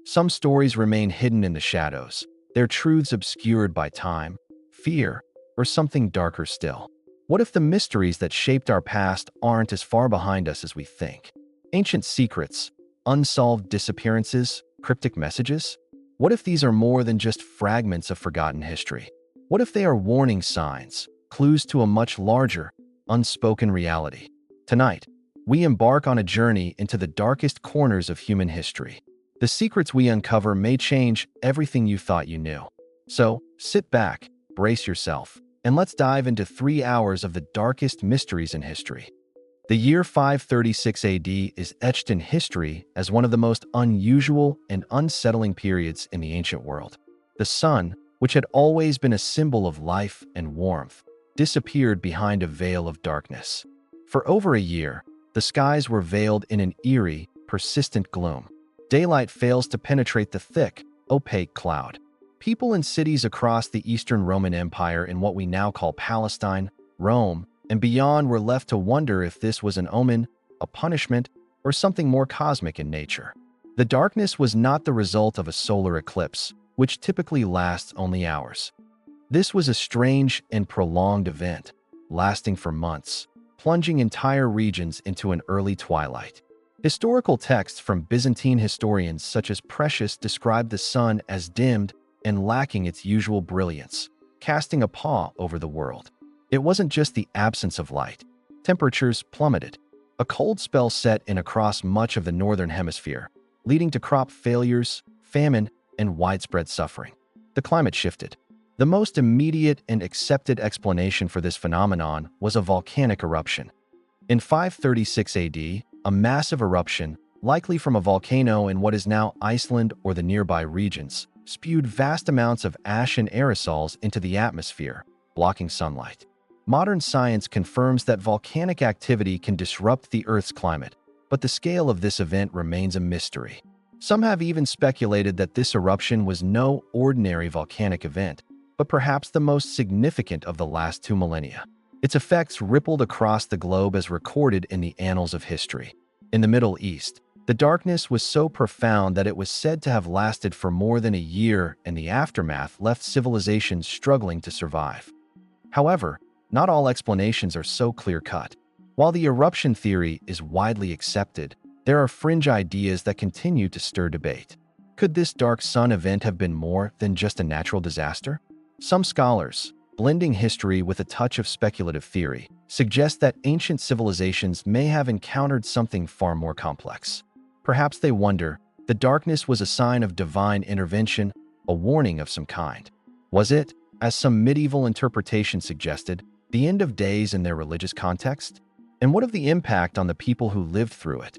Some stories remain hidden in the shadows, their truths obscured by time, fear, or something darker still. What if the mysteries that shaped our past aren't as far behind us as we think? Ancient secrets, unsolved disappearances, cryptic messages? What if these are more than just fragments of forgotten history? What if they are warning signs, clues to a much larger, unspoken reality? Tonight, we embark on a journey into the darkest corners of human history. The secrets we uncover may change everything you thought you knew. So, sit back, brace yourself, and let's dive into 3 hours of the darkest mysteries in history. The year 536 AD is etched in history as one of the most unusual and unsettling periods in the ancient world. The sun, which had always been a symbol of life and warmth, disappeared behind a veil of darkness. For over a year, the skies were veiled in an eerie, persistent gloom. Daylight fails to penetrate the thick, opaque cloud. People in cities across the Eastern Roman Empire in what we now call Palestine, Rome, and beyond were left to wonder if this was an omen, a punishment, or something more cosmic in nature. The darkness was not the result of a solar eclipse, which typically lasts only hours. This was a strange and prolonged event, lasting for months, plunging entire regions into an early twilight. Historical texts from Byzantine historians such as Precious describe the sun as dimmed and lacking its usual brilliance, casting a pall over the world. It wasn't just the absence of light. Temperatures plummeted. A cold spell set in across much of the northern hemisphere, leading to crop failures, famine, and widespread suffering. The climate shifted. The most immediate and accepted explanation for this phenomenon was a volcanic eruption. In 536 AD, a massive eruption, likely from a volcano in what is now Iceland or the nearby regions, spewed vast amounts of ash and aerosols into the atmosphere, blocking sunlight. Modern science confirms that volcanic activity can disrupt the Earth's climate, but the scale of this event remains a mystery. Some have even speculated that this eruption was no ordinary volcanic event, but perhaps the most significant of the last 2 millennia. Its effects rippled across the globe as recorded in the annals of history. In the Middle East, the darkness was so profound that it was said to have lasted for more than a year, and the aftermath left civilizations struggling to survive. However, not all explanations are so clear-cut. While the eruption theory is widely accepted, there are fringe ideas that continue to stir debate. Could this dark sun event have been more than just a natural disaster? Some scholars, blending history with a touch of speculative theory, suggest that ancient civilizations may have encountered something far more complex. Perhaps they wonder, the darkness was a sign of divine intervention, a warning of some kind. Was it, as some medieval interpretation suggested, the end of days in their religious context? And what of the impact on the people who lived through it?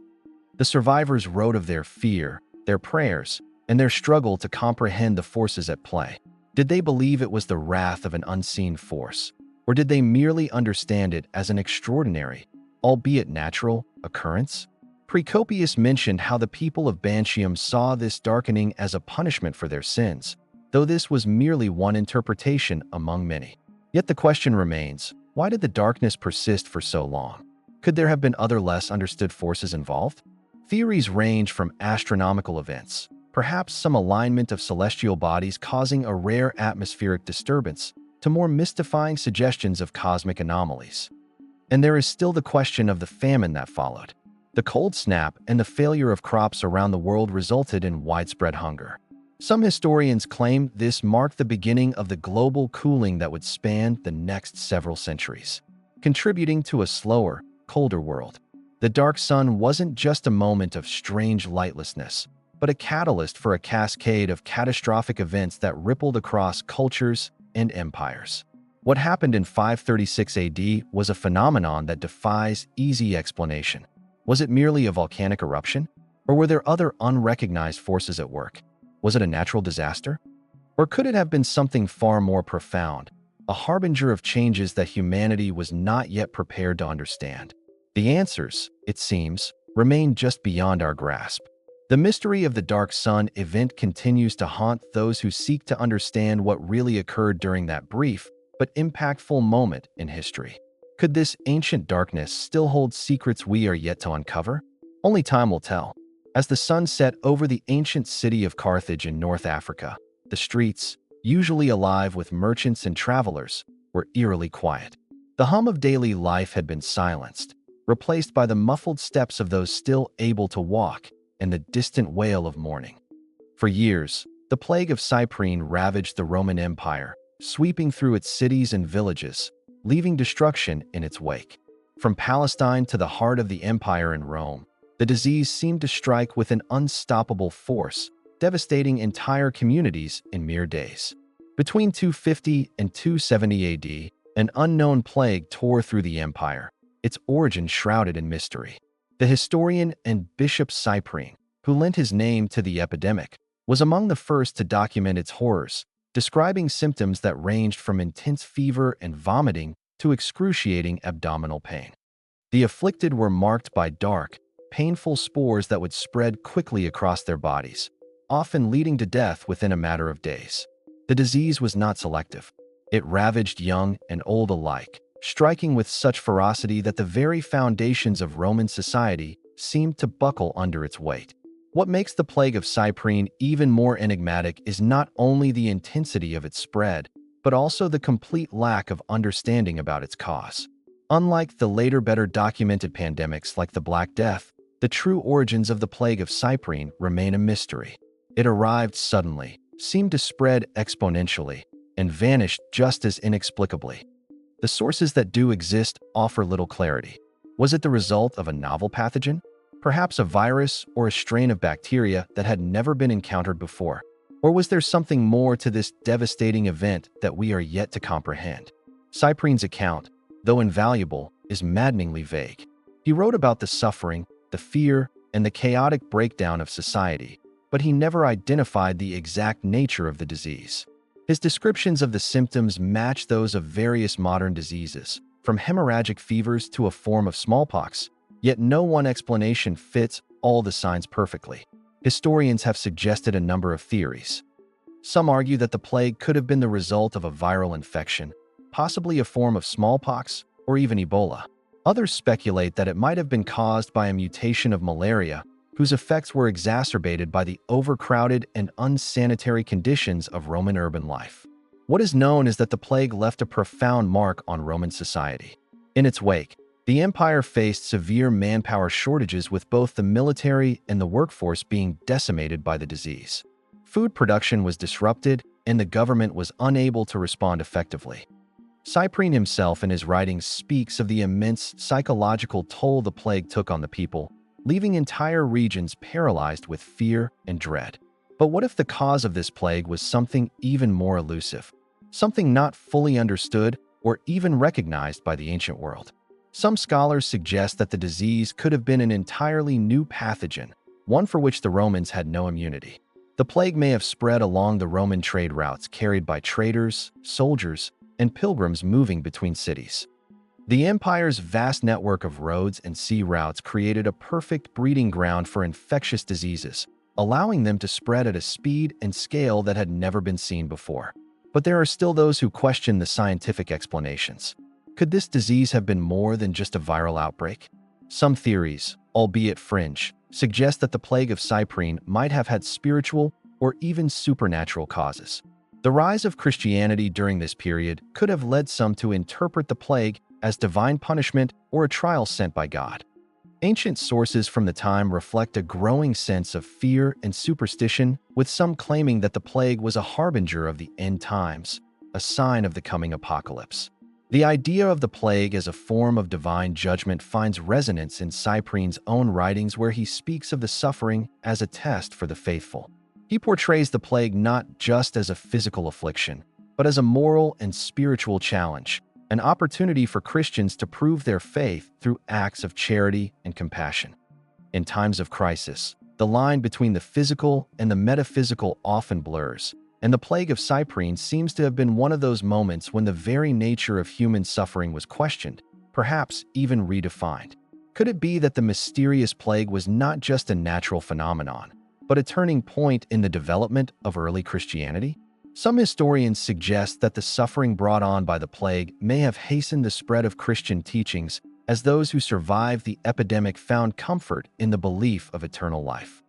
The survivors wrote of their fear, their prayers, and their struggle to comprehend the forces at play. Did they believe it was the wrath of an unseen force, or did they merely understand it as an extraordinary, albeit natural, occurrence? Creepiest mentioned how the people of Bantium saw this darkening as a punishment for their sins, though this was merely one interpretation among many. Yet the question remains, why did the darkness persist for so long? Could there have been other less understood forces involved? Theories range from astronomical events, perhaps some alignment of celestial bodies causing a rare atmospheric disturbance, to more mystifying suggestions of cosmic anomalies. And there is still the question of the famine that followed. The cold snap and the failure of crops around the world resulted in widespread hunger. Some historians claim this marked the beginning of the global cooling that would span the next several centuries, contributing to a slower, colder world. The dark sun wasn't just a moment of strange lightlessness, but a catalyst for a cascade of catastrophic events that rippled across cultures and empires. What happened in 536 AD was a phenomenon that defies easy explanation. Was it merely a volcanic eruption? Or were there other unrecognized forces at work? Was it a natural disaster? Or could it have been something far more profound, a harbinger of changes that humanity was not yet prepared to understand? The answers, it seems, remain just beyond our grasp. The mystery of the Dark Sun event continues to haunt those who seek to understand what really occurred during that brief but impactful moment in history. Could this ancient darkness still hold secrets we are yet to uncover? Only time will tell. As the sun set over the ancient city of Carthage in North Africa, the streets, usually alive with merchants and travelers, were eerily quiet. The hum of daily life had been silenced, replaced by the muffled steps of those still able to walk and the distant wail of mourning. For years, the plague of Cyprine ravaged the Roman Empire, sweeping through its cities and villages, leaving destruction in its wake. From Palestine to the heart of the empire in Rome, the disease seemed to strike with an unstoppable force, devastating entire communities in mere days. Between 250 and 270 AD, an unknown plague tore through the empire, its origin shrouded in mystery. The historian and Bishop Cyprian, who lent his name to the epidemic, was among the first to document its horrors, describing symptoms that ranged from intense fever and vomiting to excruciating abdominal pain. The afflicted were marked by dark, painful spores that would spread quickly across their bodies, often leading to death within a matter of days. The disease was not selective. It ravaged young and old alike, striking with such ferocity that the very foundations of Roman society seemed to buckle under its weight. What makes the plague of Cyprine even more enigmatic is not only the intensity of its spread, but also the complete lack of understanding about its cause. Unlike the later better documented pandemics like the Black Death, the true origins of the plague of Cyprine remain a mystery. It arrived suddenly, seemed to spread exponentially, and vanished just as inexplicably. The sources that do exist offer little clarity. Was it the result of a novel pathogen? Perhaps a virus or a strain of bacteria that had never been encountered before? Or was there something more to this devastating event that we are yet to comprehend? Cyprian's account, though invaluable, is maddeningly vague. He wrote about the suffering, the fear, and the chaotic breakdown of society, but he never identified the exact nature of the disease. His descriptions of the symptoms match those of various modern diseases, from hemorrhagic fevers to a form of smallpox, yet no one explanation fits all the signs perfectly. Historians have suggested a number of theories. Some argue that the plague could have been the result of a viral infection, possibly a form of smallpox or even Ebola. Others speculate that it might have been caused by a mutation of malaria, whose effects were exacerbated by the overcrowded and unsanitary conditions of Roman urban life. What is known is that the plague left a profound mark on Roman society. In its wake, the empire faced severe manpower shortages, with both the military and the workforce being decimated by the disease. Food production was disrupted, and the government was unable to respond effectively. Cyprian himself in his writings speaks of the immense psychological toll the plague took on the people, leaving entire regions paralyzed with fear and dread. But what if the cause of this plague was something even more elusive, something not fully understood or even recognized by the ancient world? Some scholars suggest that the disease could have been an entirely new pathogen, one for which the Romans had no immunity. The plague may have spread along the Roman trade routes carried by traders, soldiers, and pilgrims moving between cities. The empire's vast network of roads and sea routes created a perfect breeding ground for infectious diseases, allowing them to spread at a speed and scale that had never been seen before. But there are still those who question the scientific explanations. Could this disease have been more than just a viral outbreak? Some theories, albeit fringe, suggest that the plague of Cyprine might have had spiritual or even supernatural causes. The rise of Christianity during this period could have led some to interpret the plague as divine punishment or a trial sent by God. Ancient sources from the time reflect a growing sense of fear and superstition, with some claiming that the plague was a harbinger of the end times, a sign of the coming apocalypse. The idea of the plague as a form of divine judgment finds resonance in Cyprian's own writings, where he speaks of the suffering as a test for the faithful. He portrays the plague not just as a physical affliction, but as a moral and spiritual challenge, an opportunity for Christians to prove their faith through acts of charity and compassion. In times of crisis, the line between the physical and the metaphysical often blurs, and the plague of Cyprine seems to have been one of those moments when the very nature of human suffering was questioned, perhaps even redefined. Could it be that the mysterious plague was not just a natural phenomenon, but a turning point in the development of early Christianity? Some historians suggest that the suffering brought on by the plague may have hastened the spread of Christian teachings, as those who survived the epidemic found comfort in the belief of eternal life.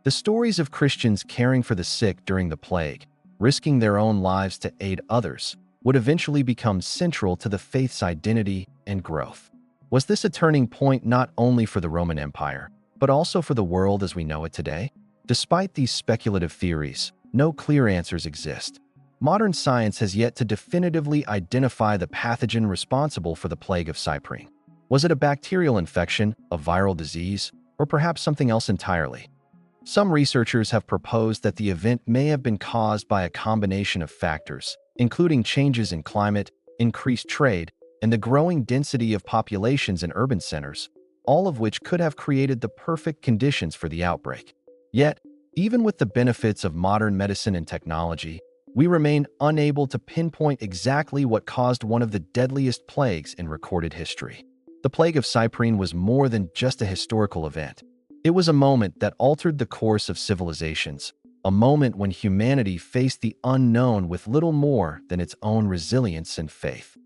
The stories of Christians caring for the sick during the plague, risking their own lives to aid others, would eventually become central to the faith's identity and growth. Was this a turning point not only for the Roman Empire, but also for the world as we know it today? Despite these speculative theories, no clear answers exist. Modern science has yet to definitively identify the pathogen responsible for the plague of Cyprus. Was it a bacterial infection, a viral disease, or perhaps something else entirely? Some researchers have proposed that the event may have been caused by a combination of factors, including changes in climate, increased trade, and the growing density of populations in urban centers, all of which could have created the perfect conditions for the outbreak. Yet, even with the benefits of modern medicine and technology, we remain unable to pinpoint exactly what caused one of the deadliest plagues in recorded history. The Plague of Cyprus was more than just a historical event. It was a moment that altered the course of civilizations, a moment when humanity faced the unknown with little more than its own resilience and faith.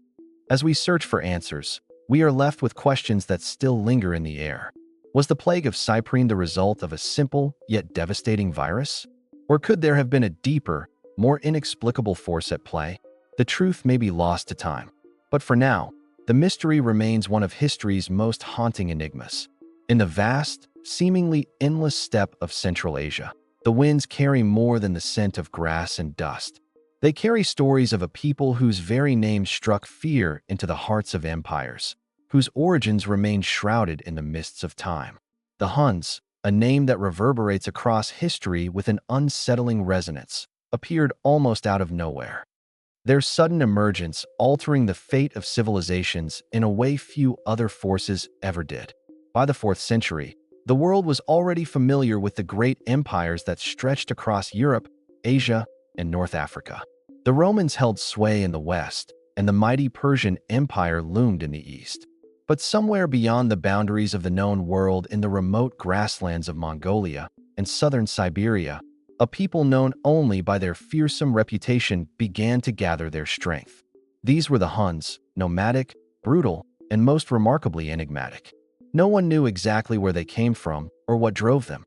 As we search for answers, we are left with questions that still linger in the air. Was the Plague of Cyprus the result of a simple yet devastating virus? Or could there have been a deeper, more inexplicable force at play? The truth may be lost to time. But for now, the mystery remains one of history's most haunting enigmas. In the vast, seemingly endless steppe of Central Asia, the winds carry more than the scent of grass and dust. They carry stories of a people whose very name struck fear into the hearts of empires, whose origins remain shrouded in the mists of time. The Huns, a name that reverberates across history with an unsettling resonance, appeared almost out of nowhere. Their sudden emergence altering the fate of civilizations in a way few other forces ever did. By the 4th century, the world was already familiar with the great empires that stretched across Europe, Asia, and North Africa. The Romans held sway in the west, and the mighty Persian Empire loomed in the east. But somewhere beyond the boundaries of the known world, in the remote grasslands of Mongolia and southern Siberia, a people known only by their fearsome reputation began to gather their strength. These were the Huns, nomadic, brutal, and most remarkably enigmatic. No one knew exactly where they came from or what drove them.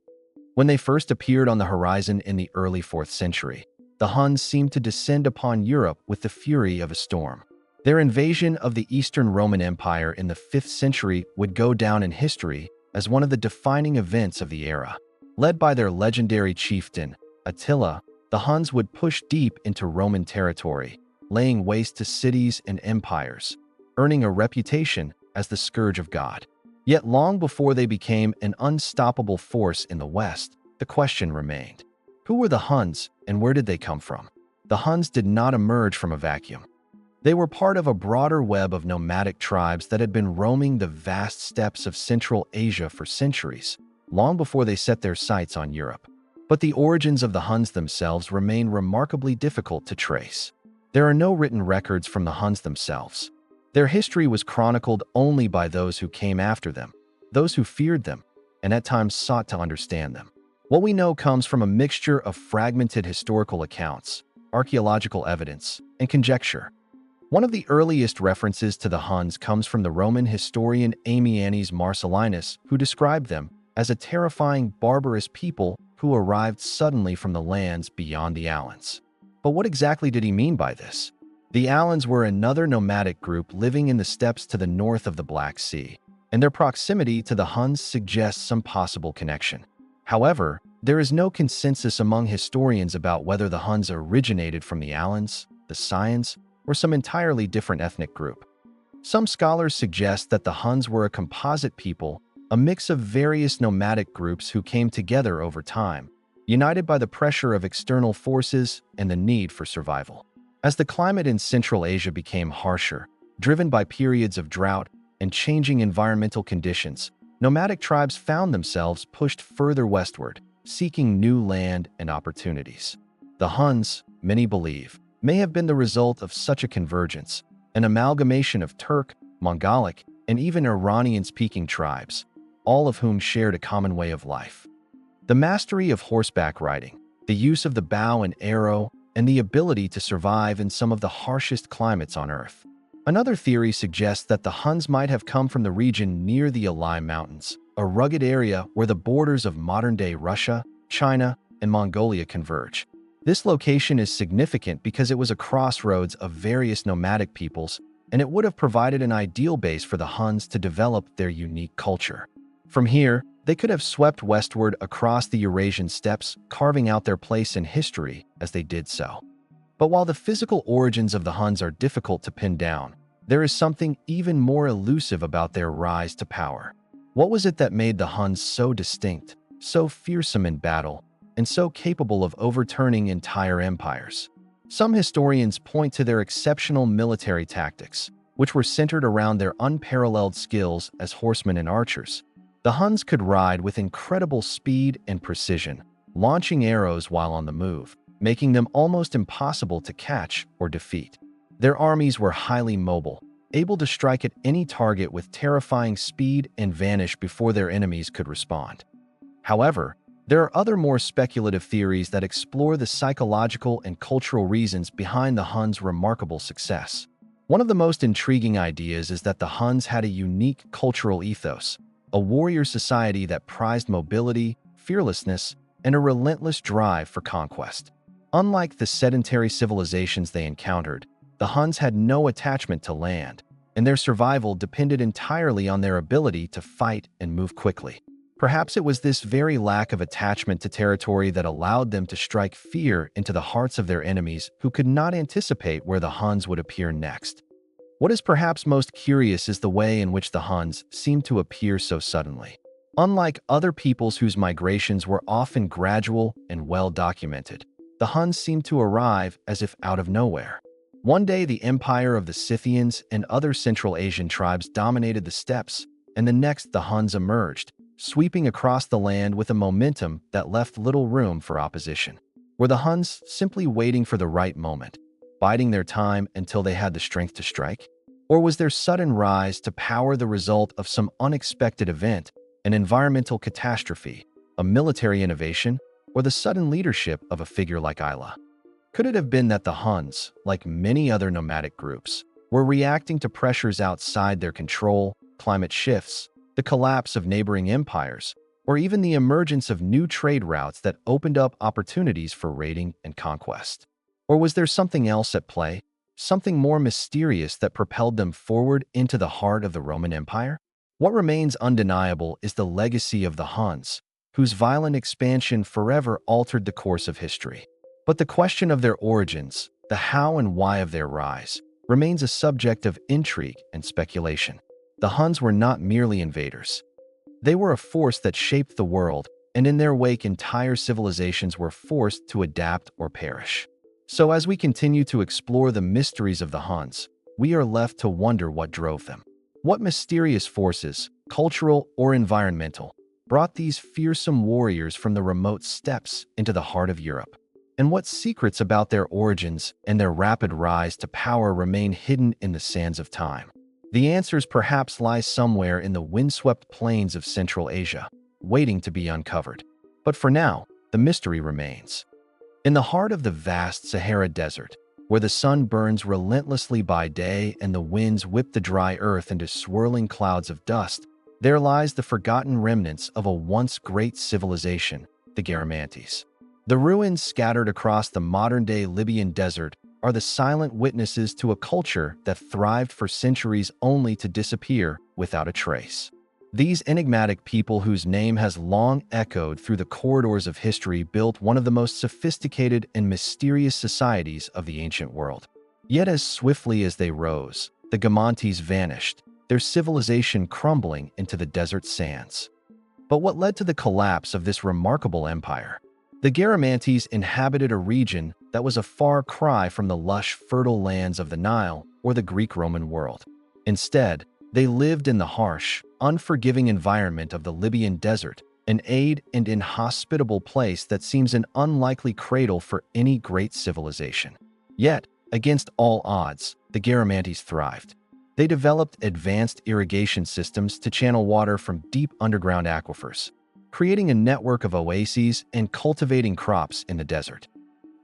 When they first appeared on the horizon in the early 4th century, the Huns seemed to descend upon Europe with the fury of a storm. Their invasion of the Eastern Roman Empire in the 5th century would go down in history as one of the defining events of the era. Led by their legendary chieftain, Attila, the Huns would push deep into Roman territory, laying waste to cities and empires, earning a reputation as the scourge of God. Yet long before they became an unstoppable force in the West, the question remained: who were the Huns and where did they come from? The Huns did not emerge from a vacuum. They were part of a broader web of nomadic tribes that had been roaming the vast steppes of Central Asia for centuries, long before they set their sights on Europe. But the origins of the Huns themselves remain remarkably difficult to trace. There are no written records from the Huns themselves. Their history was chronicled only by those who came after them, those who feared them, and at times sought to understand them. What we know comes from a mixture of fragmented historical accounts, archaeological evidence, and conjecture. One of the earliest references to the Huns comes from the Roman historian Ammianus Marcellinus, who described them as a terrifying, barbarous people who arrived suddenly from the lands beyond the Alans. But what exactly did he mean by this? The Alans were another nomadic group living in the steppes to the north of the Black Sea, and their proximity to the Huns suggests some possible connection. However, there is no consensus among historians about whether the Huns originated from the Alans, the Scythians, or some entirely different ethnic group. Some scholars suggest that the Huns were a composite people, a mix of various nomadic groups who came together over time, united by the pressure of external forces and the need for survival. As the climate in Central Asia became harsher, driven by periods of drought and changing environmental conditions, nomadic tribes found themselves pushed further westward, seeking new land and opportunities. The Huns, many believe, may have been the result of such a convergence, an amalgamation of Turk, Mongolic, and even Iranian-speaking tribes, all of whom shared a common way of life. The mastery of horseback riding, the use of the bow and arrow, and the ability to survive in some of the harshest climates on Earth. Another theory suggests that the Huns might have come from the region near the Alai Mountains, a rugged area where the borders of modern-day Russia China, and Mongolia converge. This location is significant because it was a crossroads of various nomadic peoples, and it would have provided an ideal base for the Huns to develop their unique culture. From here, they could have swept westward across the Eurasian steppes, carving out their place in history as they did so. But while the physical origins of the Huns are difficult to pin down, there is something even more elusive about their rise to power. What was it that made the Huns so distinct, so fearsome in battle, and so capable of overturning entire empires? Some historians point to their exceptional military tactics, which were centered around their unparalleled skills as horsemen and archers. The Huns could ride with incredible speed and precision, launching arrows while on the move, making them almost impossible to catch or defeat. Their armies were highly mobile, able to strike at any target with terrifying speed and vanish before their enemies could respond. However, there are other more speculative theories that explore the psychological and cultural reasons behind the Huns' remarkable success. One of the most intriguing ideas is that the Huns had a unique cultural ethos, a warrior society that prized mobility, fearlessness, and a relentless drive for conquest. Unlike the sedentary civilizations they encountered, the Huns had no attachment to land, and their survival depended entirely on their ability to fight and move quickly. Perhaps it was this very lack of attachment to territory that allowed them to strike fear into the hearts of their enemies who could not anticipate where the Huns would appear next. What is perhaps most curious is the way in which the Huns seemed to appear so suddenly. Unlike other peoples whose migrations were often gradual and well documented, the Huns seemed to arrive as if out of nowhere. One day, the empire of the Scythians and other Central Asian tribes dominated the steppes, and the next the Huns emerged, sweeping across the land with a momentum that left little room for opposition. Were the Huns simply waiting for the right moment, biding their time until they had the strength to strike? Or was their sudden rise to power the result of some unexpected event, an environmental catastrophe, a military innovation, or the sudden leadership of a figure like Ayla? Could it have been that the Huns, like many other nomadic groups, were reacting to pressures outside their control, climate shifts, the collapse of neighboring empires, or even the emergence of new trade routes that opened up opportunities for raiding and conquest? Or was there something else at play, something more mysterious that propelled them forward into the heart of the Roman Empire? What remains undeniable is the legacy of the Huns, whose violent expansion forever altered the course of history. But the question of their origins, the how and why of their rise, remains a subject of intrigue and speculation. The Huns were not merely invaders. They were a force that shaped the world, and in their wake entire civilizations were forced to adapt or perish. So as we continue to explore the mysteries of the Huns, we are left to wonder what drove them. What mysterious forces, cultural or environmental, brought these fearsome warriors from the remote steppes into the heart of Europe? And what secrets about their origins and their rapid rise to power remain hidden in the sands of time? The answers perhaps lie somewhere in the windswept plains of Central Asia, waiting to be uncovered. But for now, the mystery remains. In the heart of the vast Sahara Desert, where the sun burns relentlessly by day and the winds whip the dry earth into swirling clouds of dust, there lies the forgotten remnants of a once great civilization, the Garamantes. The ruins scattered across the modern-day Libyan desert are the silent witnesses to a culture that thrived for centuries only to disappear without a trace. These enigmatic people, whose name has long echoed through the corridors of history, built one of the most sophisticated and mysterious societies of the ancient world. Yet as swiftly as they rose, the Garamantes vanished, their civilization crumbling into the desert sands. But what led to the collapse of this remarkable empire? The Garamantes inhabited a region that was a far cry from the lush, fertile lands of the Nile or the Greek-Roman world. Instead, they lived in the harsh, unforgiving environment of the Libyan desert, an arid and inhospitable place that seems an unlikely cradle for any great civilization. Yet, against all odds, the Garamantes thrived. They developed advanced irrigation systems to channel water from deep underground aquifers, creating a network of oases and cultivating crops in the desert.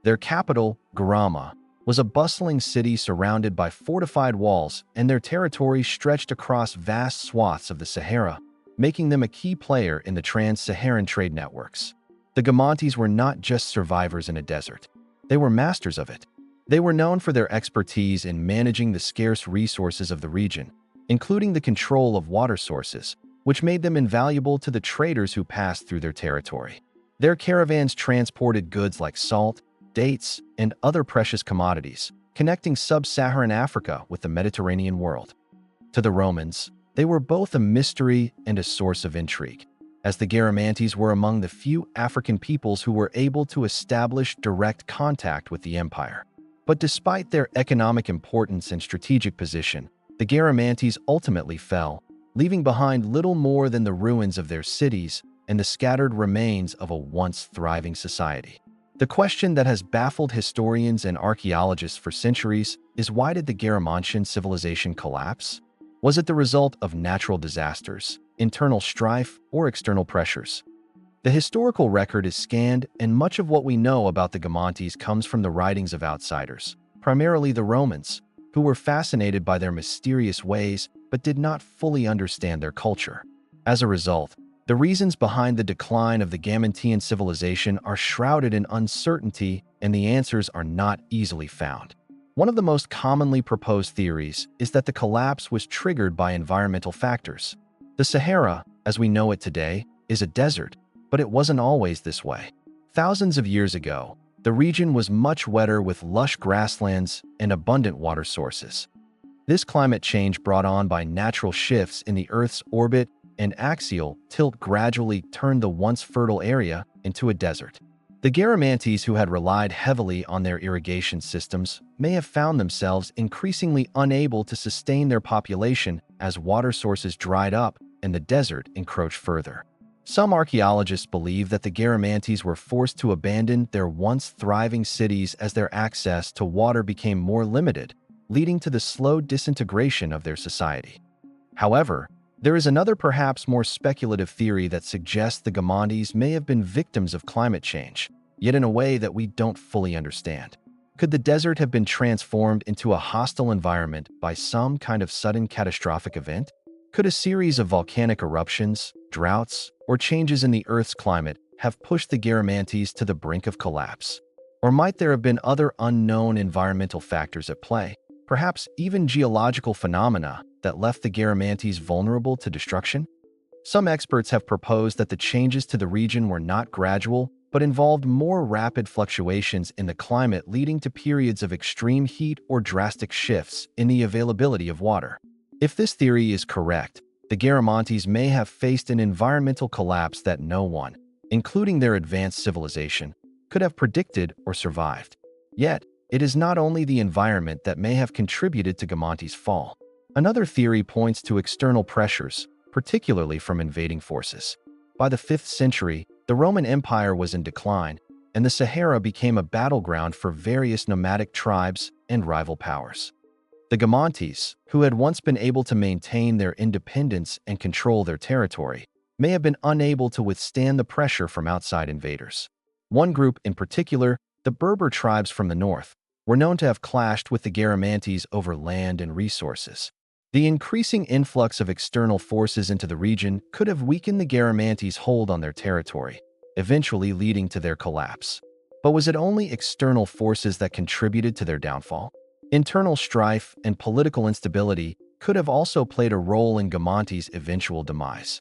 Their capital, Garama, was a bustling city surrounded by fortified walls, and their territory stretched across vast swaths of the Sahara, making them a key player in the trans-Saharan trade networks. The Gamontes were not just survivors in a desert. They were masters of it. They were known for their expertise in managing the scarce resources of the region, including the control of water sources, which made them invaluable to the traders who passed through their territory. Their caravans transported goods like salt, dates, and other precious commodities, connecting sub-Saharan Africa with the Mediterranean world. To the Romans, they were both a mystery and a source of intrigue, as the Garamantes were among the few African peoples who were able to establish direct contact with the empire. But despite their economic importance and strategic position, the Garamantes ultimately fell, leaving behind little more than the ruins of their cities and the scattered remains of a once thriving society. The question that has baffled historians and archaeologists for centuries is, why did the Garamantian civilization collapse? Was it the result of natural disasters, internal strife, or external pressures? The historical record is scant, and much of what we know about the Gamontes comes from the writings of outsiders, primarily the Romans, who were fascinated by their mysterious ways but did not fully understand their culture. As a result, the reasons behind the decline of the Gamontian civilization are shrouded in uncertainty, and the answers are not easily found. One of the most commonly proposed theories is that the collapse was triggered by environmental factors. The Sahara, as we know it today, is a desert, but it wasn't always this way. Thousands of years ago, the region was much wetter with lush grasslands and abundant water sources. This climate change, brought on by natural shifts in the Earth's orbit and axial tilt, gradually turned the once fertile area into a desert. The Garamantes, who had relied heavily on their irrigation systems, may have found themselves increasingly unable to sustain their population as water sources dried up and the desert encroached further. Some archaeologists believe that the Garamantes were forced to abandon their once thriving cities as their access to water became more limited, leading to the slow disintegration of their society. However, there is another, perhaps more speculative theory that suggests the Gamontes may have been victims of climate change, yet in a way that we don't fully understand. Could the desert have been transformed into a hostile environment by some kind of sudden catastrophic event? Could a series of volcanic eruptions, droughts, or changes in the Earth's climate have pushed the Garamantes to the brink of collapse? Or might there have been other unknown environmental factors at play, perhaps even geological phenomena that left the Garamantes vulnerable to destruction? Some experts have proposed that the changes to the region were not gradual, but involved more rapid fluctuations in the climate, leading to periods of extreme heat or drastic shifts in the availability of water. If this theory is correct, the Garamantes may have faced an environmental collapse that no one, including their advanced civilization, could have predicted or survived. Yet, it is not only the environment that may have contributed to Gamontes' fall. Another theory points to external pressures, particularly from invading forces. By the 5th century, the Roman Empire was in decline, and the Sahara became a battleground for various nomadic tribes and rival powers. The Gamontes, who had once been able to maintain their independence and control their territory, may have been unable to withstand the pressure from outside invaders. One group in particular, the Berber tribes from the north, were known to have clashed with the Garamantes over land and resources. The increasing influx of external forces into the region could have weakened the Garamantes' hold on their territory, eventually leading to their collapse. But was it only external forces that contributed to their downfall? Internal strife and political instability could have also played a role in Gamontes' eventual demise.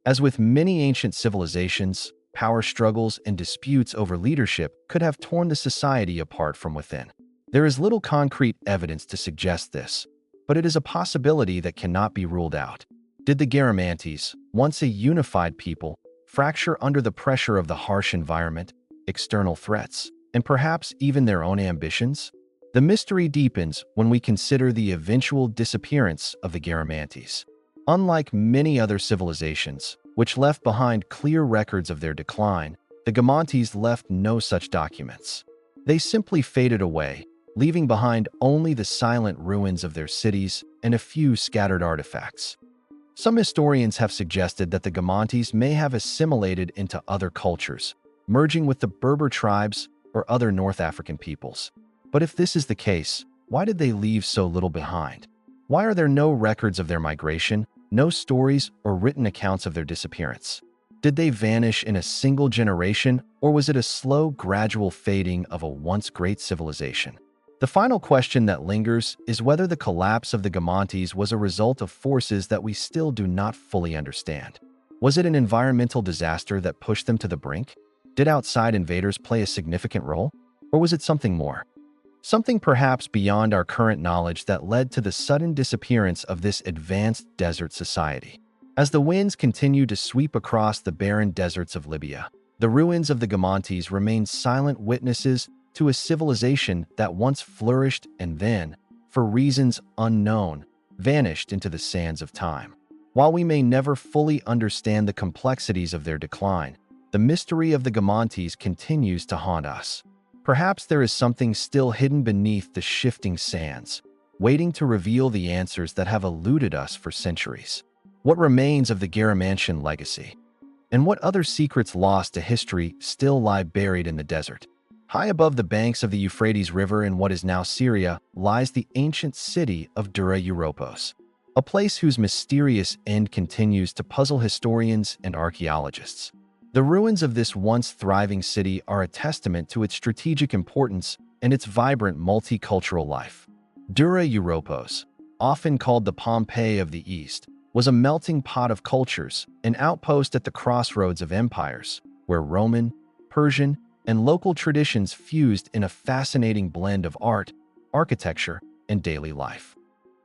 As with many ancient civilizations, power struggles and disputes over leadership could have torn the society apart from within. There is little concrete evidence to suggest this, but it is a possibility that cannot be ruled out. Did the Garamantes, once a unified people, fracture under the pressure of the harsh environment, external threats, and perhaps even their own ambitions? The mystery deepens when we consider the eventual disappearance of the Garamantes. Unlike many other civilizations, which left behind clear records of their decline, the Gamontes left no such documents. They simply faded away, leaving behind only the silent ruins of their cities and a few scattered artifacts. Some historians have suggested that the Gamontes may have assimilated into other cultures, merging with the Berber tribes or other North African peoples. But if this is the case, why did they leave so little behind? Why are there no records of their migration, no stories or written accounts of their disappearance? Did they vanish in a single generation, or was it a slow, gradual fading of a once great civilization? The final question that lingers is whether the collapse of the Gamontes was a result of forces that we still do not fully understand. Was it an environmental disaster that pushed them to the brink? Did outside invaders play a significant role? Or was it something more? Something perhaps beyond our current knowledge that led to the sudden disappearance of this advanced desert society. As the winds continue to sweep across the barren deserts of Libya, the ruins of the Gamontes remain silent witnesses to a civilization that once flourished and then, for reasons unknown, vanished into the sands of time. While we may never fully understand the complexities of their decline, the mystery of the Gamontes continues to haunt us. Perhaps there is something still hidden beneath the shifting sands, waiting to reveal the answers that have eluded us for centuries. What remains of the Garamantian legacy? And what other secrets lost to history still lie buried in the desert? High above the banks of the Euphrates River in what is now Syria lies the ancient city of Dura Europos, a place whose mysterious end continues to puzzle historians and archaeologists. The ruins of this once thriving city are a testament to its strategic importance and its vibrant multicultural life. Dura Europos, often called the Pompeii of the East, was a melting pot of cultures, an outpost at the crossroads of empires, where Roman, Persian, and local traditions fused in a fascinating blend of art, architecture, and daily life.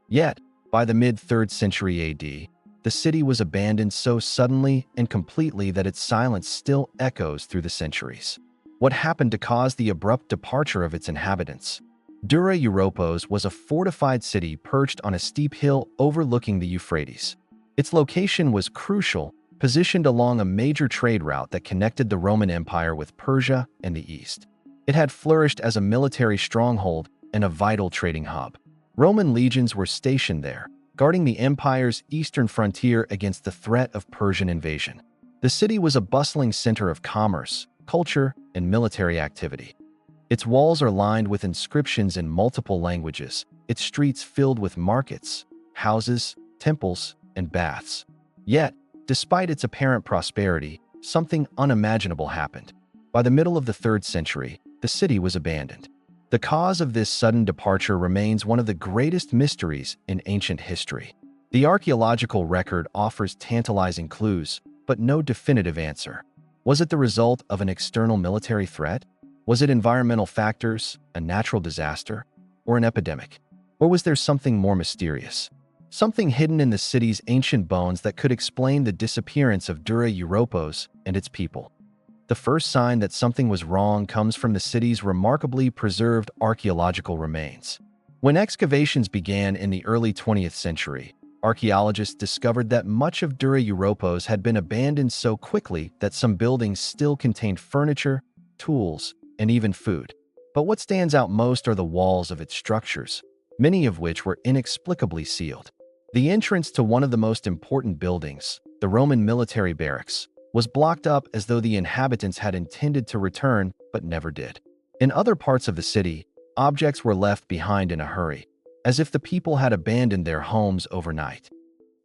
Yet, by the mid-3rd century AD, the city was abandoned so suddenly and completely that its silence still echoes through the centuries. What happened to cause the abrupt departure of its inhabitants? Dura Europos was a fortified city perched on a steep hill overlooking the Euphrates. Its location was crucial, positioned along a major trade route that connected the Roman Empire with Persia and the East. It had flourished as a military stronghold and a vital trading hub. Roman legions were stationed there, guarding the empire's eastern frontier against the threat of Persian invasion. The city was a bustling center of commerce, culture, and military activity. Its walls are lined with inscriptions in multiple languages, its streets filled with markets, houses, temples, and baths. Yet, despite its apparent prosperity, something unimaginable happened. By the middle of the 3rd century, the city was abandoned. The cause of this sudden departure remains one of the greatest mysteries in ancient history. The archaeological record offers tantalizing clues, but no definitive answer. Was it the result of an external military threat? Was it environmental factors, a natural disaster, or an epidemic? Or was there something more mysterious? Something hidden in the city's ancient bones that could explain the disappearance of Dura Europos and its people. The first sign that something was wrong comes from the city's remarkably preserved archaeological remains. When excavations began in the early 20th century, archaeologists discovered that much of Dura Europos had been abandoned so quickly that some buildings still contained furniture, tools, and even food. But what stands out most are the walls of its structures, many of which were inexplicably sealed. The entrance to one of the most important buildings, the Roman military barracks, was blocked up as though the inhabitants had intended to return but never did. In other parts of the city, objects were left behind in a hurry, as if the people had abandoned their homes overnight.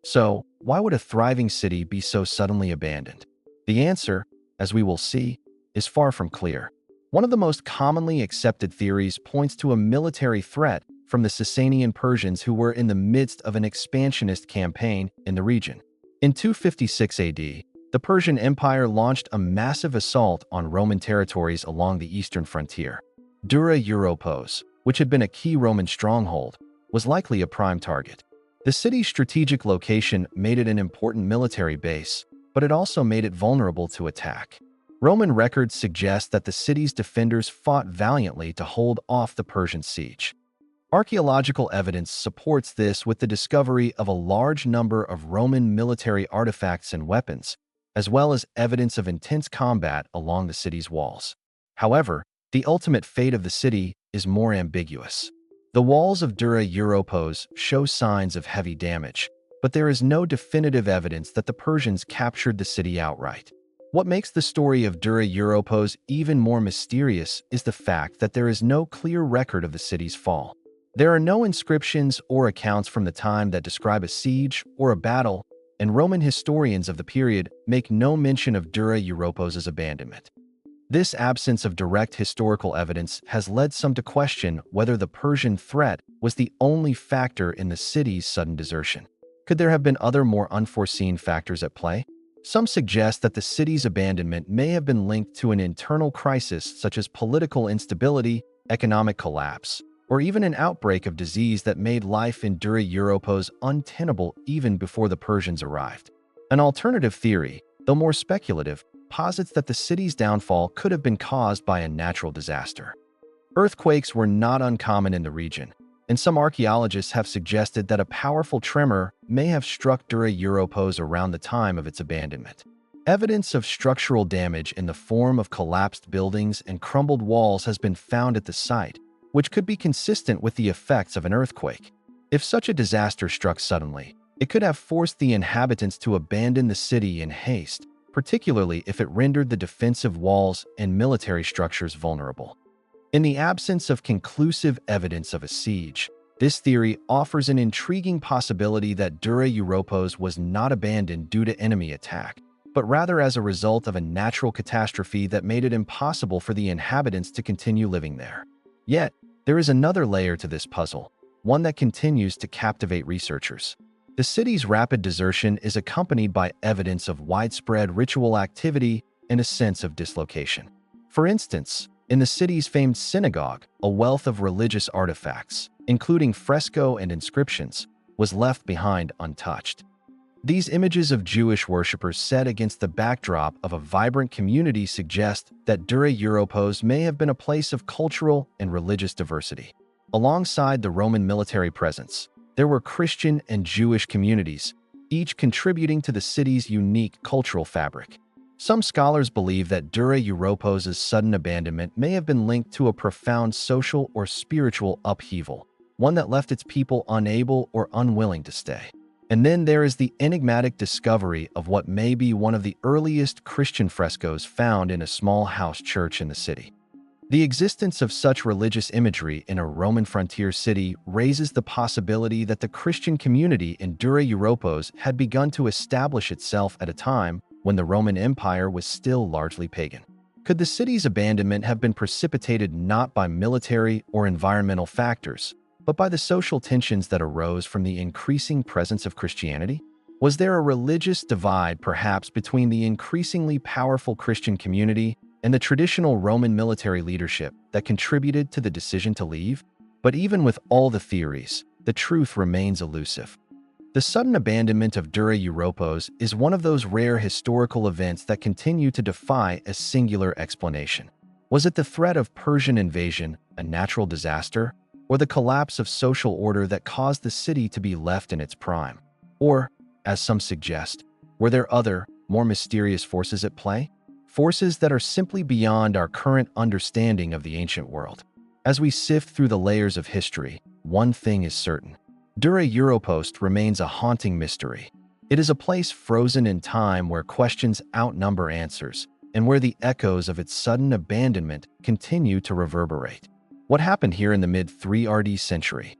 So, why would a thriving city be so suddenly abandoned? The answer, as we will see, is far from clear. One of the most commonly accepted theories points to a military threat from the Sasanian Persians who were in the midst of an expansionist campaign in the region. In 256 AD, the Persian Empire launched a massive assault on Roman territories along the eastern frontier. Dura Europos, which had been a key Roman stronghold, was likely a prime target. The city's strategic location made it an important military base, but it also made it vulnerable to attack. Roman records suggest that the city's defenders fought valiantly to hold off the Persian siege. Archaeological evidence supports this with the discovery of a large number of Roman military artifacts and weapons, as well as evidence of intense combat along the city's walls. However, the ultimate fate of the city is more ambiguous. The walls of Dura Europos show signs of heavy damage, but there is no definitive evidence that the Persians captured the city outright. What makes the story of Dura Europos even more mysterious is the fact that there is no clear record of the city's fall. There are no inscriptions or accounts from the time that describe a siege or a battle, and Roman historians of the period make no mention of Dura Europos's abandonment. This absence of direct historical evidence has led some to question whether the Persian threat was the only factor in the city's sudden desertion. Could there have been other more unforeseen factors at play? Some suggest that the city's abandonment may have been linked to an internal crisis such as political instability, economic collapse, or even an outbreak of disease that made life in Dura Europos untenable even before the Persians arrived. An alternative theory, though more speculative, posits that the city's downfall could have been caused by a natural disaster. Earthquakes were not uncommon in the region, and some archaeologists have suggested that a powerful tremor may have struck Dura Europos around the time of its abandonment. Evidence of structural damage in the form of collapsed buildings and crumbled walls has been found at the site, which could be consistent with the effects of an earthquake. If such a disaster struck suddenly, it could have forced the inhabitants to abandon the city in haste, particularly if it rendered the defensive walls and military structures vulnerable. In the absence of conclusive evidence of a siege, this theory offers an intriguing possibility that Dura Europos was not abandoned due to enemy attack, but rather as a result of a natural catastrophe that made it impossible for the inhabitants to continue living there. Yet, there is another layer to this puzzle, one that continues to captivate researchers. The city's rapid desertion is accompanied by evidence of widespread ritual activity and a sense of dislocation. For instance, in the city's famed synagogue, a wealth of religious artifacts, including fresco and inscriptions, was left behind untouched. These images of Jewish worshippers set against the backdrop of a vibrant community suggest that Dura Europos may have been a place of cultural and religious diversity. Alongside the Roman military presence, there were Christian and Jewish communities, each contributing to the city's unique cultural fabric. Some scholars believe that Dura Europos's sudden abandonment may have been linked to a profound social or spiritual upheaval, one that left its people unable or unwilling to stay. And then there is the enigmatic discovery of what may be one of the earliest Christian frescoes found in a small house church in the city. The existence of such religious imagery in a Roman frontier city raises the possibility that the Christian community in Dura Europos had begun to establish itself at a time when the Roman Empire was still largely pagan. Could the city's abandonment have been precipitated not by military or environmental factors, but by the social tensions that arose from the increasing presence of Christianity? Was there a religious divide perhaps between the increasingly powerful Christian community and the traditional Roman military leadership that contributed to the decision to leave? But even with all the theories, the truth remains elusive. The sudden abandonment of Dura Europos is one of those rare historical events that continue to defy a singular explanation. Was it the threat of Persian invasion, a natural disaster, or the collapse of social order that caused the city to be left in its prime? Or, as some suggest, were there other, more mysterious forces at play? Forces that are simply beyond our current understanding of the ancient world. As we sift through the layers of history, one thing is certain. Dura Europos remains a haunting mystery. It is a place frozen in time where questions outnumber answers, and where the echoes of its sudden abandonment continue to reverberate. What happened here in the mid-3rd century?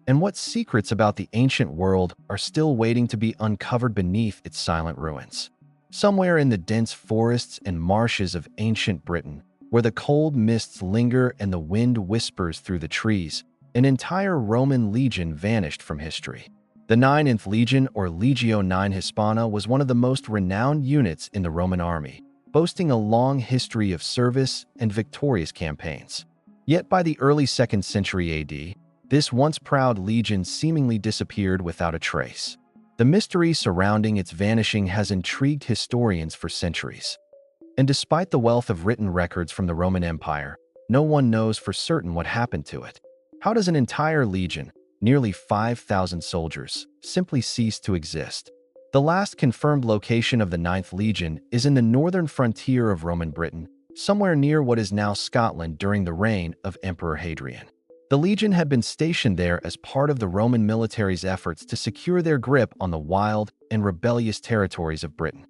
And what secrets about the ancient world are still waiting to be uncovered beneath its silent ruins? Somewhere in the dense forests and marshes of ancient Britain, where the cold mists linger and the wind whispers through the trees, an entire Roman legion vanished from history. The 9th Legion, or Legio IX Hispana, was one of the most renowned units in the Roman army, boasting a long history of service and victorious campaigns. Yet by the early 2nd century AD, this once proud legion seemingly disappeared without a trace. The mystery surrounding its vanishing has intrigued historians for centuries. And despite the wealth of written records from the Roman Empire, no one knows for certain what happened to it. How does an entire legion, nearly 5,000 soldiers, simply cease to exist? The last confirmed location of the 9th Legion is in the northern frontier of Roman Britain, somewhere near what is now Scotland during the reign of Emperor Hadrian. The legion had been stationed there as part of the Roman military's efforts to secure their grip on the wild and rebellious territories of Britain.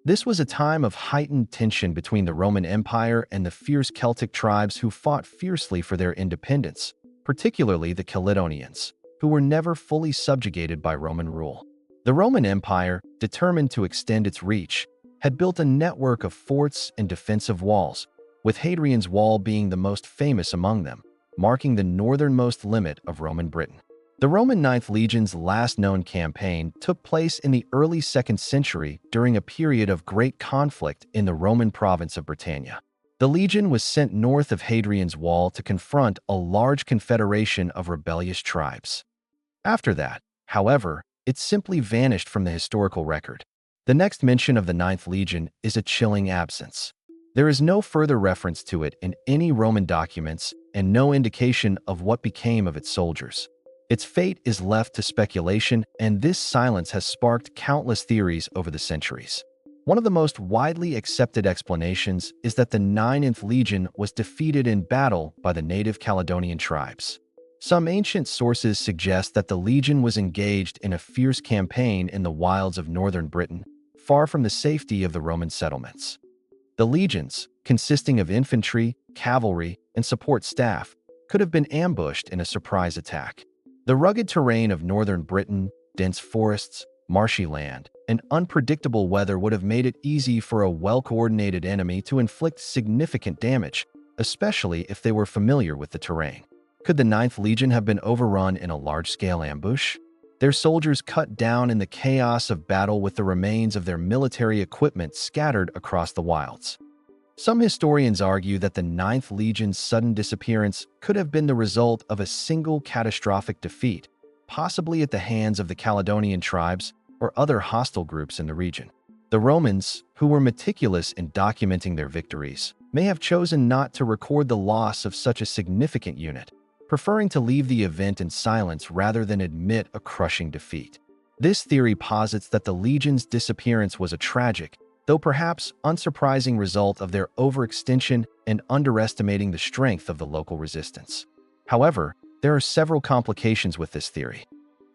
This was a time of heightened tension between the Roman Empire and the fierce Celtic tribes who fought fiercely for their independence, particularly the Caledonians, who were never fully subjugated by Roman rule. The Roman Empire, determined to extend its reach, had built a network of forts and defensive walls, with Hadrian's Wall being the most famous among them, marking the northernmost limit of Roman Britain. The Roman Ninth Legion's last known campaign took place in the early 2nd century during a period of great conflict in the Roman province of Britannia. The legion was sent north of Hadrian's Wall to confront a large confederation of rebellious tribes. After that, however, it simply vanished from the historical record. The next mention of the Ninth Legion is a chilling absence. There is no further reference to it in any Roman documents and no indication of what became of its soldiers. Its fate is left to speculation, and this silence has sparked countless theories over the centuries. One of the most widely accepted explanations is that the Ninth Legion was defeated in battle by the native Caledonian tribes. Some ancient sources suggest that the legion was engaged in a fierce campaign in the wilds of northern Britain, far from the safety of the Roman settlements. The legions, consisting of infantry, cavalry, and support staff, could have been ambushed in a surprise attack. The rugged terrain of northern Britain, dense forests, marshy land, and unpredictable weather would have made it easy for a well-coordinated enemy to inflict significant damage, especially if they were familiar with the terrain. Could the Ninth Legion have been overrun in a large-scale ambush? Their soldiers cut down in the chaos of battle with the remains of their military equipment scattered across the wilds. Some historians argue that the Ninth Legion's sudden disappearance could have been the result of a single catastrophic defeat, possibly at the hands of the Caledonian tribes or other hostile groups in the region. The Romans, who were meticulous in documenting their victories, may have chosen not to record the loss of such a significant unit, preferring to leave the event in silence rather than admit a crushing defeat. This theory posits that the legion's disappearance was a tragic, though perhaps unsurprising result of their overextension and underestimating the strength of the local resistance. However, there are several complications with this theory.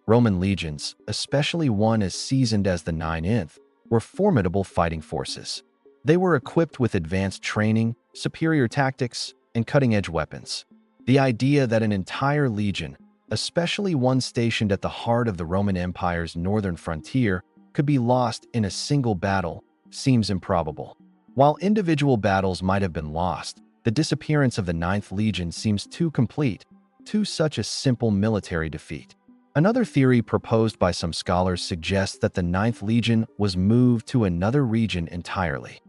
Roman legions, especially one as seasoned as the Ninth, were formidable fighting forces. They were equipped with advanced training, superior tactics, and cutting-edge weapons. The idea that an entire legion, especially one stationed at the heart of the Roman Empire's northern frontier, could be lost in a single battle seems improbable. While individual battles might have been lost, the disappearance of the Ninth Legion seems too complete to such a simple military defeat. Another theory proposed by some scholars suggests that the Ninth Legion was moved to another region entirely.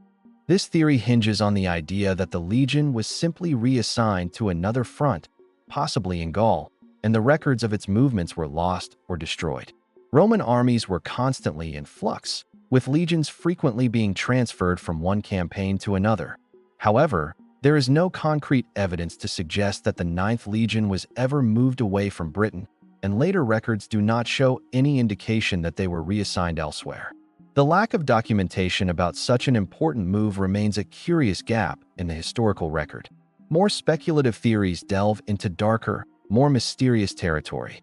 This theory hinges on the idea that the legion was simply reassigned to another front, possibly in Gaul, and the records of its movements were lost or destroyed. Roman armies were constantly in flux, with legions frequently being transferred from one campaign to another. However, there is no concrete evidence to suggest that the Ninth Legion was ever moved away from Britain, and later records do not show any indication that they were reassigned elsewhere. The lack of documentation about such an important move remains a curious gap in the historical record. More speculative theories delve into darker, more mysterious territory.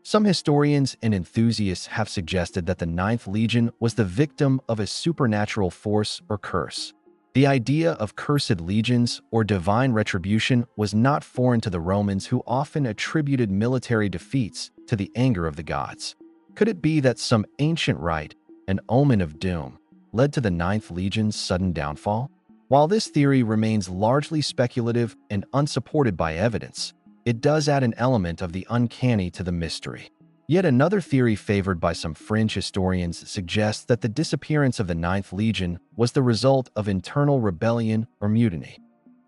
Some historians and enthusiasts have suggested that the Ninth Legion was the victim of a supernatural force or curse. The idea of cursed legions or divine retribution was not foreign to the Romans, who often attributed military defeats to the anger of the gods. Could it be that some ancient rite, an omen of doom, led to the Ninth Legion's sudden downfall? While this theory remains largely speculative and unsupported by evidence, it does add an element of the uncanny to the mystery. Yet another theory favored by some French historians suggests that the disappearance of the Ninth Legion was the result of internal rebellion or mutiny.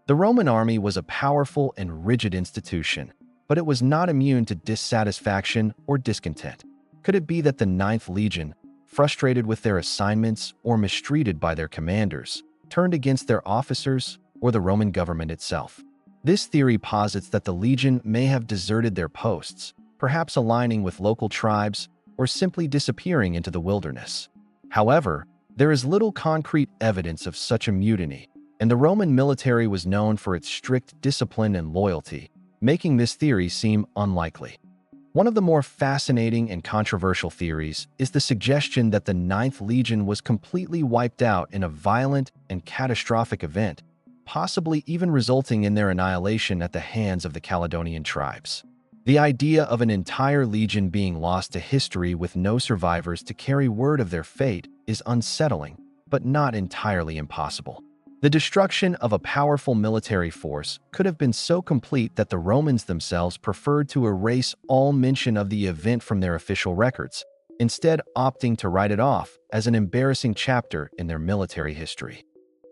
The Roman army was a powerful and rigid institution, but it was not immune to dissatisfaction or discontent. Could it be that the Ninth Legion, frustrated with their assignments or mistreated by their commanders, turned against their officers or the Roman government itself? This theory posits that the legion may have deserted their posts, perhaps aligning with local tribes or simply disappearing into the wilderness. However, there is little concrete evidence of such a mutiny, and the Roman military was known for its strict discipline and loyalty, making this theory seem unlikely. One of the more fascinating and controversial theories is the suggestion that the Ninth Legion was completely wiped out in a violent and catastrophic event, possibly even resulting in their annihilation at the hands of the Caledonian tribes. The idea of an entire legion being lost to history with no survivors to carry word of their fate is unsettling, but not entirely impossible. The destruction of a powerful military force could have been so complete that the Romans themselves preferred to erase all mention of the event from their official records, instead opting to write it off as an embarrassing chapter in their military history.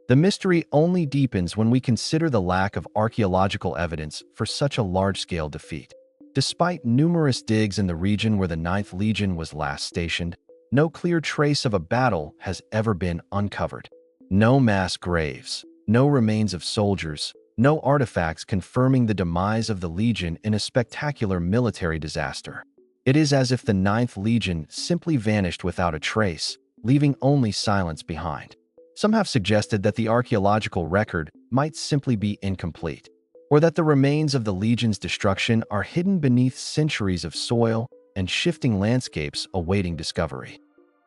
The mystery only deepens when we consider the lack of archaeological evidence for such a large-scale defeat. Despite numerous digs in the region where the Ninth Legion was last stationed, no clear trace of a battle has ever been uncovered. No mass graves, no remains of soldiers, no artifacts confirming the demise of the Legion in a spectacular military disaster. It is as if the Ninth Legion simply vanished without a trace, leaving only silence behind. Some have suggested that the archaeological record might simply be incomplete, or that the remains of the Legion's destruction are hidden beneath centuries of soil and shifting landscapes awaiting discovery.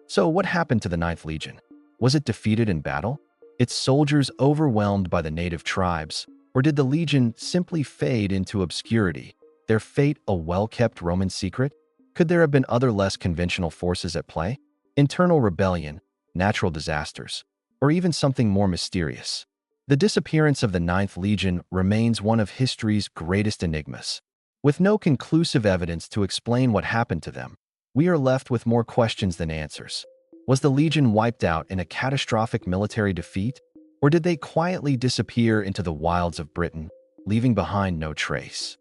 So what happened to the Ninth Legion? Was it defeated in battle? Its soldiers overwhelmed by the native tribes? Or did the Legion simply fade into obscurity, their fate a well-kept Roman secret? Could there have been other less conventional forces at play? Internal rebellion, natural disasters, or even something more mysterious? The disappearance of the Ninth Legion remains one of history's greatest enigmas. With no conclusive evidence to explain what happened to them, we are left with more questions than answers. Was the Legion wiped out in a catastrophic military defeat, or did they quietly disappear into the wilds of Britain, leaving behind no trace?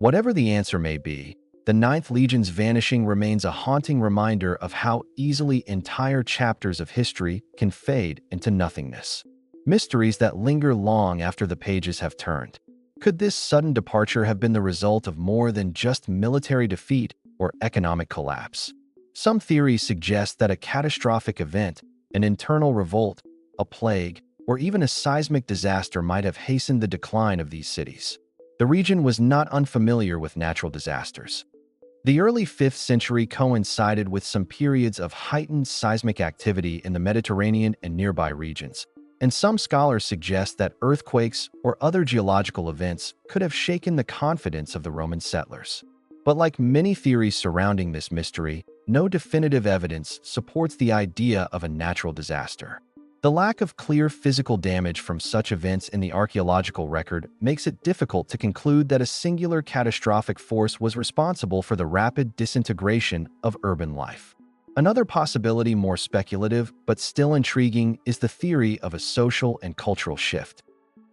Whatever the answer may be, the Ninth Legion's vanishing remains a haunting reminder of how easily entire chapters of history can fade into nothingness. Mysteries that linger long after the pages have turned. Could this sudden departure have been the result of more than just military defeat or economic collapse? Some theories suggest that a catastrophic event, an internal revolt, a plague, or even a seismic disaster might have hastened the decline of these cities. The region was not unfamiliar with natural disasters. The early 5th century coincided with some periods of heightened seismic activity in the Mediterranean and nearby regions, and some scholars suggest that earthquakes or other geological events could have shaken the confidence of the Roman settlers. But like many theories surrounding this mystery, no definitive evidence supports the idea of a natural disaster. The lack of clear physical damage from such events in the archaeological record makes it difficult to conclude that a singular catastrophic force was responsible for the rapid disintegration of urban life. Another possibility, more speculative but still intriguing, is the theory of a social and cultural shift.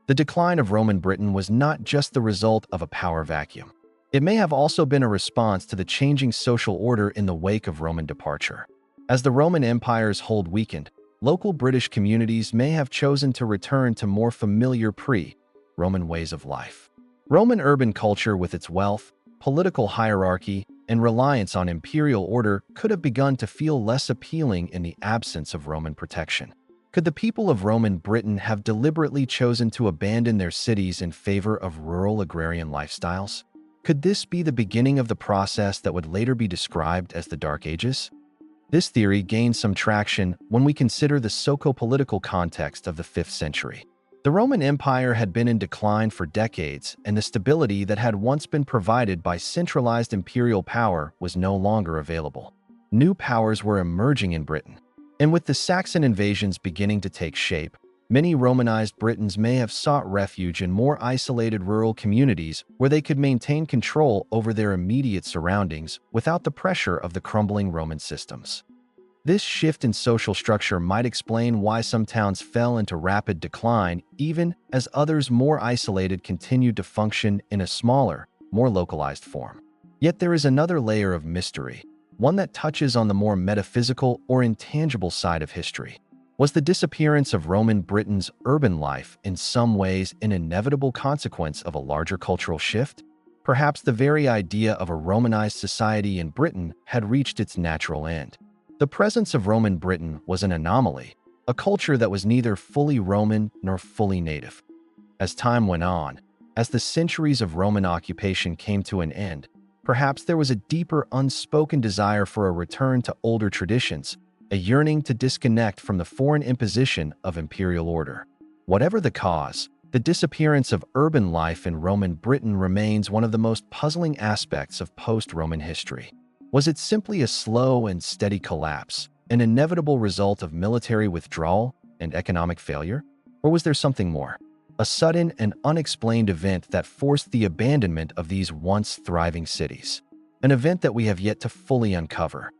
The decline of Roman Britain was not just the result of a power vacuum. It may have also been a response to the changing social order in the wake of Roman departure. As the Roman Empire's hold weakened, local British communities may have chosen to return to more familiar pre-Roman ways of life. Roman urban culture, with its wealth, political hierarchy, and reliance on imperial order, could have begun to feel less appealing in the absence of Roman protection. Could the people of Roman Britain have deliberately chosen to abandon their cities in favor of rural agrarian lifestyles? Could this be the beginning of the process that would later be described as the Dark Ages? This theory gained some traction when we consider the socio-political context of the 5th century. The Roman Empire had been in decline for decades, and the stability that had once been provided by centralized imperial power was no longer available. New powers were emerging in Britain, and with the Saxon invasions beginning to take shape, many Romanized Britons may have sought refuge in more isolated rural communities where they could maintain control over their immediate surroundings without the pressure of the crumbling Roman systems. This shift in social structure might explain why some towns fell into rapid decline, even as others more isolated continued to function in a smaller, more localized form. Yet there is another layer of mystery, one that touches on the more metaphysical or intangible side of history. Was the disappearance of Roman Britain's urban life in some ways an inevitable consequence of a larger cultural shift? Perhaps the very idea of a Romanized society in Britain had reached its natural end. The presence of Roman Britain was an anomaly, a culture that was neither fully Roman nor fully native. As time went on, as the centuries of Roman occupation came to an end, perhaps there was a deeper unspoken desire for a return to older traditions, a yearning to disconnect from the foreign imposition of imperial order. Whatever the cause, The disappearance of urban life in Roman Britain remains one of the most puzzling aspects of post-Roman history. Was it simply a slow and steady collapse, an inevitable result of military withdrawal and economic failure? Or was there something more? A sudden and unexplained event that forced the abandonment of these once thriving cities. An event that we have yet to fully uncover.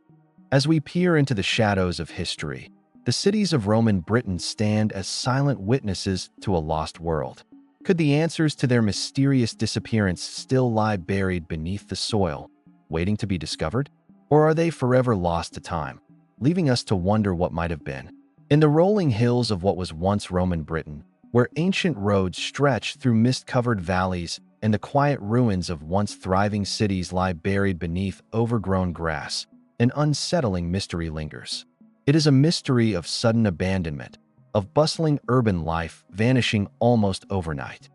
As we peer into the shadows of history, the cities of Roman Britain stand as silent witnesses to a lost world. Could the answers to their mysterious disappearance still lie buried beneath the soil, waiting to be discovered? Or are they forever lost to time, leaving us to wonder what might have been? In the rolling hills of what was once Roman Britain, where ancient roads stretch through mist-covered valleys and the quiet ruins of once thriving cities lie buried beneath overgrown grass, an unsettling mystery lingers. It is a mystery of sudden abandonment, of bustling urban life vanishing almost overnight.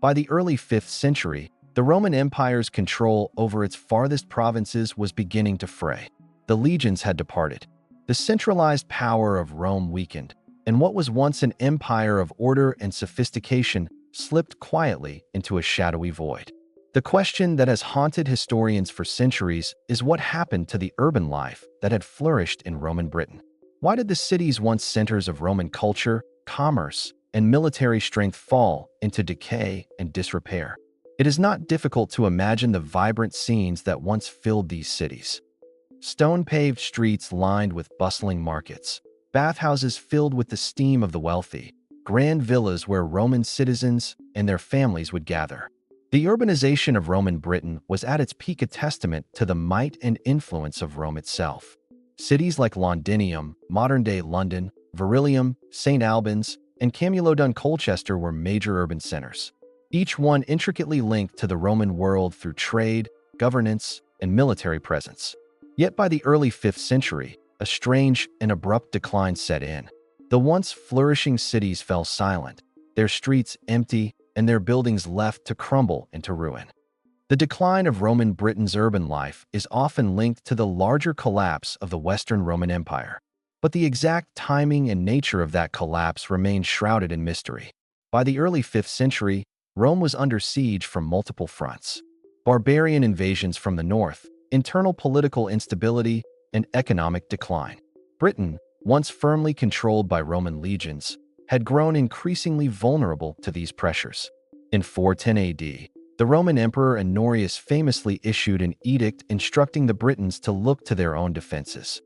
By the early 5th century, the Roman Empire's control over its farthest provinces was beginning to fray. The legions had departed. The centralized power of Rome weakened, and what was once an empire of order and sophistication slipped quietly into a shadowy void. The question that has haunted historians for centuries is what happened to the urban life that had flourished in Roman Britain. Why did the cities once centers of Roman culture, commerce, and military strength fall into decay and disrepair? It is not difficult to imagine the vibrant scenes that once filled these cities. Stone-paved streets lined with bustling markets, bathhouses filled with the steam of the wealthy, grand villas where Roman citizens and their families would gather. The urbanization of Roman Britain was at its peak, a testament to the might and influence of Rome itself. Cities like Londinium, modern-day London, Verilium, St. Albans, and Camulodunum Colchester were major urban centers, each one intricately linked to the Roman world through trade, governance, and military presence. Yet by the early 5th century, a strange and abrupt decline set in. The once flourishing cities fell silent, their streets empty, and their buildings left to crumble into ruin. The decline of Roman Britain's urban life is often linked to the larger collapse of the Western Roman Empire. But the exact timing and nature of that collapse remains shrouded in mystery. By the early 5th century, Rome was under siege from multiple fronts. Barbarian invasions from the north, internal political instability, and economic decline. Britain, once firmly controlled by Roman legions, had grown increasingly vulnerable to these pressures. In 410 AD, the Roman Emperor Honorius famously issued an edict instructing the Britons to look to their own defenses.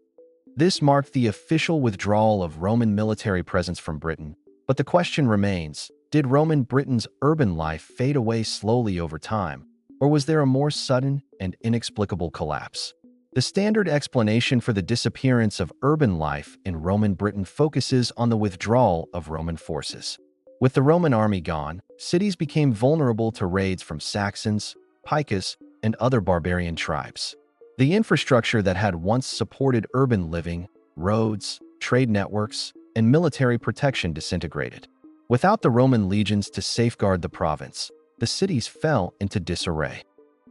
This marked the official withdrawal of Roman military presence from Britain, but the question remains, did Roman Britain's urban life fade away slowly over time, or was there a more sudden and inexplicable collapse? The standard explanation for the disappearance of urban life in Roman Britain focuses on the withdrawal of Roman forces. With the Roman army gone, cities became vulnerable to raids from Saxons, Picts, and other barbarian tribes. The infrastructure that had once supported urban living, roads, trade networks, and military protection disintegrated. Without the Roman legions to safeguard the province, the cities fell into disarray.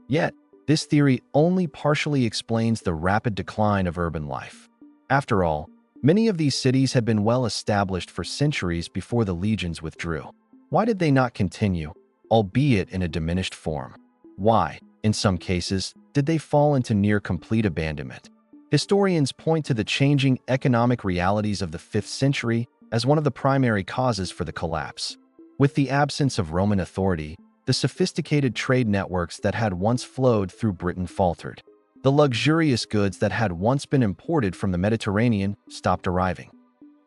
Yet, this theory only partially explains the rapid decline of urban life. After all, many of these cities had been well established for centuries before the legions withdrew. Why did they not continue, albeit in a diminished form? Why, in some cases, did they fall into near-complete abandonment? Historians point to the changing economic realities of the 5th century as one of the primary causes for the collapse. With the absence of Roman authority, the sophisticated trade networks that had once flowed through Britain faltered. The luxurious goods that had once been imported from the Mediterranean stopped arriving.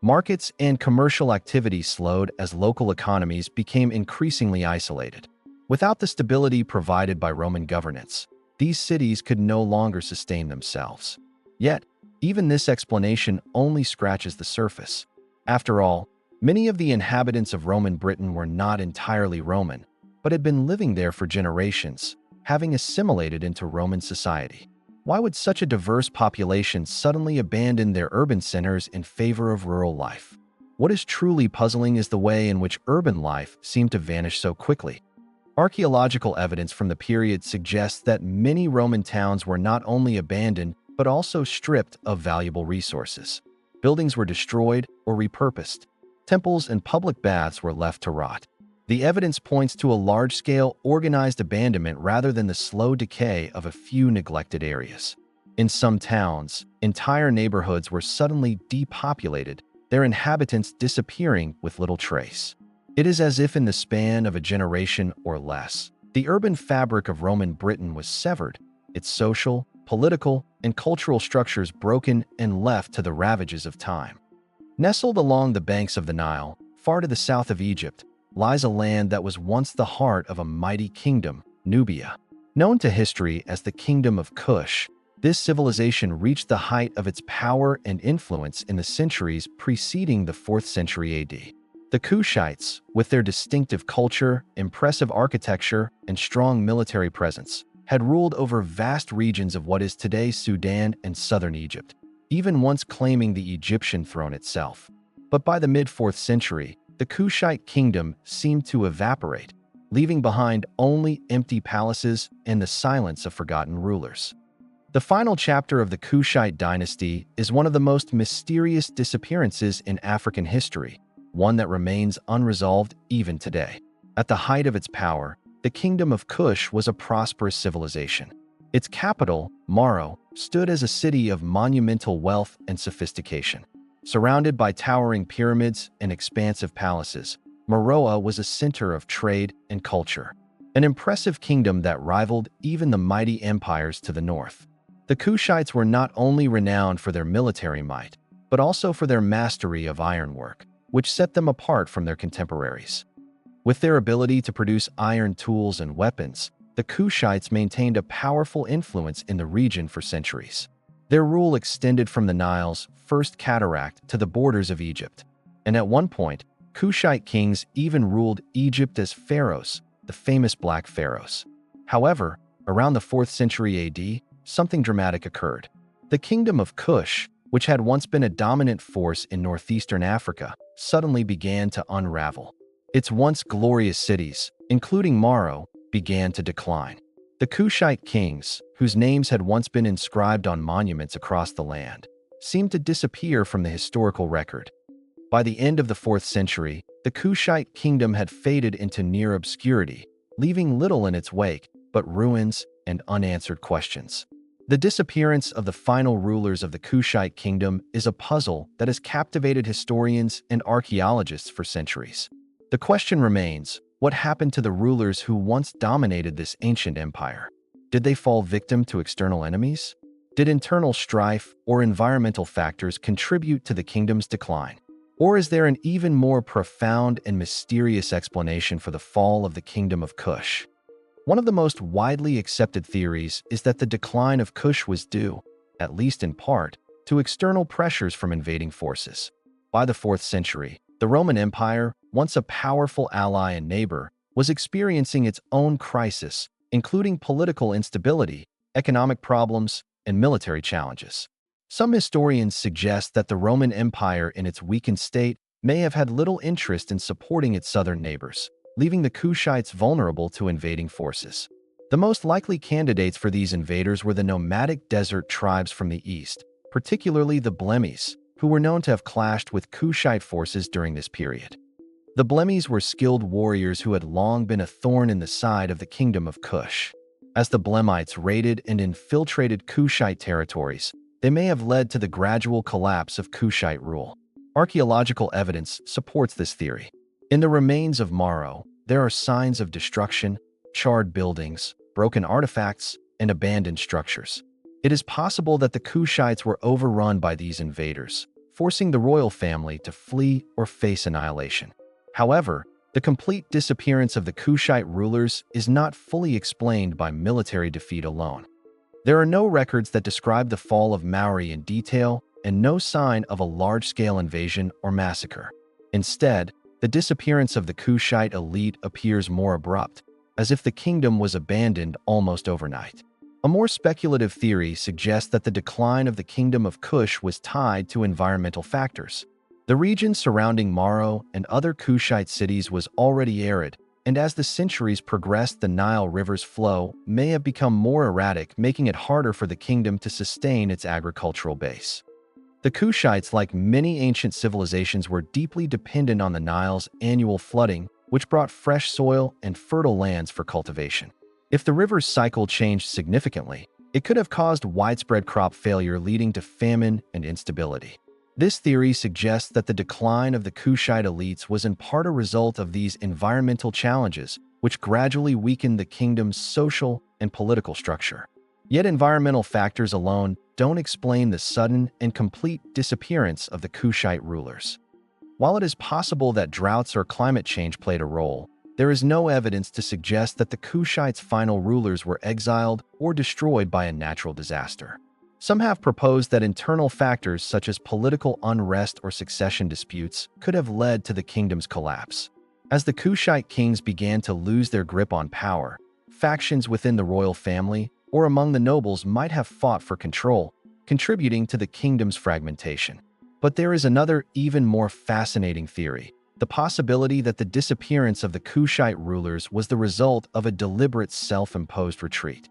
Markets and commercial activity slowed as local economies became increasingly isolated. Without the stability provided by Roman governance, these cities could no longer sustain themselves. Yet, even this explanation only scratches the surface. After all, many of the inhabitants of Roman Britain were not entirely Roman, but had been living there for generations, having assimilated into Roman society. Why would such a diverse population suddenly abandon their urban centers in favor of rural life? What is truly puzzling is the way in which urban life seemed to vanish so quickly. Archaeological evidence from the period suggests that many Roman towns were not only abandoned, but also stripped of valuable resources. Buildings were destroyed or repurposed. Temples and public baths were left to rot. The evidence points to a large-scale, organized abandonment rather than the slow decay of a few neglected areas. In some towns, entire neighborhoods were suddenly depopulated, their inhabitants disappearing with little trace. It is as if in the span of a generation or less, the urban fabric of Roman Britain was severed, its social, political, and cultural structures broken and left to the ravages of time. Nestled along the banks of the Nile, far to the south of Egypt, lies a land that was once the heart of a mighty kingdom, Nubia. Known to history as the Kingdom of Kush, this civilization reached the height of its power and influence in the centuries preceding the 4th century AD. The Kushites, with their distinctive culture, impressive architecture, and strong military presence, had ruled over vast regions of what is today Sudan and southern Egypt, even once claiming the Egyptian throne itself. But by the mid-4th century, the Kushite kingdom seemed to evaporate, leaving behind only empty palaces and the silence of forgotten rulers. The final chapter of the Kushite dynasty is one of the most mysterious disappearances in African history, one that remains unresolved even today. At the height of its power, the Kingdom of Kush was a prosperous civilization. Its capital, Maro, stood as a city of monumental wealth and sophistication. Surrounded by towering pyramids and expansive palaces, Meroe was a center of trade and culture, an impressive kingdom that rivaled even the mighty empires to the north. The Kushites were not only renowned for their military might, but also for their mastery of ironwork, which set them apart from their contemporaries. With their ability to produce iron tools and weapons, the Kushites maintained a powerful influence in the region for centuries. Their rule extended from the Nile's first cataract to the borders of Egypt, and at one point, Kushite kings even ruled Egypt as pharaohs, the famous Black Pharaohs. However, around the 4th century AD, something dramatic occurred. The Kingdom of Kush, which had once been a dominant force in northeastern Africa, suddenly began to unravel. Its once glorious cities, including Maro, began to decline. The Kushite kings, whose names had once been inscribed on monuments across the land, seemed to disappear from the historical record. By the end of the 4th century, the Kushite kingdom had faded into near obscurity, leaving little in its wake but ruins and unanswered questions. The disappearance of the final rulers of the Kushite kingdom is a puzzle that has captivated historians and archaeologists for centuries. The question remains, what happened to the rulers who once dominated this ancient empire? Did they fall victim to external enemies? Did internal strife or environmental factors contribute to the kingdom's decline? Or is there an even more profound and mysterious explanation for the fall of the Kingdom of Kush? One of the most widely accepted theories is that the decline of Kush was due, at least in part, to external pressures from invading forces. By the 4th century, the Roman Empire, once a powerful ally and neighbor, was experiencing its own crisis, including political instability, economic problems, and military challenges. Some historians suggest that the Roman Empire in its weakened state may have had little interest in supporting its southern neighbors, leaving the Kushites vulnerable to invading forces. The most likely candidates for these invaders were the nomadic desert tribes from the east, particularly the Blemis, who were known to have clashed with Kushite forces during this period. The Blemis were skilled warriors who had long been a thorn in the side of the Kingdom of Kush. As the Blemites raided and infiltrated Kushite territories, they may have led to the gradual collapse of Kushite rule. Archaeological evidence supports this theory. In the remains of Maro, there are signs of destruction, charred buildings, broken artifacts, and abandoned structures. It is possible that the Kushites were overrun by these invaders, forcing the royal family to flee or face annihilation. However, the complete disappearance of the Kushite rulers is not fully explained by military defeat alone. There are no records that describe the fall of Mauri in detail, and no sign of a large-scale invasion or massacre. Instead, the disappearance of the Kushite elite appears more abrupt, as if the kingdom was abandoned almost overnight. A more speculative theory suggests that the decline of the Kingdom of Kush was tied to environmental factors. The region surrounding Maro and other Kushite cities was already arid, and as the centuries progressed, the Nile River's flow may have become more erratic, making it harder for the kingdom to sustain its agricultural base. The Kushites, like many ancient civilizations, were deeply dependent on the Nile's annual flooding, which brought fresh soil and fertile lands for cultivation. If the river's cycle changed significantly, it could have caused widespread crop failure leading to famine and instability. This theory suggests that the decline of the Kushite elites was in part a result of these environmental challenges, which gradually weakened the kingdom's social and political structure. Yet environmental factors alone don't explain the sudden and complete disappearance of the Kushite rulers. While it is possible that droughts or climate change played a role, there is no evidence to suggest that the Kushites' final rulers were exiled or destroyed by a natural disaster. Some have proposed that internal factors such as political unrest or succession disputes could have led to the kingdom's collapse. As the Kushite kings began to lose their grip on power, factions within the royal family or among the nobles might have fought for control, contributing to the kingdom's fragmentation. But there is another, even more fascinating theory: the possibility that the disappearance of the Kushite rulers was the result of a deliberate self-imposed retreat.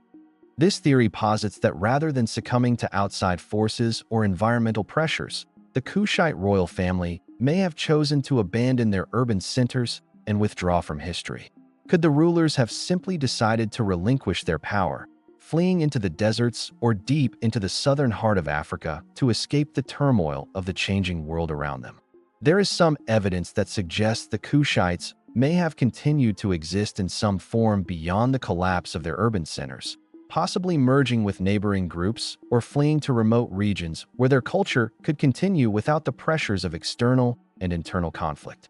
This theory posits that rather than succumbing to outside forces or environmental pressures, the Kushite royal family may have chosen to abandon their urban centers and withdraw from history. Could the rulers have simply decided to relinquish their power, fleeing into the deserts or deep into the southern heart of Africa to escape the turmoil of the changing world around them? There is some evidence that suggests the Kushites may have continued to exist in some form beyond the collapse of their urban centers, possibly merging with neighboring groups or fleeing to remote regions where their culture could continue without the pressures of external and internal conflict.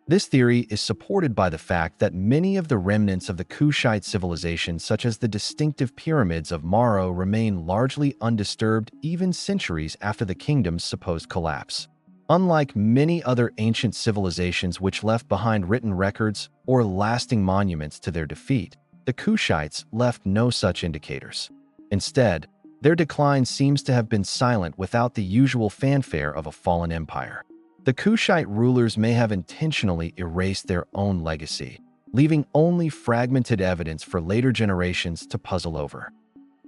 This theory is supported by the fact that many of the remnants of the Kushite civilization, such as the distinctive pyramids of Maro, remain largely undisturbed even centuries after the kingdom's supposed collapse. Unlike many other ancient civilizations which left behind written records or lasting monuments to their defeat, the Kushites left no such indicators. Instead, their decline seems to have been silent without the usual fanfare of a fallen empire. The Kushite rulers may have intentionally erased their own legacy, leaving only fragmented evidence for later generations to puzzle over.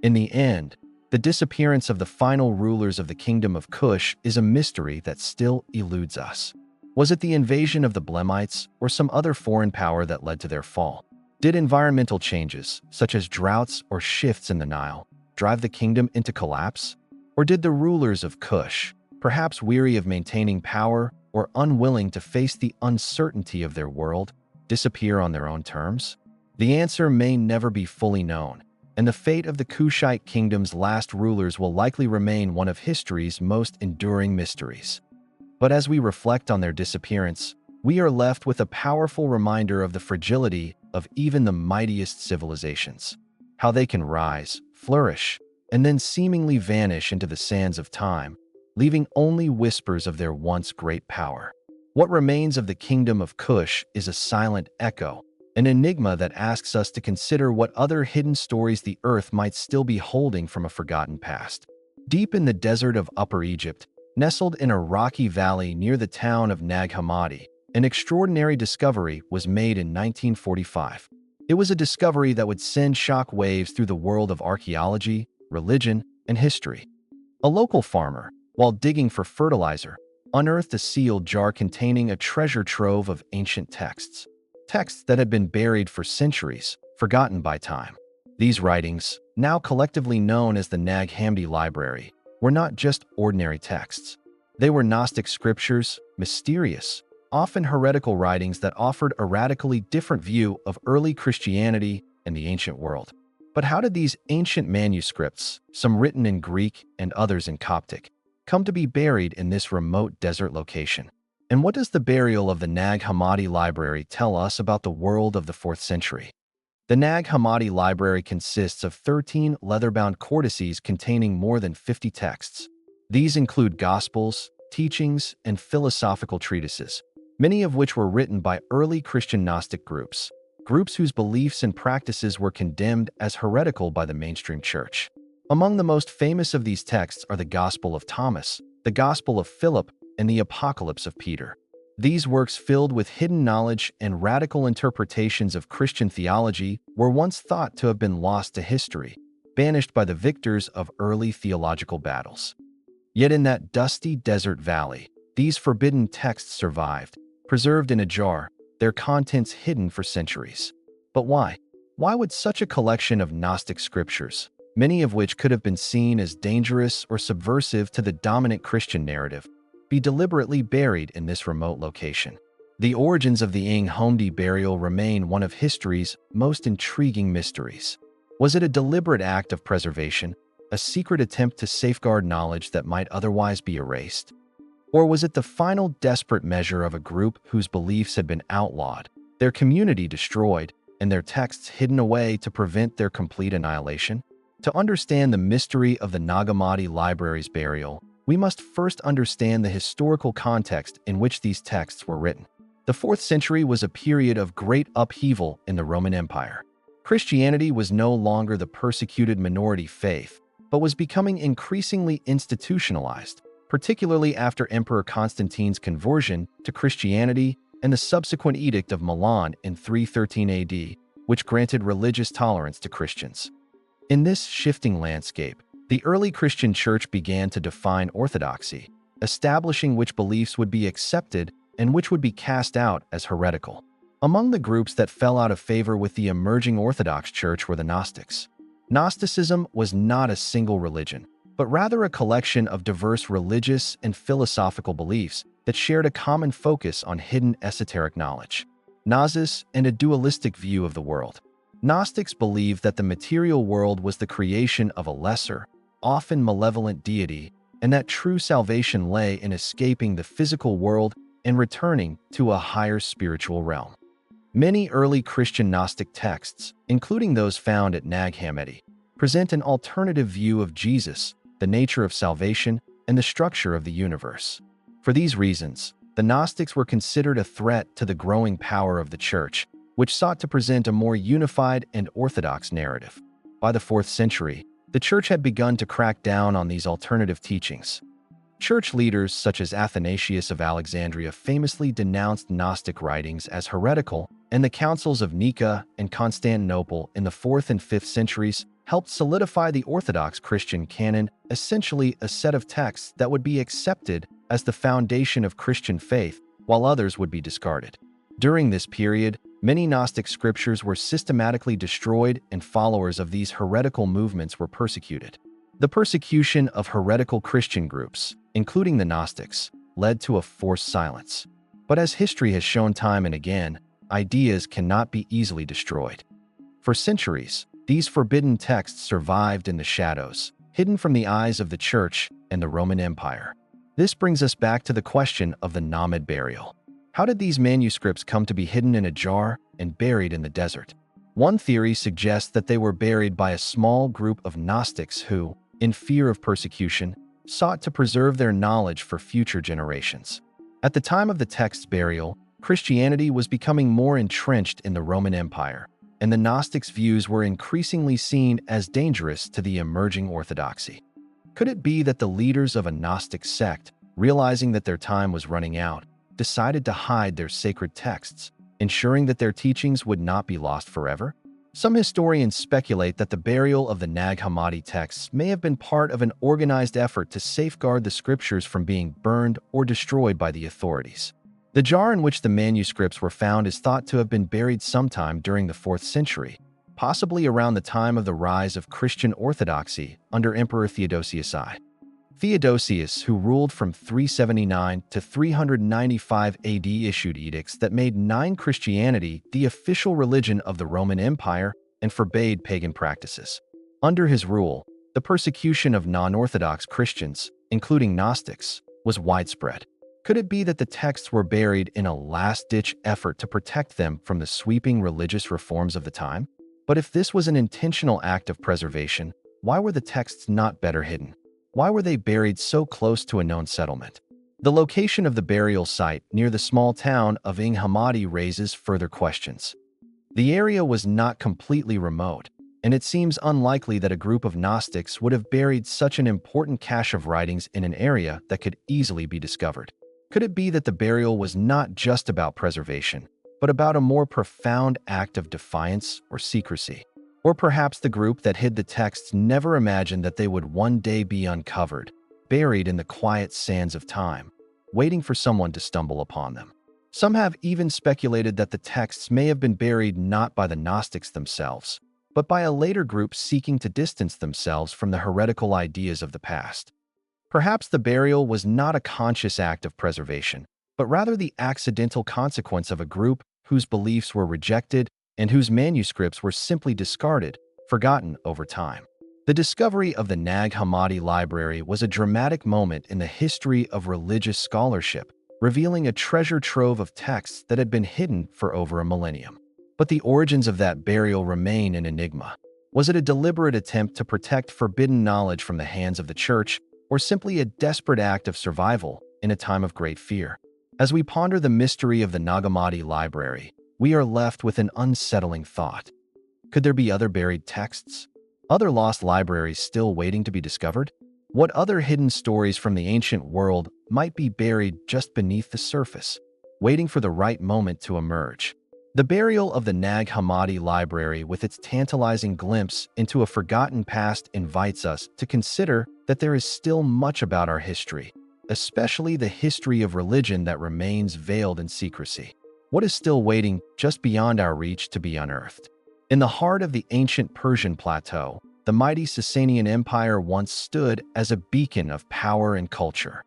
In the end, the disappearance of the final rulers of the Kingdom of Kush is a mystery that still eludes us. Was it the invasion of the Blemites or some other foreign power that led to their fall? Did environmental changes, such as droughts or shifts in the Nile, drive the kingdom into collapse? Or did the rulers of Kush, perhaps weary of maintaining power or unwilling to face the uncertainty of their world, disappear on their own terms? The answer may never be fully known, and the fate of the Kushite kingdom's last rulers will likely remain one of history's most enduring mysteries. But as we reflect on their disappearance, we are left with a powerful reminder of the fragility of even the mightiest civilizations, how they can rise, flourish, and then seemingly vanish into the sands of time, leaving only whispers of their once great power. What remains of the Kingdom of Kush is a silent echo, an enigma that asks us to consider what other hidden stories the earth might still be holding from a forgotten past. Deep in the desert of Upper Egypt, nestled in a rocky valley near the town of Nag Hammadi, an extraordinary discovery was made in 1945. It was a discovery that would send shock waves through the world of archaeology, religion, and history. A local farmer, while digging for fertilizer, unearthed a sealed jar containing a treasure trove of ancient texts that had been buried for centuries, forgotten by time. These writings, now collectively known as the Nag Hammadi Library, were not just ordinary texts. They were Gnostic scriptures, mysterious, often heretical writings that offered a radically different view of early Christianity and the ancient world. But how did these ancient manuscripts, some written in Greek and others in Coptic, come to be buried in this remote desert location? And what does the burial of the Nag Hammadi Library tell us about the world of the 4th century? The Nag Hammadi Library consists of 13 leather-bound codices containing more than 50 texts. These include gospels, teachings, and philosophical treatises, many of which were written by early Christian Gnostic groups whose beliefs and practices were condemned as heretical by the mainstream church. Among the most famous of these texts are the Gospel of Thomas, the Gospel of Philip, and the Apocalypse of Peter. These works, filled with hidden knowledge and radical interpretations of Christian theology, were once thought to have been lost to history, banished by the victors of early theological battles. Yet in that dusty desert valley, these forbidden texts survived, preserved in a jar, their contents hidden for centuries. But why? Why would such a collection of Gnostic scriptures, many of which could have been seen as dangerous or subversive to the dominant Christian narrative, be deliberately buried in this remote location? The origins of the Nghomdi burial remain one of history's most intriguing mysteries. Was it a deliberate act of preservation, a secret attempt to safeguard knowledge that might otherwise be erased? Or was it the final desperate measure of a group whose beliefs had been outlawed, their community destroyed, and their texts hidden away to prevent their complete annihilation? To understand the mystery of the Nag Hammadi Library's burial, we must first understand the historical context in which these texts were written. The 4th century was a period of great upheaval in the Roman Empire. Christianity was no longer the persecuted minority faith, but was becoming increasingly institutionalized, particularly after Emperor Constantine's conversion to Christianity and the subsequent Edict of Milan in 313 AD, which granted religious tolerance to Christians. In this shifting landscape, the early Christian church began to define orthodoxy, establishing which beliefs would be accepted and which would be cast out as heretical. Among the groups that fell out of favor with the emerging Orthodox Church were the Gnostics. Gnosticism was not a single religion, but rather a collection of diverse religious and philosophical beliefs that shared a common focus on hidden esoteric knowledge, gnosis, and a dualistic view of the world. Gnostics believed that the material world was the creation of a lesser, often malevolent deity, and that true salvation lay in escaping the physical world and returning to a higher spiritual realm. Many early Christian Gnostic texts, including those found at Nag Hammadi, present an alternative view of Jesus, the nature of salvation, and the structure of the universe. For these reasons, the Gnostics were considered a threat to the growing power of the Church, which sought to present a more unified and orthodox narrative. By the 4th century, the Church had begun to crack down on these alternative teachings. Church leaders such as Athanasius of Alexandria famously denounced Gnostic writings as heretical, and the councils of Nika and Constantinople in the 4th and 5th centuries helped solidify the Orthodox Christian canon, essentially a set of texts that would be accepted as the foundation of Christian faith, while others would be discarded. During this period, many Gnostic scriptures were systematically destroyed, and followers of these heretical movements were persecuted. The persecution of heretical Christian groups, including the Gnostics, led to a forced silence. But as history has shown time and again, ideas cannot be easily destroyed. For centuries, these forbidden texts survived in the shadows, hidden from the eyes of the Church and the Roman Empire. This brings us back to the question of the Nahmad burial. How did these manuscripts come to be hidden in a jar and buried in the desert? One theory suggests that they were buried by a small group of Gnostics who, in fear of persecution, sought to preserve their knowledge for future generations. At the time of the text's burial, Christianity was becoming more entrenched in the Roman Empire, and the Gnostics' views were increasingly seen as dangerous to the emerging orthodoxy. Could it be that the leaders of a Gnostic sect, realizing that their time was running out, decided to hide their sacred texts, ensuring that their teachings would not be lost forever? Some historians speculate that the burial of the Nag Hammadi texts may have been part of an organized effort to safeguard the scriptures from being burned or destroyed by the authorities. The jar in which the manuscripts were found is thought to have been buried sometime during the 4th century, possibly around the time of the rise of Christian orthodoxy under Emperor Theodosius I. Theodosius, who ruled from 379 to 395 AD, issued edicts that made Christianity the official religion of the Roman Empire and forbade pagan practices. Under his rule, the persecution of non-Orthodox Christians, including Gnostics, was widespread. Could it be that the texts were buried in a last-ditch effort to protect them from the sweeping religious reforms of the time? But if this was an intentional act of preservation, why were the texts not better hidden? Why were they buried so close to a known settlement? The location of the burial site near the small town of Nag Hammadi raises further questions. The area was not completely remote, and it seems unlikely that a group of Gnostics would have buried such an important cache of writings in an area that could easily be discovered. Could it be that the burial was not just about preservation, but about a more profound act of defiance or secrecy? Or perhaps the group that hid the texts never imagined that they would one day be uncovered, buried in the quiet sands of time, waiting for someone to stumble upon them. Some have even speculated that the texts may have been buried not by the Gnostics themselves, but by a later group seeking to distance themselves from the heretical ideas of the past. Perhaps the burial was not a conscious act of preservation, but rather the accidental consequence of a group whose beliefs were rejected and whose manuscripts were simply discarded, forgotten over time. The discovery of the Nag Hammadi Library was a dramatic moment in the history of religious scholarship, revealing a treasure trove of texts that had been hidden for over a millennium. But the origins of that burial remain an enigma. Was it a deliberate attempt to protect forbidden knowledge from the hands of the church, or simply a desperate act of survival in a time of great fear? As we ponder the mystery of the Nag Hammadi Library, we are left with an unsettling thought. Could there be other buried texts? Other lost libraries still waiting to be discovered? What other hidden stories from the ancient world might be buried just beneath the surface, waiting for the right moment to emerge? The burial of the Nag Hammadi Library, with its tantalizing glimpse into a forgotten past, invites us to consider that there is still much about our history, especially the history of religion, that remains veiled in secrecy. What is still waiting just beyond our reach to be unearthed? In the heart of the ancient Persian plateau, the mighty Sasanian Empire once stood as a beacon of power and culture.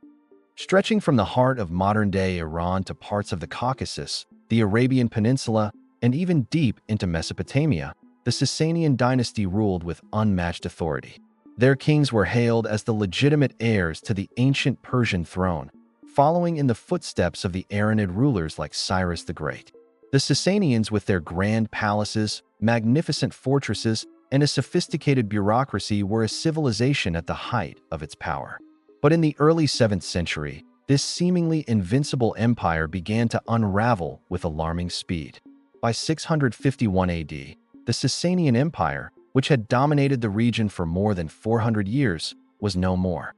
Stretching from the heart of modern-day Iran to parts of the Caucasus, the Arabian Peninsula, and even deep into Mesopotamia, the Sasanian dynasty ruled with unmatched authority. Their kings were hailed as the legitimate heirs to the ancient Persian throne, following in the footsteps of the Aranid rulers like Cyrus the Great. The Sasanians, with their grand palaces, magnificent fortresses, and a sophisticated bureaucracy, were a civilization at the height of its power. But in the early 7th century, this seemingly invincible empire began to unravel with alarming speed. By 651 AD, the Sasanian Empire, which had dominated the region for more than 400 years, was no more.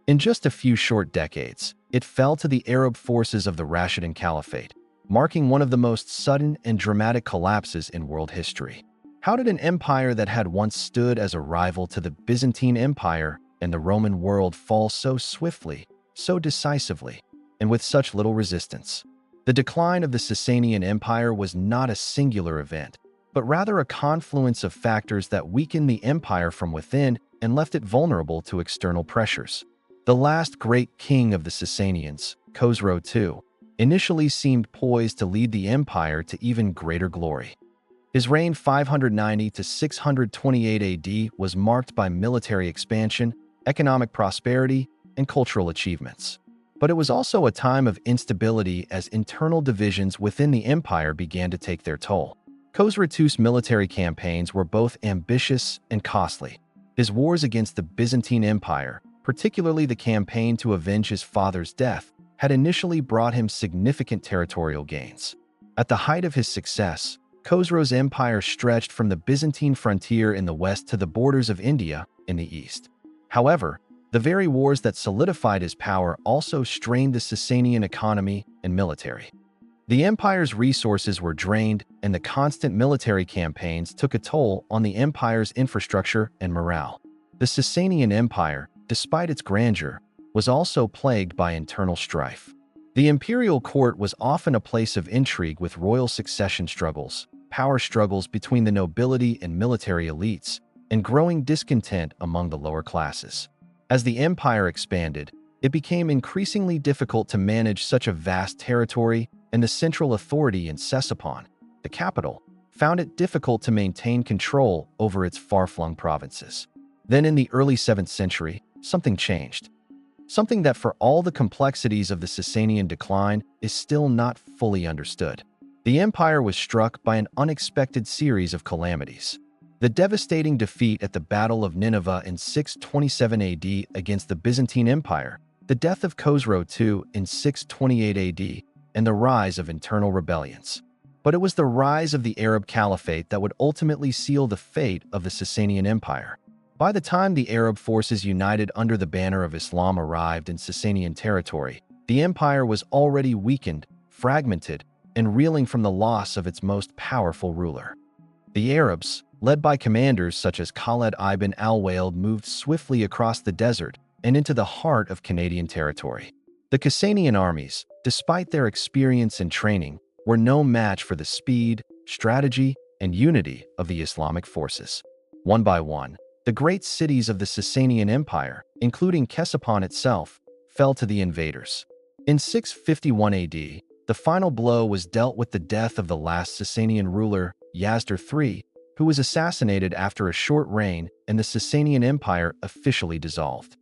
In just a few short decades, it fell to the Arab forces of the Rashidun Caliphate, marking one of the most sudden and dramatic collapses in world history. How did an empire that had once stood as a rival to the Byzantine Empire and the Roman world fall so swiftly, so decisively, and with such little resistance? The decline of the Sasanian Empire was not a singular event, but rather a confluence of factors that weakened the empire from within and left it vulnerable to external pressures. The last great king of the Sasanians, Khosrow II, initially seemed poised to lead the empire to even greater glory. His reign 590 to 628 AD was marked by military expansion, economic prosperity, and cultural achievements. But it was also a time of instability as internal divisions within the empire began to take their toll. Khosrow II's military campaigns were both ambitious and costly. His wars against the Byzantine Empire, particularly the campaign to avenge his father's death, had initially brought him significant territorial gains. At the height of his success, Khosrow's empire stretched from the Byzantine frontier in the west to the borders of India in the east. However, the very wars that solidified his power also strained the Sasanian economy and military. The empire's resources were drained, and the constant military campaigns took a toll on the empire's infrastructure and morale. The Sasanian Empire, despite its grandeur, was also plagued by internal strife. The imperial court was often a place of intrigue, with royal succession struggles, power struggles between the nobility and military elites, and growing discontent among the lower classes. As the empire expanded, it became increasingly difficult to manage such a vast territory, and the central authority in Ctesiphon, the capital, found it difficult to maintain control over its far-flung provinces. Then in the early 7th century, something changed. Something that, for all the complexities of the Sasanian decline, is still not fully understood. The empire was struck by an unexpected series of calamities. The devastating defeat at the Battle of Nineveh in 627 AD against the Byzantine Empire, the death of Khosrow II in 628 AD, and the rise of internal rebellions. But it was the rise of the Arab Caliphate that would ultimately seal the fate of the Sasanian Empire. By the time the Arab forces united under the banner of Islam arrived in Sasanian territory, the empire was already weakened, fragmented, and reeling from the loss of its most powerful ruler. The Arabs, led by commanders such as Khalid ibn al-Walid, moved swiftly across the desert and into the heart of Canadian territory. The The Cassanian armies, despite their experience and training, were no match for the speed, strategy, and unity of the Islamic forces. One by one, the great cities of the Sasanian Empire, including Ctesiphon itself, fell to the invaders. In 651 AD, the final blow was dealt with the death of the last Sasanian ruler, Yazdar III, who was assassinated after a short reign, and the Sasanian Empire officially dissolved.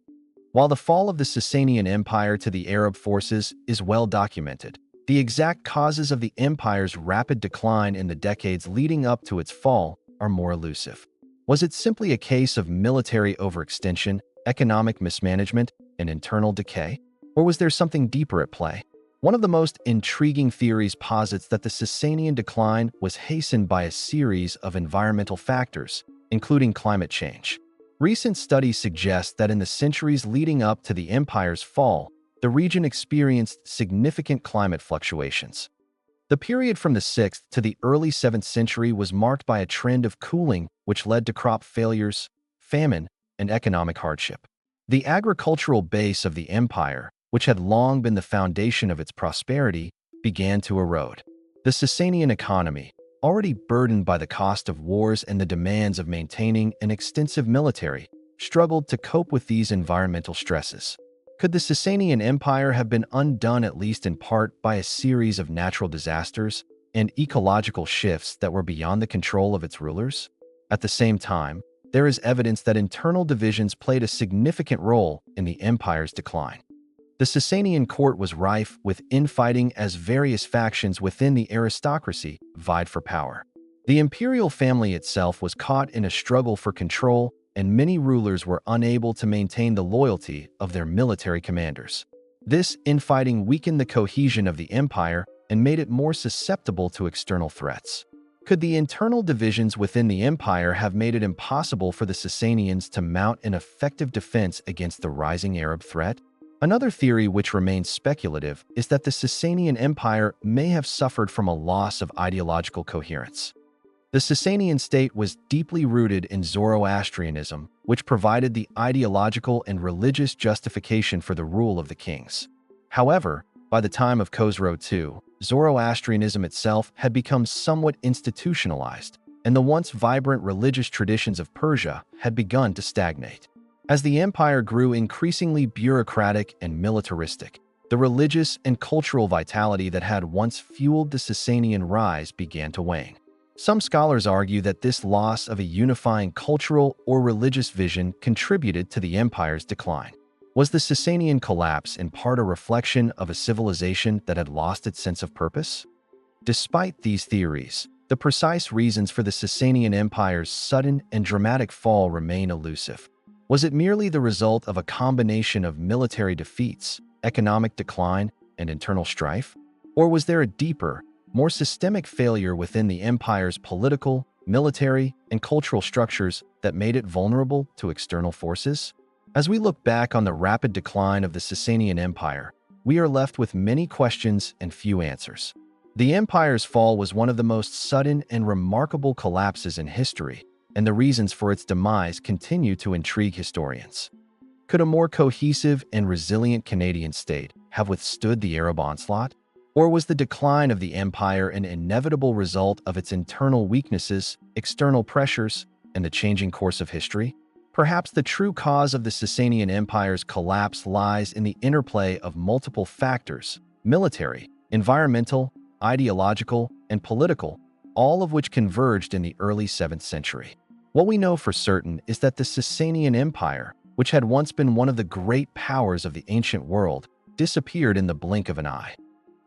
While the fall of the Sasanian Empire to the Arab forces is well documented, the exact causes of the empire's rapid decline in the decades leading up to its fall are more elusive. Was it simply a case of military overextension, economic mismanagement, and internal decay? Or was there something deeper at play? One of the most intriguing theories posits that the Sasanian decline was hastened by a series of environmental factors, including climate change. Recent studies suggest that in the centuries leading up to the empire's fall, the region experienced significant climate fluctuations. The period from the 6th to the early 7th century was marked by a trend of cooling, which led to crop failures, famine, and economic hardship. The agricultural base of the empire, which had long been the foundation of its prosperity, began to erode. The Sasanian economy, already burdened by the cost of wars and the demands of maintaining an extensive military, struggled to cope with these environmental stresses. Could the Sasanian Empire have been undone at least in part by a series of natural disasters and ecological shifts that were beyond the control of its rulers? At the same time, there is evidence that internal divisions played a significant role in the empire's decline. The Sasanian court was rife with infighting as various factions within the aristocracy vied for power. The imperial family itself was caught in a struggle for control, and many rulers were unable to maintain the loyalty of their military commanders. This infighting weakened the cohesion of the empire and made it more susceptible to external threats. Could the internal divisions within the empire have made it impossible for the Sasanians to mount an effective defense against the rising Arab threat? Another theory, which remains speculative, is that the Sasanian Empire may have suffered from a loss of ideological coherence. The Sasanian state was deeply rooted in Zoroastrianism, which provided the ideological and religious justification for the rule of the kings. However, by the time of Khosrow II, Zoroastrianism itself had become somewhat institutionalized, and the once vibrant religious traditions of Persia had begun to stagnate. As the empire grew increasingly bureaucratic and militaristic, the religious and cultural vitality that had once fueled the Sasanian rise began to wane. Some scholars argue that this loss of a unifying cultural or religious vision contributed to the empire's decline. Was the Sasanian collapse in part a reflection of a civilization that had lost its sense of purpose? Despite these theories, the precise reasons for the Sasanian Empire's sudden and dramatic fall remain elusive. Was it merely the result of a combination of military defeats, economic decline, and internal strife? Or was there a deeper, more systemic failure within the empire's political, military, and cultural structures that made it vulnerable to external forces? As we look back on the rapid decline of the Sasanian Empire, we are left with many questions and few answers. The empire's fall was one of the most sudden and remarkable collapses in history, and the reasons for its demise continue to intrigue historians. Could a more cohesive and resilient Canadian state have withstood the Arab onslaught? Or was the decline of the empire an inevitable result of its internal weaknesses, external pressures, and the changing course of history? Perhaps the true cause of the Sasanian Empire's collapse lies in the interplay of multiple factors: military, environmental, ideological, and political, all of which converged in the early 7th century. What we know for certain is that the Sasanian Empire, which had once been one of the great powers of the ancient world, disappeared in the blink of an eye.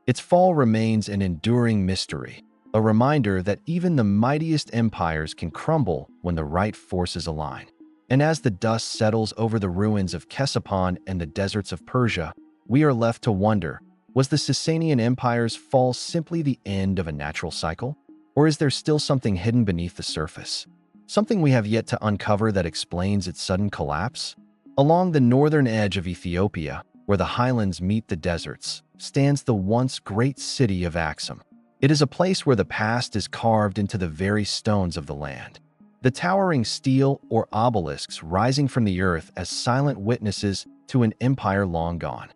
Its fall remains an enduring mystery, a reminder that even the mightiest empires can crumble when the right forces align. And as the dust settles over the ruins of Ctesiphon and the deserts of Persia, we are left to wonder, was the Sasanian Empire's fall simply the end of a natural cycle? Or is there still something hidden beneath the surface? Something we have yet to uncover that explains its sudden collapse? Along the northern edge of Ethiopia, where the highlands meet the deserts, stands the once great city of Axum. It is a place where the past is carved into the very stones of the land. The towering stele or obelisks rising from the earth as silent witnesses to an empire long gone.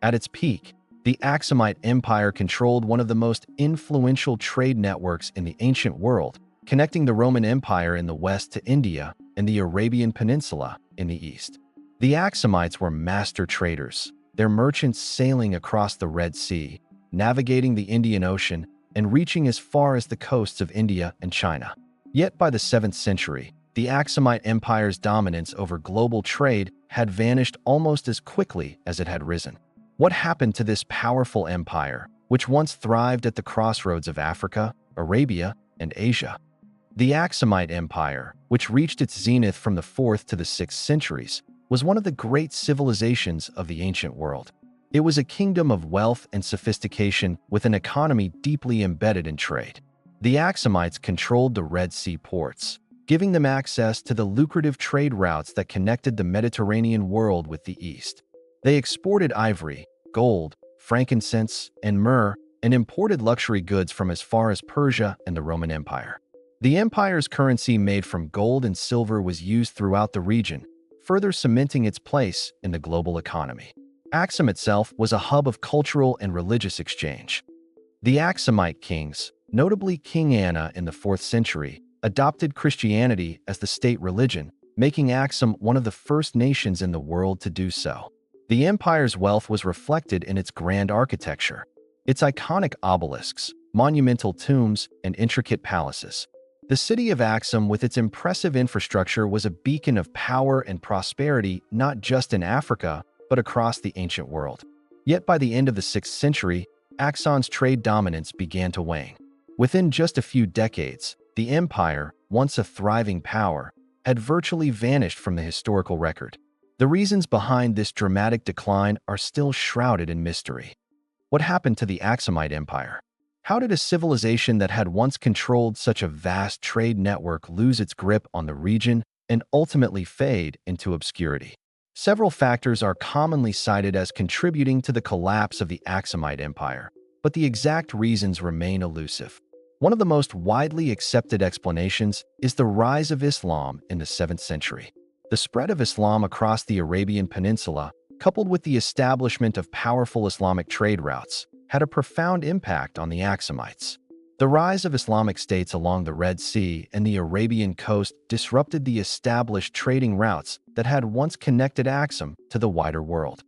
At its peak, the Aksumite Empire controlled one of the most influential trade networks in the ancient world, connecting the Roman Empire in the west to India and the Arabian Peninsula in the east. The Aksumites were master traders, their merchants sailing across the Red Sea, navigating the Indian Ocean, and reaching as far as the coasts of India and China. Yet by the 7th century, the Aksumite Empire's dominance over global trade had vanished almost as quickly as it had risen. What happened to this powerful empire, which once thrived at the crossroads of Africa, Arabia, and Asia? The Aksumite Empire, which reached its zenith from the 4th to the 6th centuries, was one of the great civilizations of the ancient world. It was a kingdom of wealth and sophistication with an economy deeply embedded in trade. The Aksumites controlled the Red Sea ports, giving them access to the lucrative trade routes that connected the Mediterranean world with the East. They exported ivory, gold, frankincense, and myrrh, and imported luxury goods from as far as Persia and the Roman Empire. The empire's currency made from gold and silver was used throughout the region, further cementing its place in the global economy. Aksum itself was a hub of cultural and religious exchange. The Aksumite kings, notably King Anna in the 4th century, adopted Christianity as the state religion, making Aksum one of the first nations in the world to do so. The empire's wealth was reflected in its grand architecture, its iconic obelisks, monumental tombs, and intricate palaces. The city of Aksum, with its impressive infrastructure, was a beacon of power and prosperity not just in Africa, but across the ancient world. Yet by the end of the 6th century, Aksum's trade dominance began to wane. Within just a few decades, the empire, once a thriving power, had virtually vanished from the historical record. The reasons behind this dramatic decline are still shrouded in mystery. What happened to the Aksumite Empire? How did a civilization that had once controlled such a vast trade network lose its grip on the region and ultimately fade into obscurity? Several factors are commonly cited as contributing to the collapse of the Aksumite Empire, but the exact reasons remain elusive. One of the most widely accepted explanations is the rise of Islam in the 7th century. The spread of Islam across the Arabian Peninsula, coupled with the establishment of powerful Islamic trade routes, had a profound impact on the Aksumites. The rise of Islamic states along the Red Sea and the Arabian coast disrupted the established trading routes that had once connected Aksum to the wider world.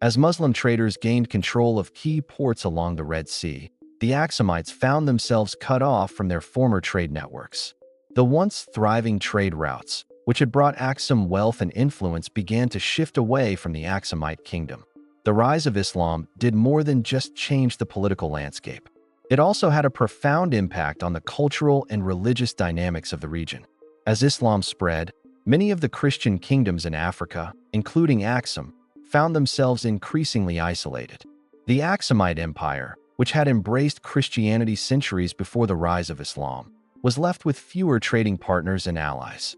As Muslim traders gained control of key ports along the Red Sea, the Aksumites found themselves cut off from their former trade networks. The once thriving trade routes, which had brought Aksum wealth and influence, began to shift away from the Aksumite kingdom. The rise of Islam did more than just change the political landscape. It also had a profound impact on the cultural and religious dynamics of the region. As Islam spread, many of the Christian kingdoms in Africa, including Aksum, found themselves increasingly isolated. The Aksumite Empire, which had embraced Christianity centuries before the rise of Islam, was left with fewer trading partners and allies.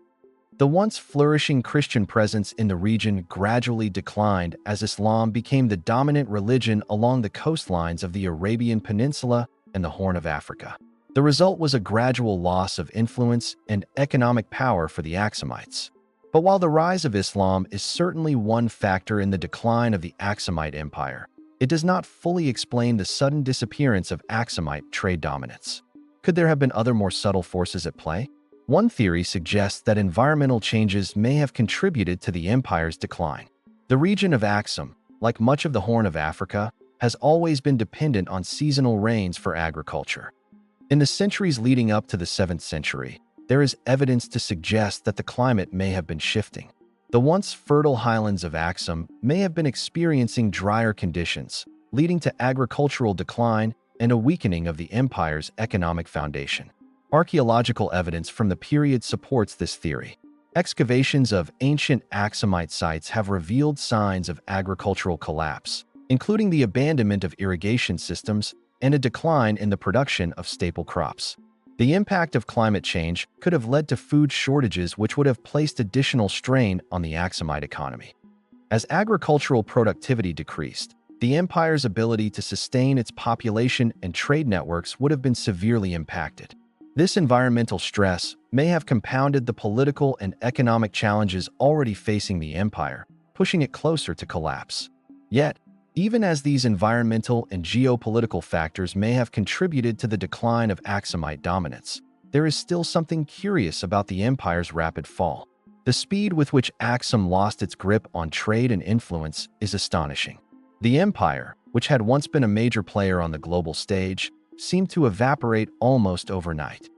The once flourishing Christian presence in the region gradually declined as Islam became the dominant religion along the coastlines of the Arabian Peninsula and the Horn of Africa. The result was a gradual loss of influence and economic power for the Aksumites. But while the rise of Islam is certainly one factor in the decline of the Aksumite Empire, it does not fully explain the sudden disappearance of Aksumite trade dominance. Could there have been other more subtle forces at play? One theory suggests that environmental changes may have contributed to the empire's decline. The region of Aksum, like much of the Horn of Africa, has always been dependent on seasonal rains for agriculture. In the centuries leading up to the 7th century, there is evidence to suggest that the climate may have been shifting. The once fertile highlands of Aksum may have been experiencing drier conditions, leading to agricultural decline and a weakening of the empire's economic foundation. Archaeological evidence from the period supports this theory. Excavations of ancient Aksumite sites have revealed signs of agricultural collapse, including the abandonment of irrigation systems and a decline in the production of staple crops. The impact of climate change could have led to food shortages, which would have placed additional strain on the Aksumite economy. As agricultural productivity decreased, the empire's ability to sustain its population and trade networks would have been severely impacted. This environmental stress may have compounded the political and economic challenges already facing the empire, pushing it closer to collapse. Yet, Even as these environmental and geopolitical factors may have contributed to the decline of Aksumite dominance, there is still something curious about the empire's rapid fall. The speed with which Aksum lost its grip on trade and influence is astonishing. The empire, which had once been a major player on the global stage, seemed to evaporate almost overnight.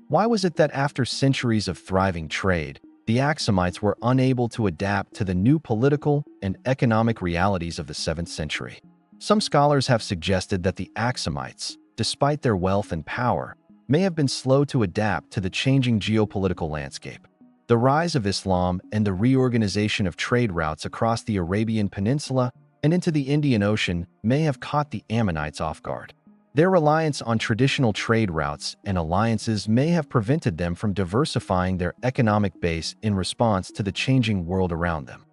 Why was it that after centuries of thriving trade, the Aksumites were unable to adapt to the new political and economic realities of the 7th century? Some scholars have suggested that the Aksumites, despite their wealth and power, may have been slow to adapt to the changing geopolitical landscape. The rise of Islam and the reorganization of trade routes across the Arabian Peninsula and into the Indian Ocean may have caught the Ammonites off guard. Their reliance on traditional trade routes and alliances may have prevented them from diversifying their economic base in response to the changing world around them.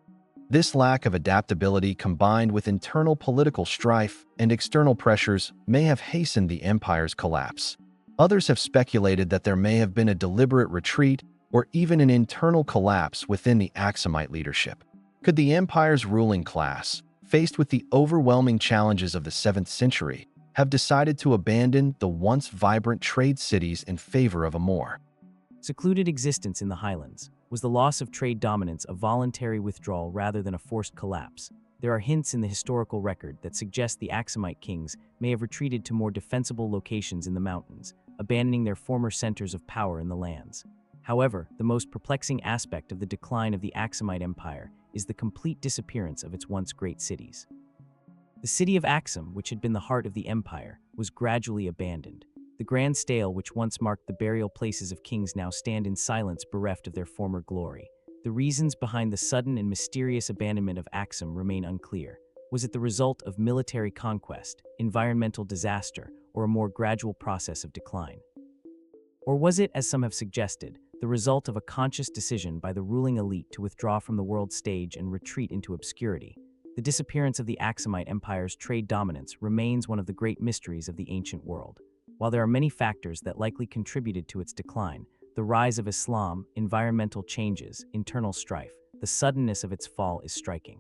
This lack of adaptability, combined with internal political strife and external pressures, may have hastened the empire's collapse. Others have speculated that there may have been a deliberate retreat or even an internal collapse within the Aksumite leadership. Could the empire's ruling class, faced with the overwhelming challenges of the 7th century, have decided to abandon the once vibrant trade cities in favor of a more secluded existence in the highlands? Was the loss of trade dominance a voluntary withdrawal rather than a forced collapse? There are hints in the historical record that suggest the Aksumite kings may have retreated to more defensible locations in the mountains, abandoning their former centers of power in the lands. However, the most perplexing aspect of the decline of the Aksumite Empire is the complete disappearance of its once great cities. The city of Aksum, which had been the heart of the empire, was gradually abandoned. The grand stele which once marked the burial places of kings now stand in silence, bereft of their former glory. The reasons behind the sudden and mysterious abandonment of Aksum remain unclear. Was it the result of military conquest, environmental disaster, or a more gradual process of decline? Or was it, as some have suggested, the result of a conscious decision by the ruling elite to withdraw from the world stage and retreat into obscurity? The disappearance of the Aksumite Empire's trade dominance remains one of the great mysteries of the ancient world. While there are many factors that likely contributed to its decline, the rise of Islam, environmental changes, internal strife, the suddenness of its fall is striking.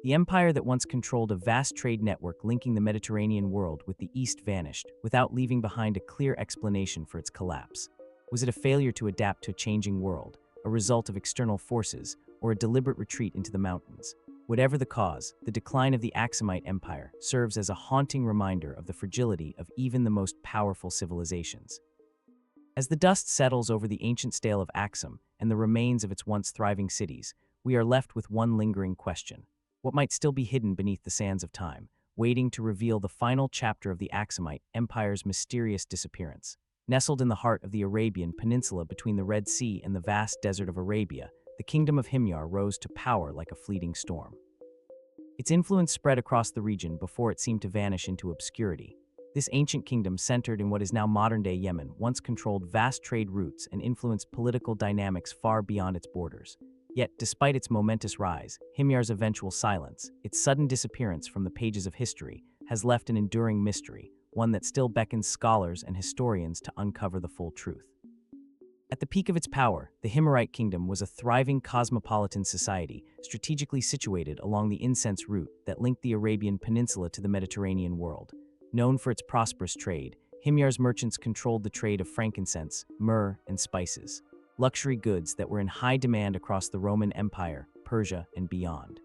The empire that once controlled a vast trade network linking the Mediterranean world with the East vanished, without leaving behind a clear explanation for its collapse. Was it a failure to adapt to a changing world, a result of external forces, or a deliberate retreat into the mountains? Whatever the cause, the decline of the Aksumite Empire serves as a haunting reminder of the fragility of even the most powerful civilizations. As the dust settles over the ancient stele of Aksum and the remains of its once thriving cities, we are left with one lingering question. What might still be hidden beneath the sands of time, waiting to reveal the final chapter of the Aksumite Empire's mysterious disappearance? Nestled in the heart of the Arabian Peninsula between the Red Sea and the vast desert of Arabia, the kingdom of Himyar rose to power like a fleeting storm. Its influence spread across the region before it seemed to vanish into obscurity. This ancient kingdom, centered in what is now modern-day Yemen, once controlled vast trade routes and influenced political dynamics far beyond its borders. Yet, despite its momentous rise, Himyar's eventual silence, its sudden disappearance from the pages of history, has left an enduring mystery, one that still beckons scholars and historians to uncover the full truth. At the peak of its power, the Himyarite kingdom was a thriving cosmopolitan society, strategically situated along the incense route that linked the Arabian Peninsula to the Mediterranean world. Known for its prosperous trade, Himyar's merchants controlled the trade of frankincense, myrrh, and spices, luxury goods that were in high demand across the Roman Empire, Persia, and beyond.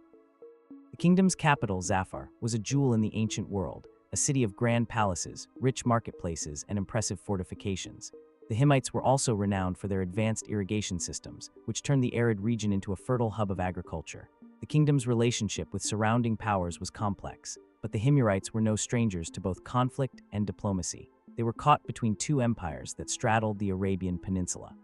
The kingdom's capital, Zafar, was a jewel in the ancient world, a city of grand palaces, rich marketplaces, and impressive fortifications. The Himmites were also renowned for their advanced irrigation systems, which turned the arid region into a fertile hub of agriculture. The kingdom's relationship with surrounding powers was complex, but the Himyarites were no strangers to both conflict and diplomacy. They were caught between two empires that straddled the Arabian Peninsula.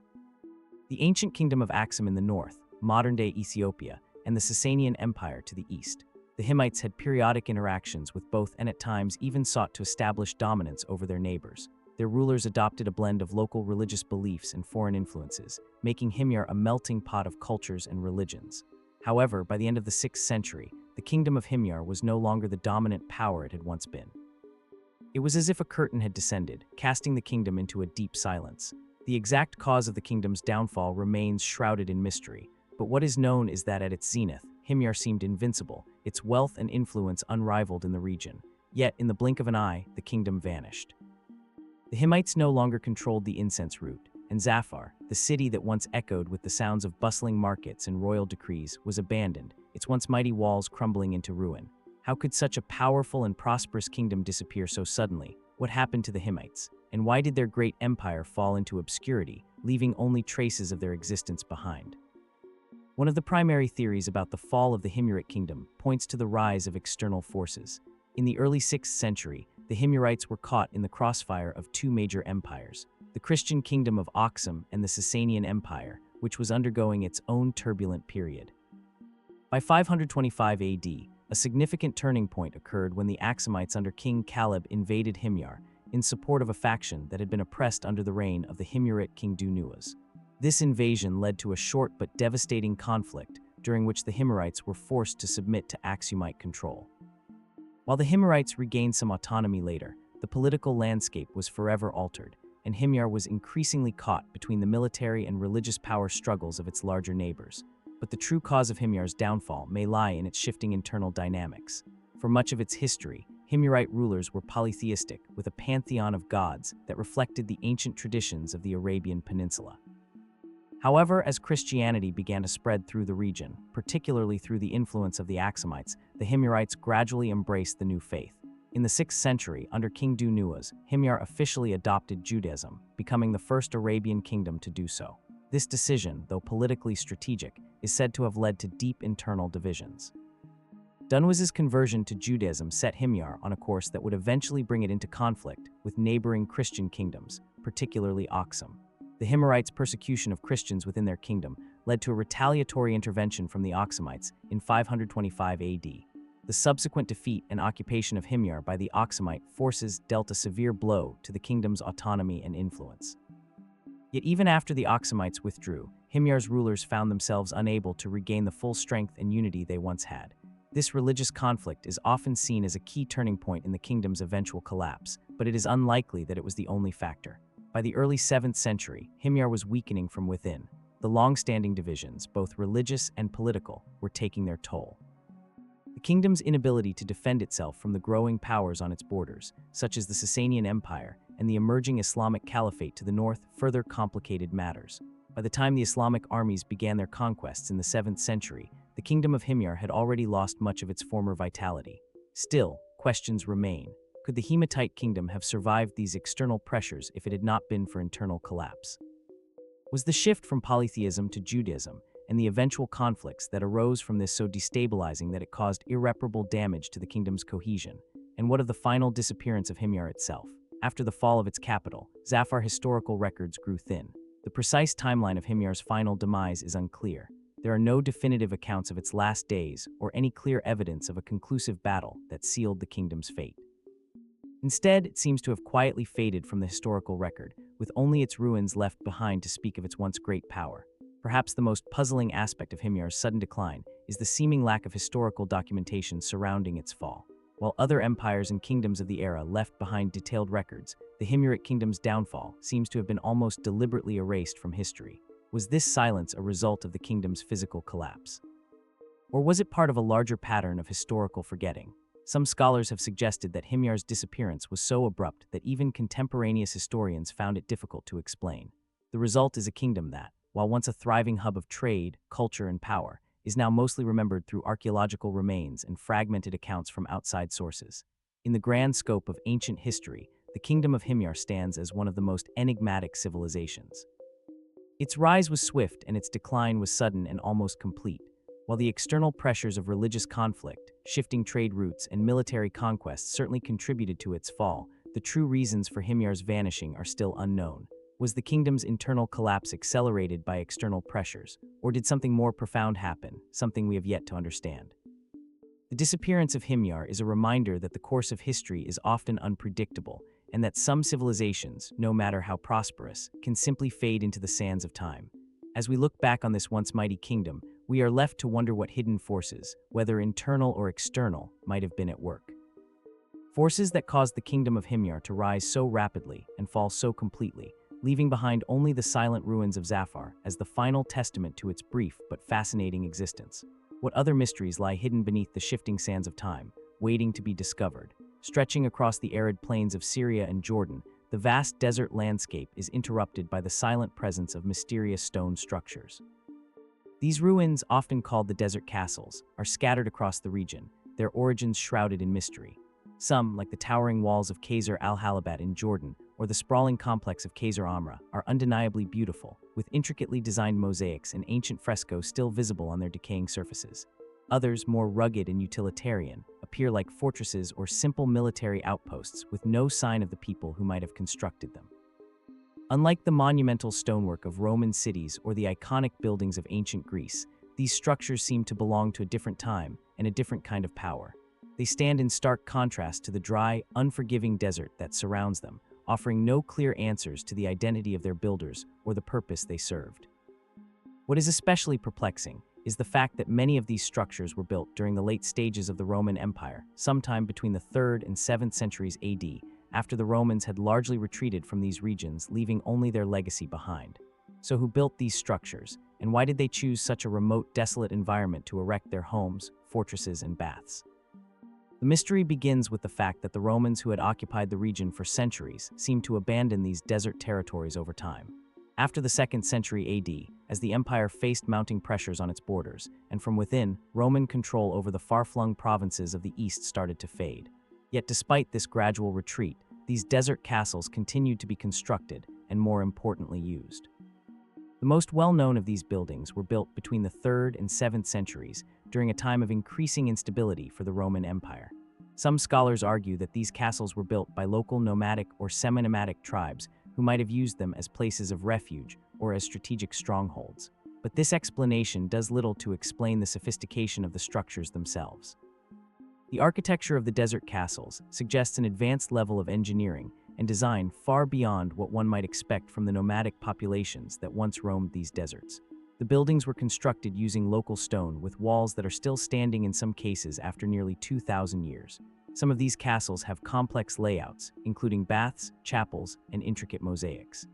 The ancient kingdom of Aksum in the north, modern-day Ethiopia, and the Sasanian Empire to the east. The Himmites had periodic interactions with both and at times even sought to establish dominance over their neighbors. Their rulers adopted a blend of local religious beliefs and foreign influences, making Himyar a melting pot of cultures and religions. However, by the end of the 6th century, the kingdom of Himyar was no longer the dominant power it had once been. It was as if a curtain had descended, casting the kingdom into a deep silence. The exact cause of the kingdom's downfall remains shrouded in mystery, but what is known is that at its zenith, Himyar seemed invincible, its wealth and influence unrivaled in the region. Yet, in the blink of an eye, the kingdom vanished. The Himmites no longer controlled the incense route, and Zafar, the city that once echoed with the sounds of bustling markets and royal decrees, was abandoned, its once mighty walls crumbling into ruin. How could such a powerful and prosperous kingdom disappear so suddenly? What happened to the Himmites? And why did their great empire fall into obscurity, leaving only traces of their existence behind? One of the primary theories about the fall of the Himyarite kingdom points to the rise of external forces. In the early 6th century, the Himyarites were caught in the crossfire of two major empires, the Christian kingdom of Aksum and the Sasanian Empire, which was undergoing its own turbulent period. By 525 AD, a significant turning point occurred when the Aksumites under King Caleb invaded Himyar in support of a faction that had been oppressed under the reign of the Himyarite king Dunuas. This invasion led to a short but devastating conflict during which the Himyarites were forced to submit to Aksumite control. While the Himyarites regained some autonomy later, the political landscape was forever altered, and Himyar was increasingly caught between the military and religious power struggles of its larger neighbors. But the true cause of Himyar's downfall may lie in its shifting internal dynamics. For much of its history, Himyarite rulers were polytheistic, with a pantheon of gods that reflected the ancient traditions of the Arabian Peninsula. However, as Christianity began to spread through the region, particularly through the influence of the Aksumites, the Himyarites gradually embraced the new faith. In the 6th century, under King Dunuas, Himyar officially adopted Judaism, becoming the first Arabian kingdom to do so. This decision, though politically strategic, is said to have led to deep internal divisions. Dunuas's conversion to Judaism set Himyar on a course that would eventually bring it into conflict with neighboring Christian kingdoms, particularly Aksum. The Himyarites' persecution of Christians within their kingdom led to a retaliatory intervention from the Aksumites in 525 AD. The subsequent defeat and occupation of Himyar by the Aksumite forces dealt a severe blow to the kingdom's autonomy and influence. Yet even after the Aksumites withdrew, Himyar's rulers found themselves unable to regain the full strength and unity they once had. This religious conflict is often seen as a key turning point in the kingdom's eventual collapse, but it is unlikely that it was the only factor. By the early 7th century, Himyar was weakening from within. The long-standing divisions, both religious and political, were taking their toll. The kingdom's inability to defend itself from the growing powers on its borders, such as the Sasanian Empire and the emerging Islamic Caliphate to the north, further complicated matters. By the time the Islamic armies began their conquests in the 7th century, the kingdom of Himyar had already lost much of its former vitality. Still, questions remain. Could the Himitite kingdom have survived these external pressures if it had not been for internal collapse? Was the shift from polytheism to Judaism and the eventual conflicts that arose from this so destabilizing that it caused irreparable damage to the kingdom's cohesion? And what of the final disappearance of Himyar itself? After the fall of its capital, Zafar historical records grew thin. The precise timeline of Himyar's final demise is unclear. There are no definitive accounts of its last days or any clear evidence of a conclusive battle that sealed the kingdom's fate. Instead, it seems to have quietly faded from the historical record, with only its ruins left behind to speak of its once great power. Perhaps the most puzzling aspect of Himyar's sudden decline is the seeming lack of historical documentation surrounding its fall. While other empires and kingdoms of the era left behind detailed records, the Himyarite kingdom's downfall seems to have been almost deliberately erased from history. Was this silence a result of the kingdom's physical collapse? Or was it part of a larger pattern of historical forgetting? Some scholars have suggested that Himyar's disappearance was so abrupt that even contemporaneous historians found it difficult to explain. The result is a kingdom that, while once a thriving hub of trade, culture, and power, is now mostly remembered through archaeological remains and fragmented accounts from outside sources. In the grand scope of ancient history, the kingdom of Himyar stands as one of the most enigmatic civilizations. Its rise was swift and its decline was sudden and almost complete. While the external pressures of religious conflict, shifting trade routes, and military conquests certainly contributed to its fall, the true reasons for Himyar's vanishing are still unknown. Was the kingdom's internal collapse accelerated by external pressures, or did something more profound happen, something we have yet to understand? The disappearance of Himyar is a reminder that the course of history is often unpredictable, and that some civilizations, no matter how prosperous, can simply fade into the sands of time. As we look back on this once mighty kingdom, we are left to wonder what hidden forces, whether internal or external, might have been at work. Forces that caused the kingdom of Himyar to rise so rapidly and fall so completely, leaving behind only the silent ruins of Zafar as the final testament to its brief but fascinating existence. What other mysteries lie hidden beneath the shifting sands of time, waiting to be discovered? Stretching across the arid plains of Syria and Jordan, the vast desert landscape is interrupted by the silent presence of mysterious stone structures. These ruins, often called the desert castles, are scattered across the region, their origins shrouded in mystery. Some, like the towering walls of Qasr al-Halabat in Jordan or the sprawling complex of Qasr Amra, are undeniably beautiful, with intricately designed mosaics and ancient frescoes still visible on their decaying surfaces. Others, more rugged and utilitarian, appear like fortresses or simple military outposts with no sign of the people who might have constructed them. Unlike the monumental stonework of Roman cities or the iconic buildings of ancient Greece, these structures seem to belong to a different time and a different kind of power. They stand in stark contrast to the dry, unforgiving desert that surrounds them, offering no clear answers to the identity of their builders or the purpose they served. What is especially perplexing is the fact that many of these structures were built during the late stages of the Roman Empire, sometime between the 3rd and 7th centuries AD, after the Romans had largely retreated from these regions, leaving only their legacy behind. So who built these structures, and why did they choose such a remote, desolate environment to erect their homes, fortresses, and baths? The mystery begins with the fact that the Romans who had occupied the region for centuries seemed to abandon these desert territories over time. After the 2nd century AD, as the empire faced mounting pressures on its borders, and from within, Roman control over the far-flung provinces of the east started to fade. Yet despite this gradual retreat, these desert castles continued to be constructed and, more importantly, used. The most well-known of these buildings were built between the 3rd and 7th centuries during a time of increasing instability for the Roman Empire. Some scholars argue that these castles were built by local nomadic or semi-nomadic tribes who might have used them as places of refuge or as strategic strongholds. But this explanation does little to explain the sophistication of the structures themselves. The architecture of the desert castles suggests an advanced level of engineering and design far beyond what one might expect from the nomadic populations that once roamed these deserts. The buildings were constructed using local stone with walls that are still standing in some cases after nearly 2,000 years. Some of these castles have complex layouts, including baths, chapels, and intricate mosaics.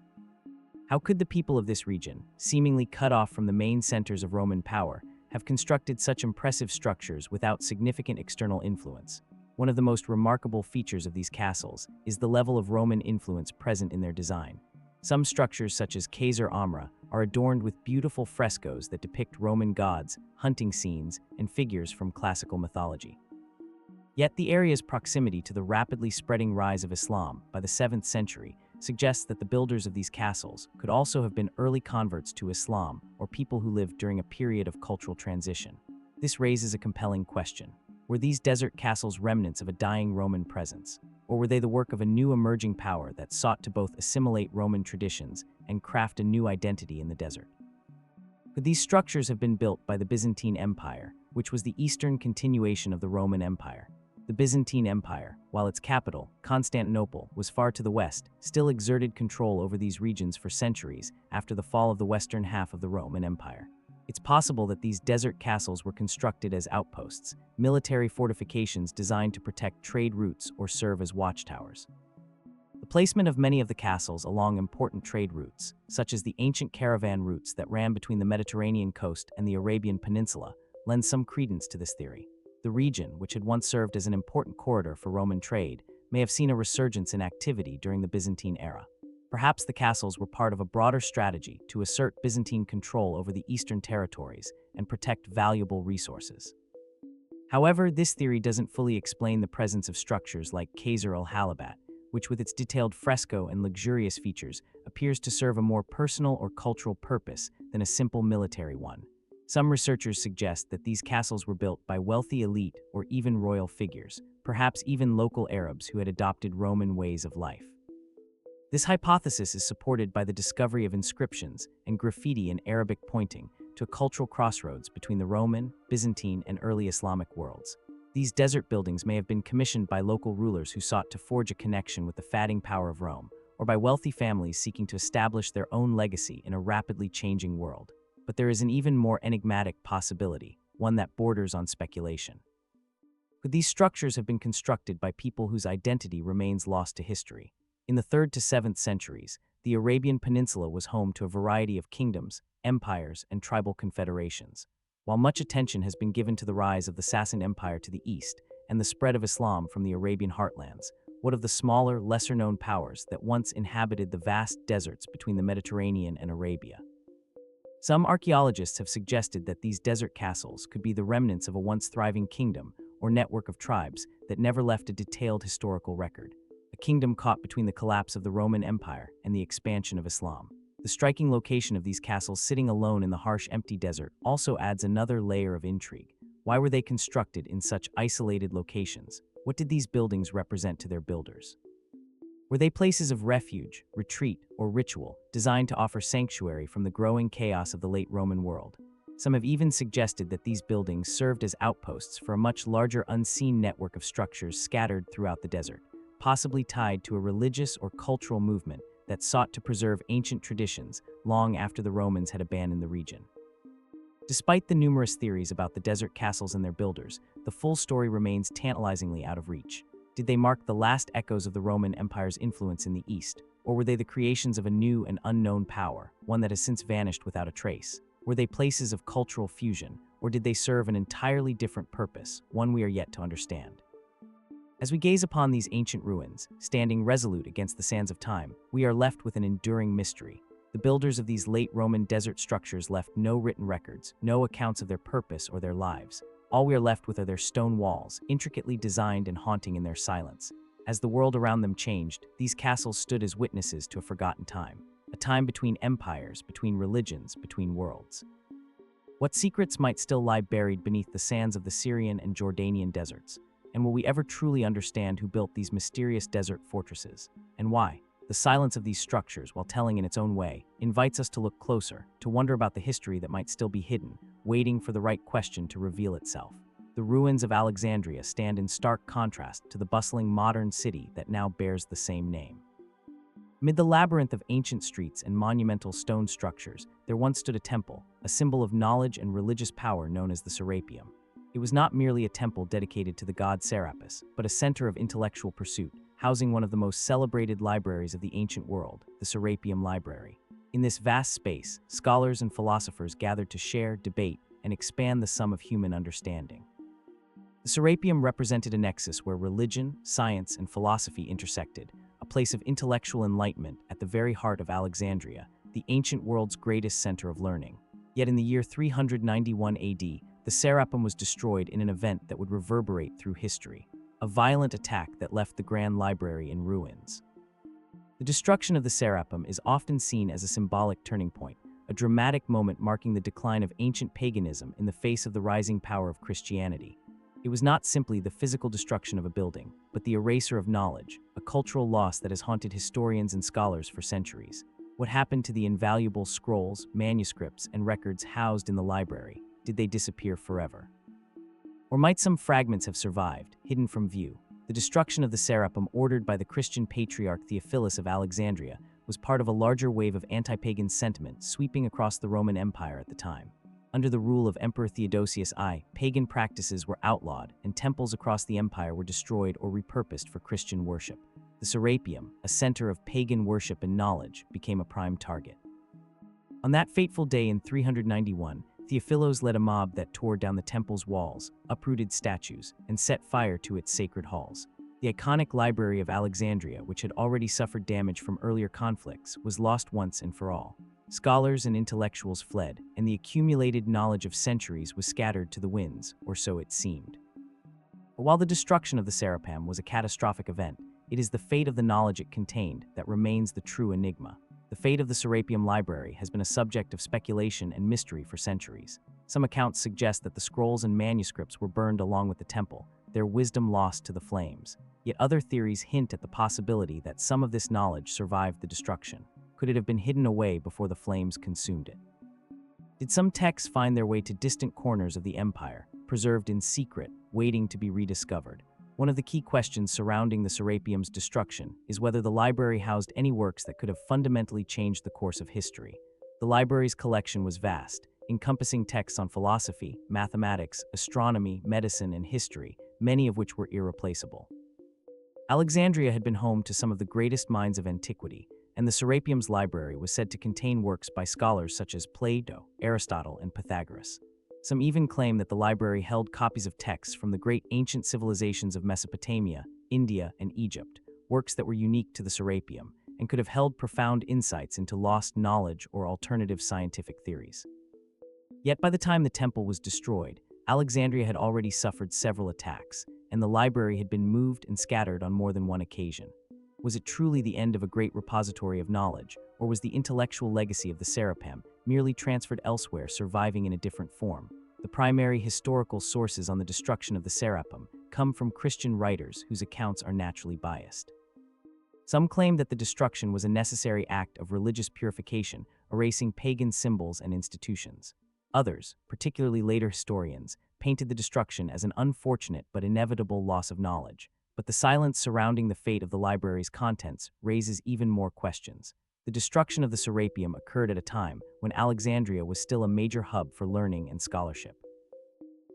How could the people of this region, seemingly cut off from the main centers of Roman power, have constructed such impressive structures without significant external influence? One of the most remarkable features of these castles is the level of Roman influence present in their design. Some structures, such as Qasr Amra, are adorned with beautiful frescoes that depict Roman gods, hunting scenes, and figures from classical mythology. Yet the area's proximity to the rapidly spreading rise of Islam by the 7th century suggests that the builders of these castles could also have been early converts to Islam or people who lived during a period of cultural transition. This raises a compelling question. Were these desert castles remnants of a dying Roman presence, or were they the work of a new emerging power that sought to both assimilate Roman traditions and craft a new identity in the desert? Could these structures have been built by the Byzantine Empire, which was the eastern continuation of the Roman Empire? The Byzantine Empire, while its capital, Constantinople, was far to the west, still exerted control over these regions for centuries after the fall of the western half of the Roman Empire. It's possible that these desert castles were constructed as outposts, military fortifications designed to protect trade routes or serve as watchtowers. The placement of many of the castles along important trade routes, such as the ancient caravan routes that ran between the Mediterranean coast and the Arabian Peninsula, lends some credence to this theory. The region, which had once served as an important corridor for Roman trade, may have seen a resurgence in activity during the Byzantine era. Perhaps the castles were part of a broader strategy to assert Byzantine control over the eastern territories and protect valuable resources. However, this theory doesn't fully explain the presence of structures like Qasr al-Halabat, which with its detailed fresco and luxurious features appears to serve a more personal or cultural purpose than a simple military one. Some researchers suggest that these castles were built by wealthy elite or even royal figures, perhaps even local Arabs who had adopted Roman ways of life. This hypothesis is supported by the discovery of inscriptions and graffiti in Arabic pointing to a cultural crossroads between the Roman, Byzantine, and early Islamic worlds. These desert buildings may have been commissioned by local rulers who sought to forge a connection with the fatting power of Rome, or by wealthy families seeking to establish their own legacy in a rapidly changing world. But there is an even more enigmatic possibility, one that borders on speculation. Could these structures have been constructed by people whose identity remains lost to history? In the 3rd to 7th centuries, the Arabian Peninsula was home to a variety of kingdoms, empires, and tribal confederations. While much attention has been given to the rise of the Sassanid Empire to the east and the spread of Islam from the Arabian heartlands, what of the smaller, lesser-known powers that once inhabited the vast deserts between the Mediterranean and Arabia? Some archaeologists have suggested that these desert castles could be the remnants of a once thriving kingdom or network of tribes that never left a detailed historical record, a kingdom caught between the collapse of the Roman Empire and the expansion of Islam. The striking location of these castles sitting alone in the harsh, empty desert also adds another layer of intrigue. Why were they constructed in such isolated locations? What did these buildings represent to their builders? Were they places of refuge, retreat, or ritual, designed to offer sanctuary from the growing chaos of the late Roman world? Some have even suggested that these buildings served as outposts for a much larger unseen network of structures scattered throughout the desert, possibly tied to a religious or cultural movement that sought to preserve ancient traditions long after the Romans had abandoned the region. Despite the numerous theories about the desert castles and their builders, the full story remains tantalizingly out of reach. Did they mark the last echoes of the Roman Empire's influence in the East, or were they the creations of a new and unknown power, one that has since vanished without a trace? Were they places of cultural fusion, or did they serve an entirely different purpose, one we are yet to understand? As we gaze upon these ancient ruins, standing resolute against the sands of time, we are left with an enduring mystery. The builders of these late Roman desert structures left no written records, no accounts of their purpose or their lives. All we are left with are their stone walls, intricately designed and haunting in their silence. As the world around them changed, these castles stood as witnesses to a forgotten time, a time between empires, between religions, between worlds. What secrets might still lie buried beneath the sands of the Syrian and Jordanian deserts? And will we ever truly understand who built these mysterious desert fortresses, and why? The silence of these structures, while telling in its own way, invites us to look closer, to wonder about the history that might still be hidden, waiting for the right question to reveal itself. The ruins of Alexandria stand in stark contrast to the bustling modern city that now bears the same name. Amid the labyrinth of ancient streets and monumental stone structures, there once stood a temple, a symbol of knowledge and religious power known as the Serapeum. It was not merely a temple dedicated to the god Serapis, but a center of intellectual pursuit, housing one of the most celebrated libraries of the ancient world, the Serapeum Library. In this vast space, scholars and philosophers gathered to share, debate, and expand the sum of human understanding. The Serapeum represented a nexus where religion, science, and philosophy intersected, a place of intellectual enlightenment at the very heart of Alexandria, the ancient world's greatest center of learning. Yet in the year 391 AD, the Serapeum was destroyed in an event that would reverberate through history, a violent attack that left the Grand Library in ruins. The destruction of the Serapeum is often seen as a symbolic turning point, a dramatic moment marking the decline of ancient paganism in the face of the rising power of Christianity. It was not simply the physical destruction of a building, but the erasure of knowledge, a cultural loss that has haunted historians and scholars for centuries. What happened to the invaluable scrolls, manuscripts, and records housed in the library? Did they disappear forever? Or might some fragments have survived, hidden from view? The destruction of the Serapeum, ordered by the Christian patriarch Theophilus of Alexandria, was part of a larger wave of anti-pagan sentiment sweeping across the Roman Empire at the time. Under the rule of Emperor Theodosius I, pagan practices were outlawed, and temples across the empire were destroyed or repurposed for Christian worship. The Serapeum, a center of pagan worship and knowledge, became a prime target. On that fateful day in 391, Theophilos led a mob that tore down the temple's walls, uprooted statues, and set fire to its sacred halls. The iconic Library of Alexandria, which had already suffered damage from earlier conflicts, was lost once and for all. Scholars and intellectuals fled, and the accumulated knowledge of centuries was scattered to the winds, or so it seemed. But while the destruction of the Serapeum was a catastrophic event, it is the fate of the knowledge it contained that remains the true enigma. The fate of the Serapeum Library has been a subject of speculation and mystery for centuries. Some accounts suggest that the scrolls and manuscripts were burned along with the temple, their wisdom lost to the flames. Yet other theories hint at the possibility that some of this knowledge survived the destruction. Could it have been hidden away before the flames consumed it? Did some texts find their way to distant corners of the empire, preserved in secret, waiting to be rediscovered? One of the key questions surrounding the Serapeum's destruction is whether the library housed any works that could have fundamentally changed the course of history. The library's collection was vast, encompassing texts on philosophy, mathematics, astronomy, medicine, and history, many of which were irreplaceable. Alexandria had been home to some of the greatest minds of antiquity, and the Serapeum's library was said to contain works by scholars such as Plato, Aristotle, and Pythagoras. Some even claim that the library held copies of texts from the great ancient civilizations of Mesopotamia, India, and Egypt, works that were unique to the Serapeum and could have held profound insights into lost knowledge or alternative scientific theories. Yet by the time the temple was destroyed, Alexandria had already suffered several attacks, and the library had been moved and scattered on more than one occasion. Was it truly the end of a great repository of knowledge, or was the intellectual legacy of the Serapeum merely transferred elsewhere, surviving in a different form? The primary historical sources on the destruction of the Serapeum come from Christian writers whose accounts are naturally biased. Some claim that the destruction was a necessary act of religious purification, erasing pagan symbols and institutions. Others, particularly later historians, painted the destruction as an unfortunate but inevitable loss of knowledge. But the silence surrounding the fate of the library's contents raises even more questions. The destruction of the Serapeum occurred at a time when Alexandria was still a major hub for learning and scholarship.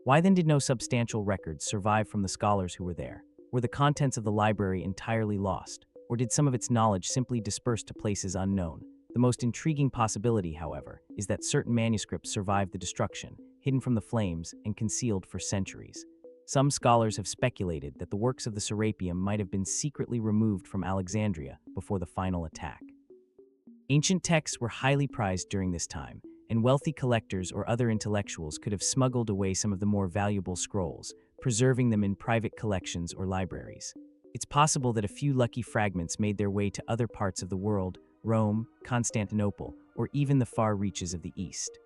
Why then did no substantial records survive from the scholars who were there? Were the contents of the library entirely lost, or did some of its knowledge simply disperse to places unknown? The most intriguing possibility, however, is that certain manuscripts survived the destruction, hidden from the flames and concealed for centuries. Some scholars have speculated that the works of the Serapeum might have been secretly removed from Alexandria before the final attack. Ancient texts were highly prized during this time, and wealthy collectors or other intellectuals could have smuggled away some of the more valuable scrolls, preserving them in private collections or libraries. It's possible that a few lucky fragments made their way to other parts of the world, Rome, Constantinople, or even the far reaches of the East.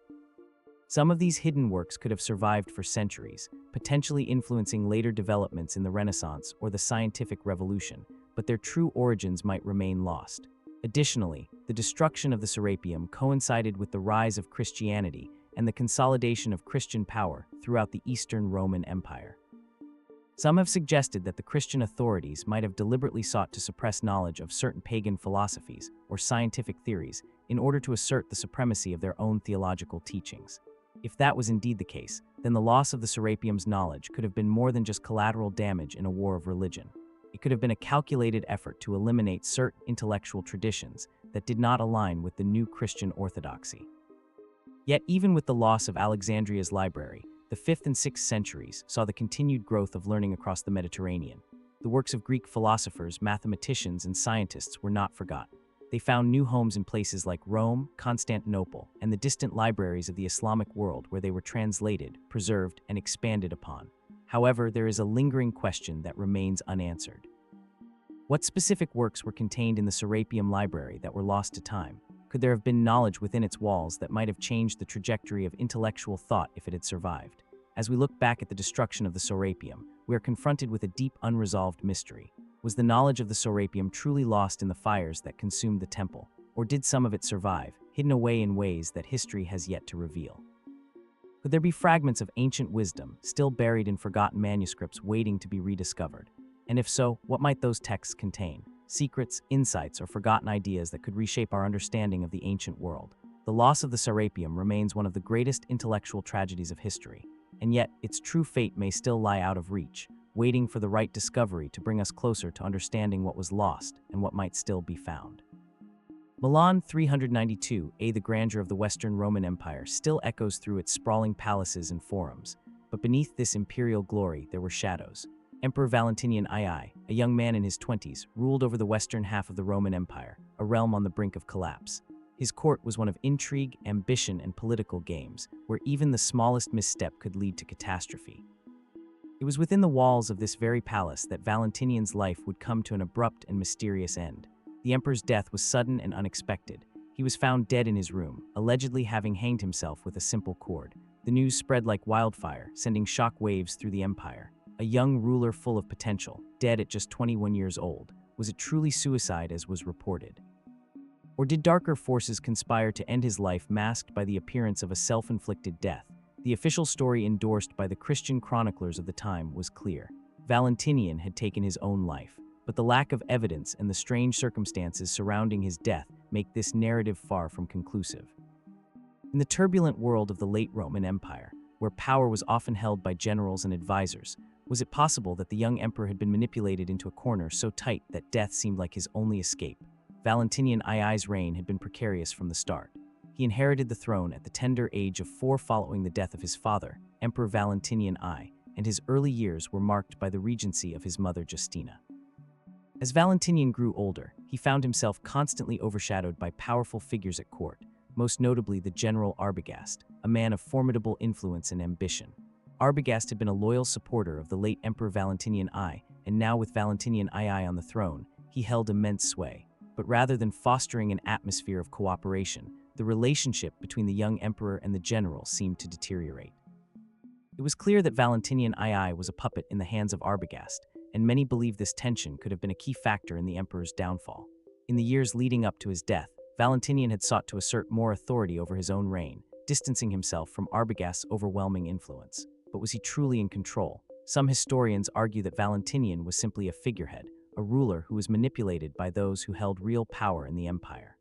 Some of these hidden works could have survived for centuries, potentially influencing later developments in the Renaissance or the scientific revolution, but their true origins might remain lost. Additionally, the destruction of the Serapeum coincided with the rise of Christianity and the consolidation of Christian power throughout the Eastern Roman Empire. Some have suggested that the Christian authorities might have deliberately sought to suppress knowledge of certain pagan philosophies or scientific theories in order to assert the supremacy of their own theological teachings. If that was indeed the case, then the loss of the Serapeum's knowledge could have been more than just collateral damage in a war of religion. It could have been a calculated effort to eliminate certain intellectual traditions that did not align with the new Christian orthodoxy. Yet even with the loss of Alexandria's library, the 5th and 6th centuries saw the continued growth of learning across the Mediterranean. The works of Greek philosophers, mathematicians, and scientists were not forgotten. They found new homes in places like Rome, Constantinople, and the distant libraries of the Islamic world where they were translated, preserved, and expanded upon. However, there is a lingering question that remains unanswered. What specific works were contained in the Serapeum library that were lost to time? Could there have been knowledge within its walls that might have changed the trajectory of intellectual thought if it had survived? As we look back at the destruction of the Serapeum, we are confronted with a deep, unresolved mystery. Was the knowledge of the Serapeum truly lost in the fires that consumed the temple, or did some of it survive, hidden away in ways that history has yet to reveal? Could there be fragments of ancient wisdom still buried in forgotten manuscripts waiting to be rediscovered? And if so, what might those texts contain? Secrets, insights, or forgotten ideas that could reshape our understanding of the ancient world? The loss of the Serapeum remains one of the greatest intellectual tragedies of history, and yet its true fate may still lie out of reach, waiting for the right discovery to bring us closer to understanding what was lost and what might still be found. Milan 392 the grandeur of the Western Roman Empire still echoes through its sprawling palaces and forums, but beneath this imperial glory there were shadows. Emperor Valentinian II, a young man in his 20s, ruled over the western half of the Roman Empire, a realm on the brink of collapse. His court was one of intrigue, ambition, and political games, where even the smallest misstep could lead to catastrophe. It was within the walls of this very palace that Valentinian's life would come to an abrupt and mysterious end. The emperor's death was sudden and unexpected. He was found dead in his room, allegedly having hanged himself with a simple cord. The news spread like wildfire, sending shock waves through the empire. A young ruler full of potential, dead at just 21 years old. Was it truly suicide as was reported? Or did darker forces conspire to end his life masked by the appearance of a self-inflicted death? The official story endorsed by the Christian chroniclers of the time was clear. Valentinian had taken his own life, but the lack of evidence and the strange circumstances surrounding his death make this narrative far from conclusive. In the turbulent world of the late Roman Empire, where power was often held by generals and advisors, was it possible that the young emperor had been manipulated into a corner so tight that death seemed like his only escape? Valentinian II's reign had been precarious from the start. He inherited the throne at the tender age of 4 following the death of his father, Emperor Valentinian I, and his early years were marked by the regency of his mother Justina. As Valentinian grew older, he found himself constantly overshadowed by powerful figures at court, most notably the general Arbogast, a man of formidable influence and ambition. Arbogast had been a loyal supporter of the late Emperor Valentinian I, and now with Valentinian II on the throne, he held immense sway. But rather than fostering an atmosphere of cooperation, the relationship between the young emperor and the general seemed to deteriorate. It was clear that Valentinian II was a puppet in the hands of Arbogast, and many believed this tension could have been a key factor in the emperor's downfall. In the years leading up to his death, Valentinian had sought to assert more authority over his own reign, distancing himself from Arbogast's overwhelming influence. But was he truly in control? Some historians argue that Valentinian was simply a figurehead, a ruler who was manipulated by those who held real power in the empire.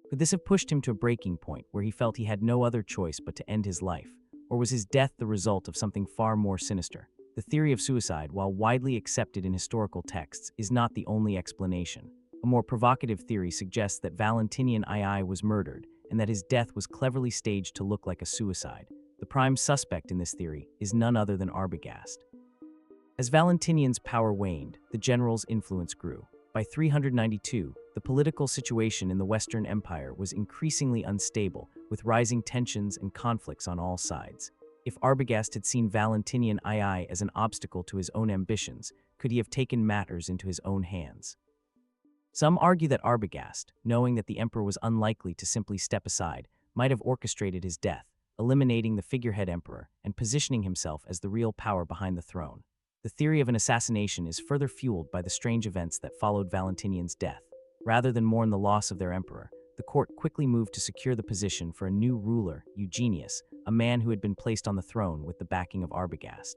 Could this have pushed him to a breaking point where he felt he had no other choice but to end his life? Or was his death the result of something far more sinister? The theory of suicide, while widely accepted in historical texts, is not the only explanation. A more provocative theory suggests that Valentinian II was murdered and that his death was cleverly staged to look like a suicide. The prime suspect in this theory is none other than Arbogast. As Valentinian's power waned, the general's influence grew. By 392, the political situation in the Western Empire was increasingly unstable, with rising tensions and conflicts on all sides. If Arbogast had seen Valentinian II as an obstacle to his own ambitions, could he have taken matters into his own hands? Some argue that Arbogast, knowing that the emperor was unlikely to simply step aside, might have orchestrated his death, eliminating the figurehead emperor and positioning himself as the real power behind the throne. The theory of an assassination is further fueled by the strange events that followed Valentinian's death. Rather than mourn the loss of their emperor, the court quickly moved to secure the position for a new ruler, Eugenius, a man who had been placed on the throne with the backing of Arbogast.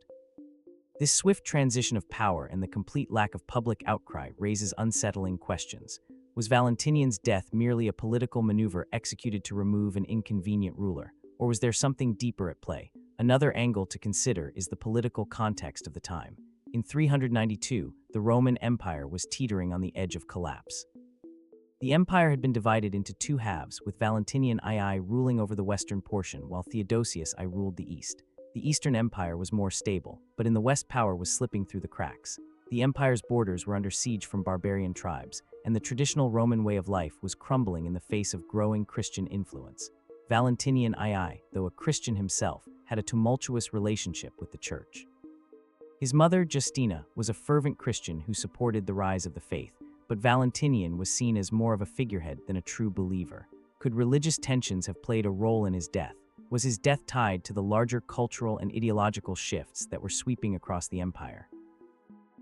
This swift transition of power and the complete lack of public outcry raises unsettling questions. Was Valentinian's death merely a political maneuver executed to remove an inconvenient ruler, or was there something deeper at play? Another angle to consider is the political context of the time. In 392, the Roman Empire was teetering on the edge of collapse. The empire had been divided into two halves, with Valentinian II ruling over the western portion while Theodosius I ruled the east. The Eastern Empire was more stable, but in the west power was slipping through the cracks. The empire's borders were under siege from barbarian tribes, and the traditional Roman way of life was crumbling in the face of growing Christian influence. Valentinian II, though a Christian himself, had a tumultuous relationship with the church. His mother, Justina, was a fervent Christian who supported the rise of the faith, but Valentinian was seen as more of a figurehead than a true believer. Could religious tensions have played a role in his death? Was his death tied to the larger cultural and ideological shifts that were sweeping across the empire?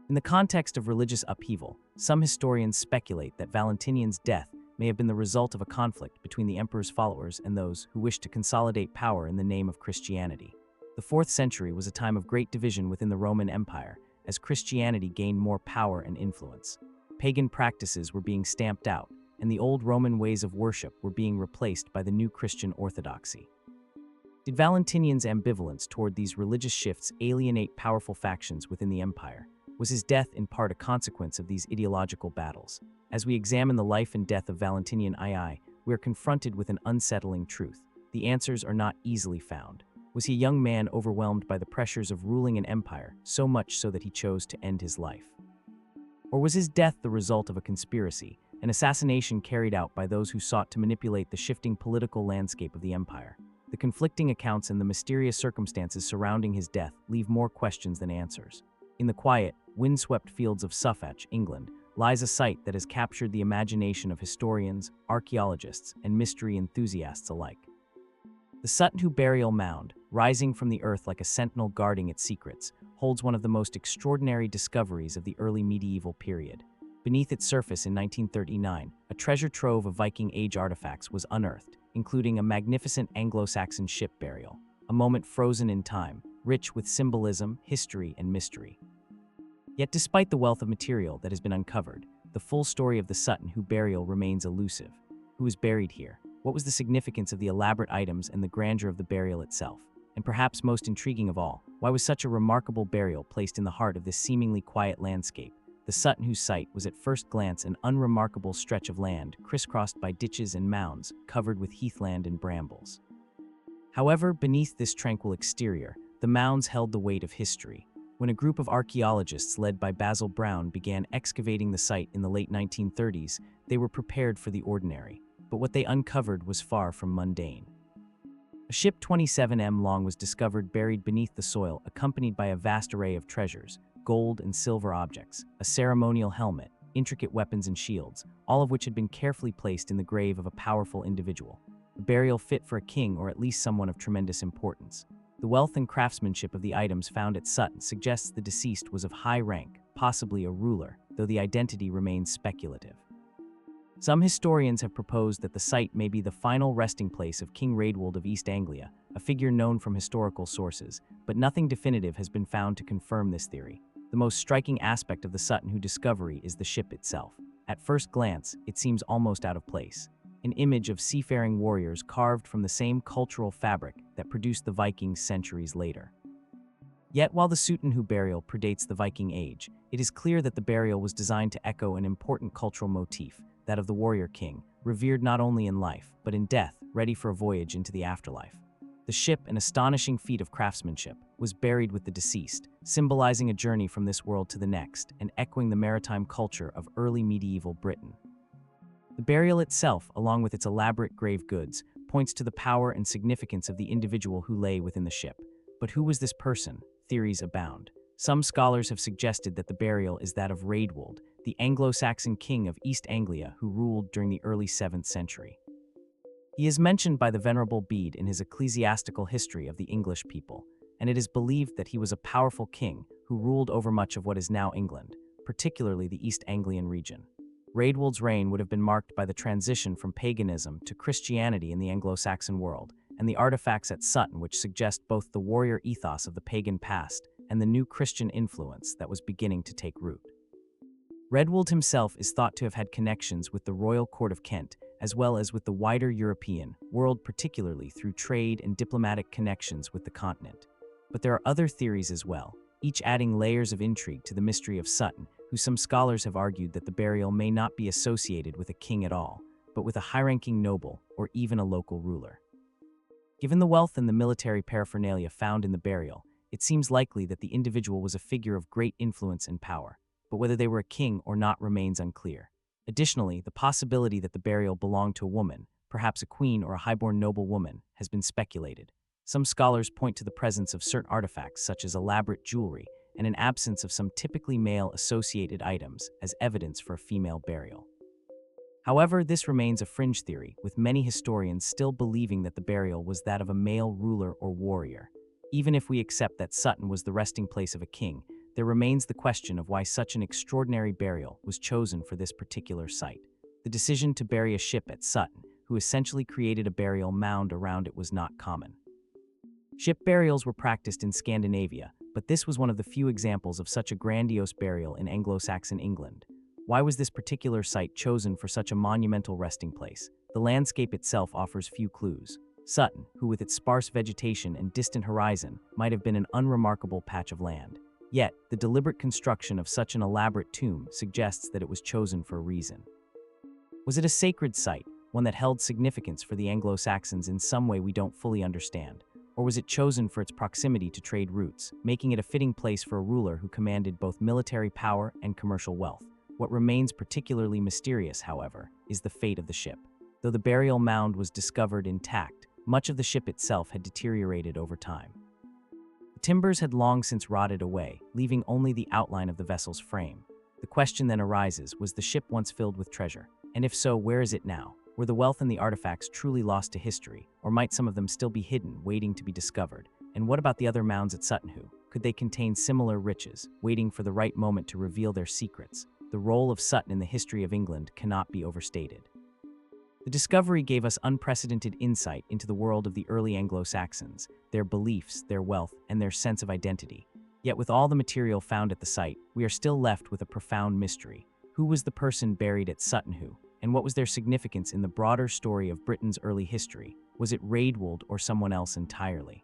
In the context of religious upheaval, some historians speculate that Valentinian's death may have been the result of a conflict between the emperor's followers and those who wished to consolidate power in the name of Christianity. The 4th century was a time of great division within the Roman Empire, as Christianity gained more power and influence. Pagan practices were being stamped out, and the old Roman ways of worship were being replaced by the new Christian orthodoxy. Did Valentinian's ambivalence toward these religious shifts alienate powerful factions within the empire? Was his death in part a consequence of these ideological battles? As we examine the life and death of Valentinian II, we are confronted with an unsettling truth. The answers are not easily found. Was he a young man overwhelmed by the pressures of ruling an empire, so much so that he chose to end his life? Or was his death the result of a conspiracy, an assassination carried out by those who sought to manipulate the shifting political landscape of the empire? The conflicting accounts and the mysterious circumstances surrounding his death leave more questions than answers. In the quiet, windswept fields of Suffolk, England, lies a site that has captured the imagination of historians, archaeologists, and mystery enthusiasts alike. The Sutton Burial Mound, rising from the earth like a sentinel guarding its secrets, holds one of the most extraordinary discoveries of the early medieval period. Beneath its surface in 1939, a treasure trove of Viking Age artifacts was unearthed, including a magnificent Anglo-Saxon ship burial, a moment frozen in time, rich with symbolism, history, and mystery. Yet despite the wealth of material that has been uncovered, the full story of the Sutton burial remains elusive. Who was buried here? What was the significance of the elaborate items and the grandeur of the burial itself? And perhaps most intriguing of all, why was such a remarkable burial placed in the heart of this seemingly quiet landscape? the Sutton Hoo site was at first glance an unremarkable stretch of land crisscrossed by ditches and mounds covered with heathland and brambles. However, beneath this tranquil exterior, the mounds held the weight of history. When a group of archaeologists led by Basil Brown began excavating the site in the late 1930s, they were prepared for the ordinary, but what they uncovered was far from mundane. A ship 27 long was discovered buried beneath the soil, accompanied by a vast array of treasures, gold and silver objects, a ceremonial helmet, intricate weapons and shields, all of which had been carefully placed in the grave of a powerful individual, a burial fit for a king or at least someone of tremendous importance. The wealth and craftsmanship of the items found at Sutton suggests the deceased was of high rank, possibly a ruler, though the identity remains speculative. Some historians have proposed that the site may be the final resting place of King Raedwold of East Anglia, a figure known from historical sources, but nothing definitive has been found to confirm this theory. The most striking aspect of the Sutton Hoo discovery is the ship itself. At first glance, it seems almost out of place. An image of seafaring warriors carved from the same cultural fabric that produced the Vikings centuries later. Yet, while the Sutton Hoo burial predates the Viking Age, it is clear that the burial was designed to echo an important cultural motif, that of the warrior king, revered not only in life, but in death, ready for a voyage into the afterlife. The ship, an astonishing feat of craftsmanship, was buried with the deceased, symbolizing a journey from this world to the next and echoing the maritime culture of early medieval Britain. The burial itself, along with its elaborate grave goods, points to the power and significance of the individual who lay within the ship. But who was this person? Theories abound. Some scholars have suggested that the burial is that of Raedwold, the Anglo-Saxon king of East Anglia who ruled during the early 7th century. He is mentioned by the Venerable Bede in his ecclesiastical history of the English people, and it is believed that he was a powerful king who ruled over much of what is now England, particularly the East Anglian region. Raedwold's reign would have been marked by the transition from paganism to Christianity in the Anglo-Saxon world, and the artifacts at Sutton which suggest both the warrior ethos of the pagan past and the new Christian influence that was beginning to take root. Raedwold himself is thought to have had connections with the royal court of Kent, as well as with the wider European world, particularly through trade and diplomatic connections with the continent. But there are other theories as well, each adding layers of intrigue to the mystery of Sutton, who some scholars have argued that the burial may not be associated with a king at all, but with a high-ranking noble or even a local ruler. Given the wealth and the military paraphernalia found in the burial, it seems likely that the individual was a figure of great influence and power, but whether they were a king or not remains unclear. Additionally, the possibility that the burial belonged to a woman, perhaps a queen or a highborn noble woman, has been speculated. Some scholars point to the presence of certain artifacts such as elaborate jewelry and an absence of some typically male-associated items as evidence for a female burial. However, this remains a fringe theory, with many historians still believing that the burial was that of a male ruler or warrior. Even if we accept that Sutton was the resting place of a king, there remains the question of why such an extraordinary burial was chosen for this particular site. The decision to bury a ship at Sutton, who essentially created a burial mound around it, was not common. Ship burials were practiced in Scandinavia, but this was one of the few examples of such a grandiose burial in Anglo-Saxon England. Why was this particular site chosen for such a monumental resting place? The landscape itself offers few clues. Sutton, who with its sparse vegetation and distant horizon, might have been an unremarkable patch of land. Yet, the deliberate construction of such an elaborate tomb suggests that it was chosen for a reason. Was it a sacred site, one that held significance for the Anglo-Saxons in some way we don't fully understand? Or was it chosen for its proximity to trade routes, making it a fitting place for a ruler who commanded both military power and commercial wealth? What remains particularly mysterious, however, is the fate of the ship. Though the burial mound was discovered intact, much of the ship itself had deteriorated over time. The timbers had long since rotted away, leaving only the outline of the vessel's frame. The question then arises, was the ship once filled with treasure? And if so, where is it now? Were the wealth and the artifacts truly lost to history, or might some of them still be hidden, waiting to be discovered? And what about the other mounds at Sutton Hoo? Could they contain similar riches, waiting for the right moment to reveal their secrets? The role of Sutton in the history of England cannot be overstated. The discovery gave us unprecedented insight into the world of the early Anglo-Saxons, their beliefs, their wealth, and their sense of identity. Yet with all the material found at the site, we are still left with a profound mystery. Who was the person buried at Sutton Hoo? And what was their significance in the broader story of Britain's early history? Was it Raedwold or someone else entirely?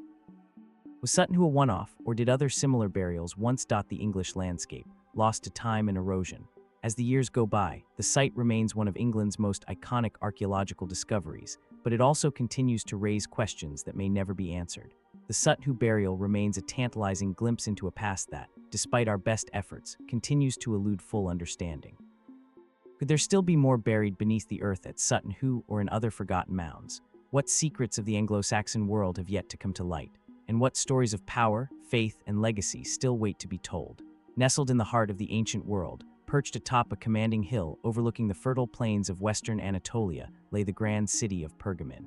Was Sutton Hoo a one-off, or did other similar burials once dot the English landscape? lost to time and erosion. As the years go by, the site remains one of England's most iconic archaeological discoveries, but it also continues to raise questions that may never be answered. The Suthu burial remains a tantalizing glimpse into a past that, despite our best efforts, continues to elude full understanding. Could there still be more buried beneath the earth at Suthu or in other forgotten mounds? What secrets of the Anglo-Saxon world have yet to come to light? And what stories of power, faith, and legacy still wait to be told? Nestled in the heart of the ancient world, perched atop a commanding hill overlooking the fertile plains of western Anatolia, lay the grand city of Pergamon.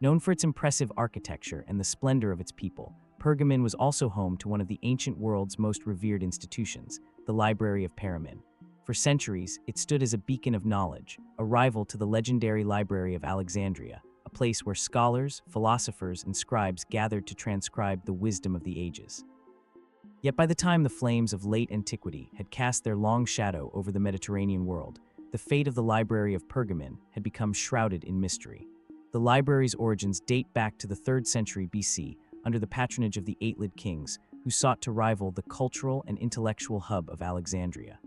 Known for its impressive architecture and the splendor of its people, Pergamon was also home to one of the ancient world's most revered institutions, the Library of Pergamon. For centuries, it stood as a beacon of knowledge, a rival to the legendary Library of Alexandria, a place where scholars, philosophers, and scribes gathered to transcribe the wisdom of the ages. Yet by the time the flames of late antiquity had cast their long shadow over the Mediterranean world, the fate of the Library of Pergamon had become shrouded in mystery. The library's origins date back to the 3rd century BC, under the patronage of the Eight-Lid kings, who sought to rival the cultural and intellectual hub of Alexandria.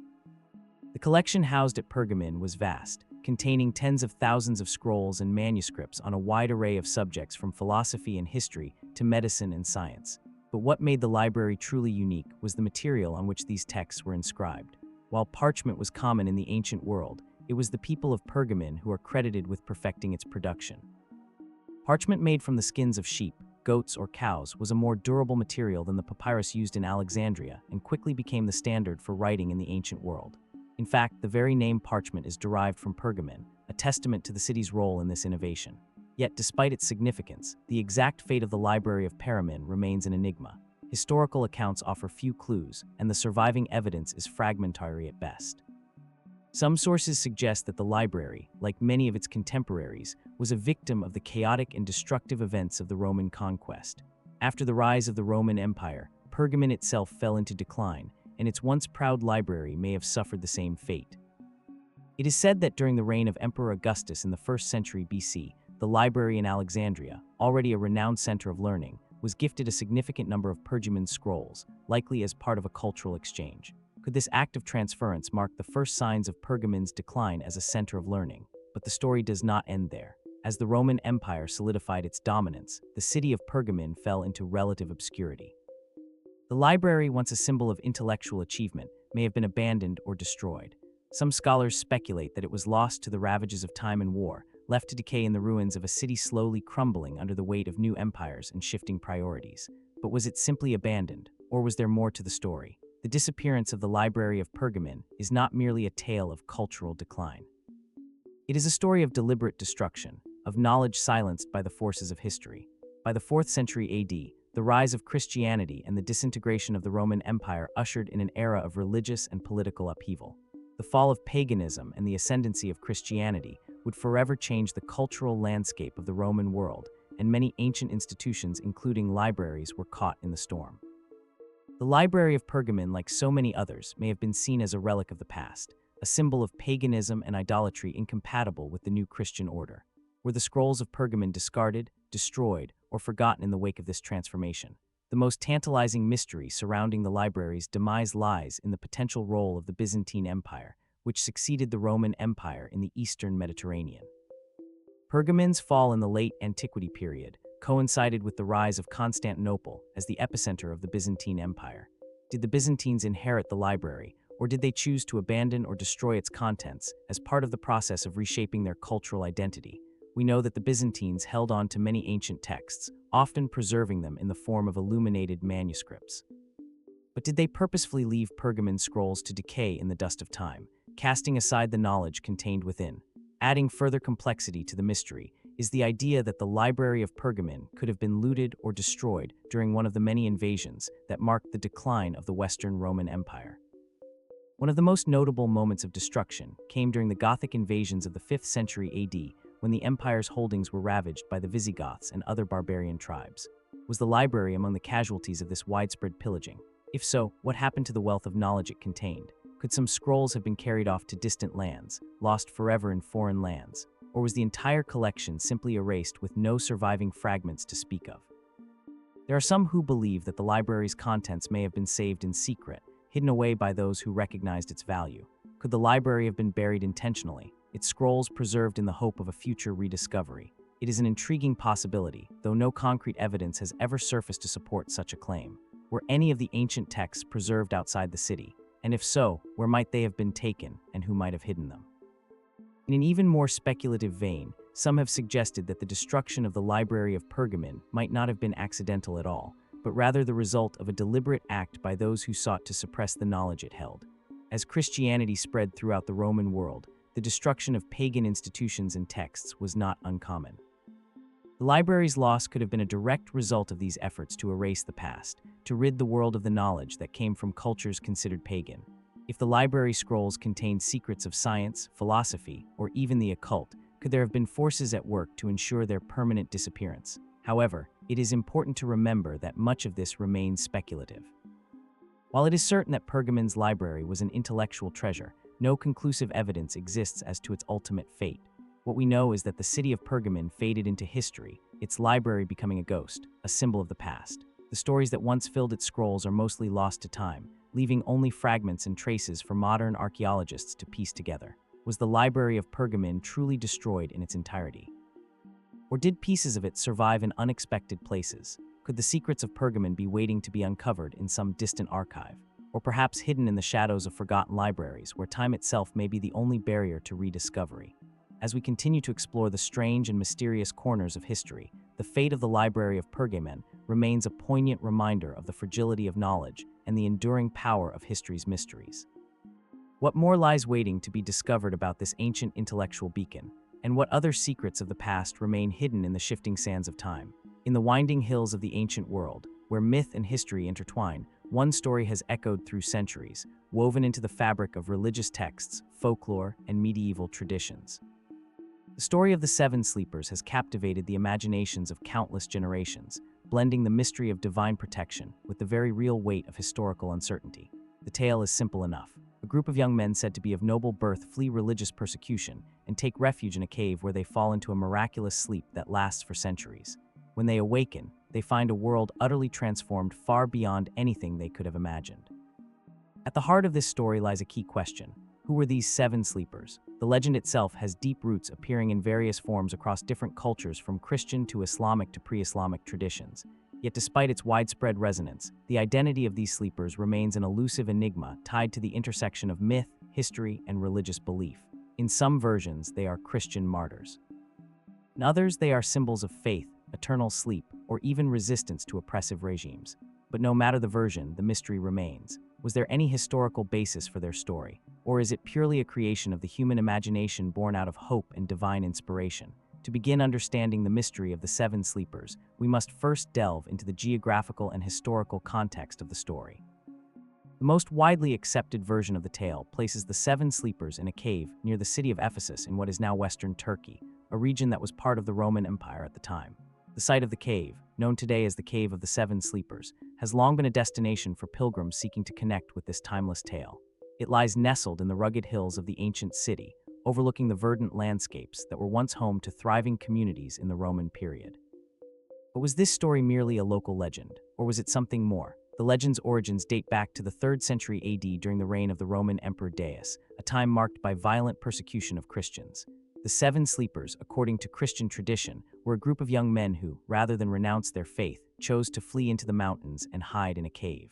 The collection housed at Pergamon was vast, containing tens of thousands of scrolls and manuscripts on a wide array of subjects from philosophy and history to medicine and science. But what made the library truly unique was the material on which these texts were inscribed. While parchment was common in the ancient world, it was the people of Pergamon who are credited with perfecting its production. Parchment made from the skins of sheep, goats, or cows was a more durable material than the papyrus used in Alexandria and quickly became the standard for writing in the ancient world. In fact, the very name parchment is derived from Pergamon, a testament to the city's role in this innovation. Yet, despite its significance, the exact fate of the Library of Pergamon remains an enigma. Historical accounts offer few clues, and the surviving evidence is fragmentary at best. Some sources suggest that the library, like many of its contemporaries, was a victim of the chaotic and destructive events of the Roman conquest. After the rise of the Roman Empire, Pergamon itself fell into decline, and its once proud library may have suffered the same fate. It is said that during the reign of Emperor Augustus in the 1st century BC, the library in Alexandria, already a renowned center of learning, was gifted a significant number of Pergamon scrolls, likely as part of a cultural exchange. Could this act of transference mark the first signs of Pergamon's decline as a center of learning? But the story does not end there. As the Roman Empire solidified its dominance, the city of Pergamon fell into relative obscurity. The library, once a symbol of intellectual achievement, may have been abandoned or destroyed. Some scholars speculate that it was lost to the ravages of time and war, left to decay in the ruins of a city slowly crumbling under the weight of new empires and shifting priorities. But was it simply abandoned, or was there more to the story? The disappearance of the Library of Pergamon is not merely a tale of cultural decline. It is a story of deliberate destruction, of knowledge silenced by the forces of history. By the 4th century AD, the rise of Christianity and the disintegration of the Roman Empire ushered in an era of religious and political upheaval. The fall of paganism and the ascendancy of Christianity would forever change the cultural landscape of the Roman world, and many ancient institutions, including libraries, were caught in the storm. The Library of Pergamon, like so many others, may have been seen as a relic of the past, a symbol of paganism and idolatry incompatible with the new Christian order. Were the scrolls of Pergamon discarded, destroyed, or forgotten in the wake of this transformation? The most tantalizing mystery surrounding the library's demise lies in the potential role of the Byzantine Empire, which succeeded the Roman Empire in the eastern Mediterranean. Pergamon's fall in the late antiquity period coincided with the rise of Constantinople as the epicenter of the Byzantine Empire. Did the Byzantines inherit the library, or did they choose to abandon or destroy its contents as part of the process of reshaping their cultural identity? We know that the Byzantines held on to many ancient texts, often preserving them in the form of illuminated manuscripts. But did they purposefully leave Pergamon scrolls to decay in the dust of time, casting aside the knowledge contained within? Adding further complexity to the mystery is the idea that the Library of Pergamon could have been looted or destroyed during one of the many invasions that marked the decline of the Western Roman Empire. One of the most notable moments of destruction came during the Gothic invasions of the 5th century AD, when the empire's holdings were ravaged by the Visigoths and other barbarian tribes. Was the library among the casualties of this widespread pillaging? If so, what happened to the wealth of knowledge it contained? Could some scrolls have been carried off to distant lands, lost forever in foreign lands? Or was the entire collection simply erased with no surviving fragments to speak of? There are some who believe that the library's contents may have been saved in secret, hidden away by those who recognized its value? Could the library have been buried intentionally, its scrolls preserved in the hope of a future rediscovery? It is an intriguing possibility, though no concrete evidence has ever surfaced to support such a claim. Were any of the ancient texts preserved outside the city? And if so, where might they have been taken, and who might have hidden them? In an even more speculative vein, some have suggested that the destruction of the Library of Pergamon might not have been accidental at all, but rather the result of a deliberate act by those who sought to suppress the knowledge it held. As Christianity spread throughout the Roman world, the destruction of pagan institutions and texts was not uncommon. The library's loss could have been a direct result of these efforts to erase the past, to rid the world of the knowledge that came from cultures considered pagan. If the library scrolls contained secrets of science, philosophy, or even the occult, could there have been forces at work to ensure their permanent disappearance? However, it is important to remember that much of this remains speculative. While it is certain that Pergamon's library was an intellectual treasure, no conclusive evidence exists as to its ultimate fate. What we know is that the city of Pergamon faded into history, its library becoming a ghost, a symbol of the past. The stories that once filled its scrolls are mostly lost to time, leaving only fragments and traces for modern archaeologists to piece together. Was the Library of Pergamon truly destroyed in its entirety? Or did pieces of it survive in unexpected places? Could the secrets of Pergamon be waiting to be uncovered in some distant archive? Or perhaps hidden in the shadows of forgotten libraries, where time itself may be the only barrier to rediscovery? As we continue to explore the strange and mysterious corners of history, the fate of the Library of Pergamon remains a poignant reminder of the fragility of knowledge and the enduring power of history's mysteries. What more lies waiting to be discovered about this ancient intellectual beacon? And what other secrets of the past remain hidden in the shifting sands of time? In the winding hills of the ancient world, where myth and history intertwine, one story has echoed through centuries, woven into the fabric of religious texts, folklore, and medieval traditions. The story of the Seven Sleepers has captivated the imaginations of countless generations, blending the mystery of divine protection with the very real weight of historical uncertainty. The tale is simple enough. A group of young men said to be of noble birth flee religious persecution and take refuge in a cave where they fall into a miraculous sleep that lasts for centuries. When they awaken, they find a world utterly transformed far beyond anything they could have imagined. At the heart of this story lies a key question. Who were these seven sleepers? The legend itself has deep roots appearing in various forms across different cultures from Christian to Islamic to pre-Islamic traditions. Yet despite its widespread resonance, the identity of these sleepers remains an elusive enigma tied to the intersection of myth, history, and religious belief. In some versions, they are Christian martyrs. In others, they are symbols of faith, eternal sleep, or even resistance to oppressive regimes. But no matter the version, the mystery remains. Was there any historical basis for their story? Or is it purely a creation of the human imagination born out of hope and divine inspiration? To begin understanding the mystery of the Seven Sleepers, we must first delve into the geographical and historical context of the story. The most widely accepted version of the tale places the Seven Sleepers in a cave near the city of Ephesus in what is now Western Turkey, a region that was part of the Roman Empire at the time. The site of the cave, known today as the Cave of the Seven Sleepers, has long been a destination for pilgrims seeking to connect with this timeless tale. It lies nestled in the rugged hills of the ancient city, overlooking the verdant landscapes that were once home to thriving communities in the Roman period. But was this story merely a local legend, or was it something more? The legend's origins date back to the 3rd century AD during the reign of the Roman Emperor Deus, a time marked by violent persecution of Christians. The Seven Sleepers, according to Christian tradition, were a group of young men who, rather than renounce their faith, chose to flee into the mountains and hide in a cave.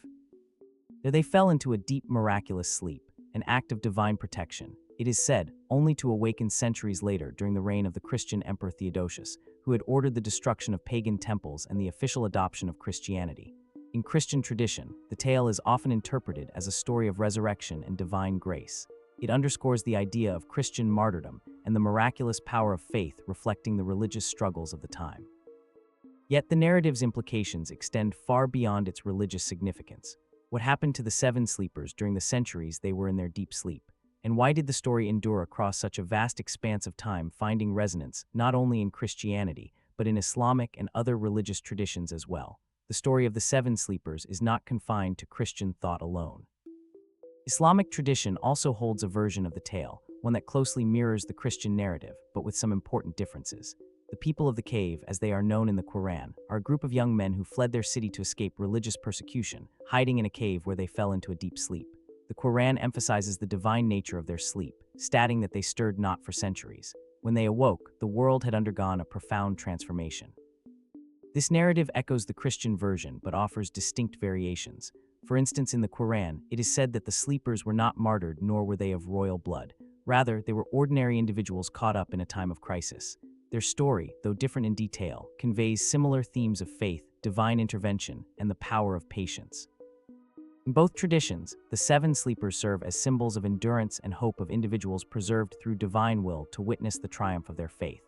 There they fell into a deep, miraculous sleep, an act of divine protection. It is said, only to awaken centuries later during the reign of the Christian Emperor Theodosius, who had ordered the destruction of pagan temples and the official adoption of Christianity. In Christian tradition, the tale is often interpreted as a story of resurrection and divine grace. It underscores the idea of Christian martyrdom and the miraculous power of faith reflecting the religious struggles of the time. Yet the narrative's implications extend far beyond its religious significance. What happened to the Seven Sleepers during the centuries they were in their deep sleep? And why did the story endure across such a vast expanse of time, finding resonance not only in Christianity, but in Islamic and other religious traditions as well? The story of the Seven Sleepers is not confined to Christian thought alone. Islamic tradition also holds a version of the tale, one that closely mirrors the Christian narrative, but with some important differences. The people of the cave, as they are known in the Quran, are a group of young men who fled their city to escape religious persecution, hiding in a cave where they fell into a deep sleep. The Quran emphasizes the divine nature of their sleep, stating that they stirred not for centuries. When they awoke, the world had undergone a profound transformation. This narrative echoes the Christian version but offers distinct variations. For instance, in the Quran, it is said that the sleepers were not martyred nor were they of royal blood. Rather, they were ordinary individuals caught up in a time of crisis. Their story, though different in detail, conveys similar themes of faith, divine intervention, and the power of patience. In both traditions, the seven sleepers serve as symbols of endurance and hope of individuals preserved through divine will to witness the triumph of their faith.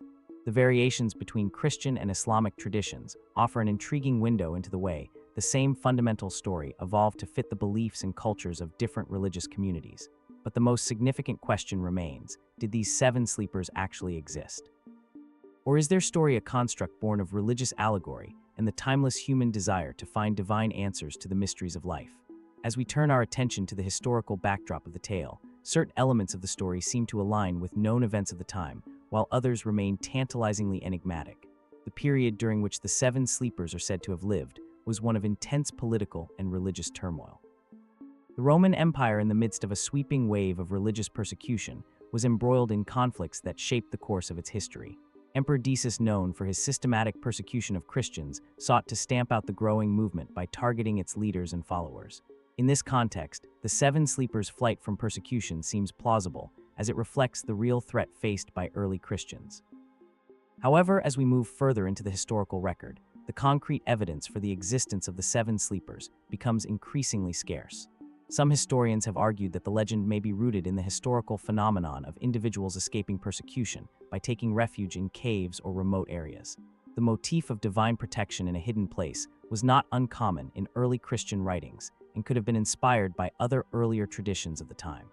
The variations between Christian and Islamic traditions offer an intriguing window into the way the same fundamental story evolved to fit the beliefs and cultures of different religious communities. But the most significant question remains: did these seven sleepers actually exist? Or is their story a construct born of religious allegory and the timeless human desire to find divine answers to the mysteries of life? As we turn our attention to the historical backdrop of the tale, certain elements of the story seem to align with known events of the time, while others remain tantalizingly enigmatic. The period during which the seven sleepers are said to have lived was one of intense political and religious turmoil. The Roman Empire, in the midst of a sweeping wave of religious persecution, was embroiled in conflicts that shaped the course of its history. Emperor Decius, known for his systematic persecution of Christians, sought to stamp out the growing movement by targeting its leaders and followers. In this context, the seven sleepers' flight from persecution seems plausible, as it reflects the real threat faced by early Christians. However, as we move further into the historical record, the concrete evidence for the existence of the seven sleepers becomes increasingly scarce. Some historians have argued that the legend may be rooted in the historical phenomenon of individuals escaping persecution by taking refuge in caves or remote areas. The motif of divine protection in a hidden place was not uncommon in early Christian writings and could have been inspired by other earlier traditions of the time.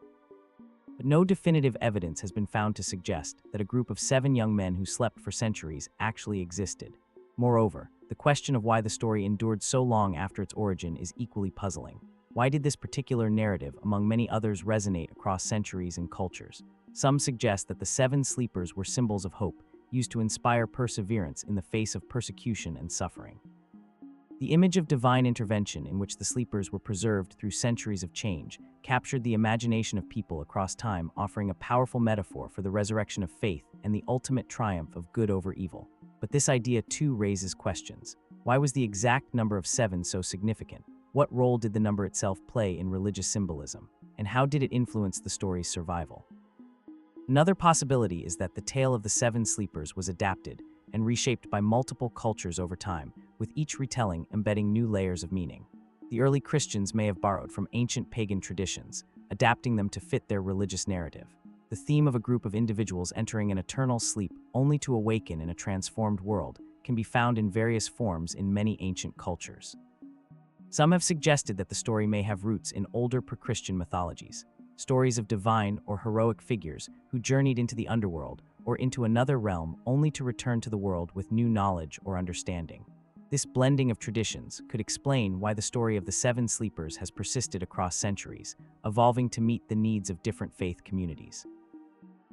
But no definitive evidence has been found to suggest that a group of seven young men who slept for centuries actually existed. Moreover, the question of why the story endured so long after its origin is equally puzzling. Why did this particular narrative, among many others, resonate across centuries and cultures? Some suggest that the seven sleepers were symbols of hope, used to inspire perseverance in the face of persecution and suffering. The image of divine intervention, in which the sleepers were preserved through centuries of change, captured the imagination of people across time, offering a powerful metaphor for the resurrection of faith and the ultimate triumph of good over evil. But this idea too raises questions. Why was the exact number of seven so significant? What role did the number itself play in religious symbolism? And how did it influence the story's survival? Another possibility is that the tale of the seven sleepers was adapted and reshaped by multiple cultures over time, with each retelling embedding new layers of meaning. The early Christians may have borrowed from ancient pagan traditions, adapting them to fit their religious narrative. The theme of a group of individuals entering an eternal sleep only to awaken in a transformed world can be found in various forms in many ancient cultures. Some have suggested that the story may have roots in older pre-Christian mythologies, stories of divine or heroic figures who journeyed into the underworld or into another realm only to return to the world with new knowledge or understanding. This blending of traditions could explain why the story of the seven sleepers has persisted across centuries, evolving to meet the needs of different faith communities.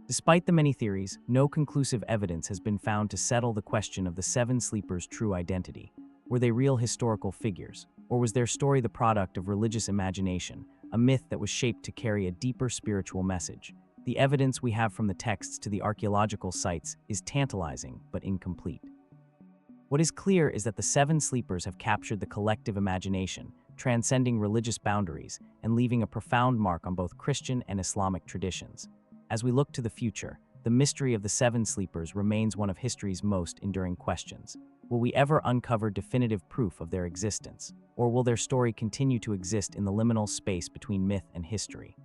Despite the many theories, no conclusive evidence has been found to settle the question of the seven sleepers' true identity. Were they real historical figures, or was their story the product of religious imagination, a myth that was shaped to carry a deeper spiritual message? The evidence we have from the texts to the archaeological sites is tantalizing but incomplete. What is clear is that the seven sleepers have captured the collective imagination, transcending religious boundaries and leaving a profound mark on both Christian and Islamic traditions. As we look to the future, the mystery of the seven sleepers remains one of history's most enduring questions. Will we ever uncover definitive proof of their existence, or will their story continue to exist in the liminal space between myth and history?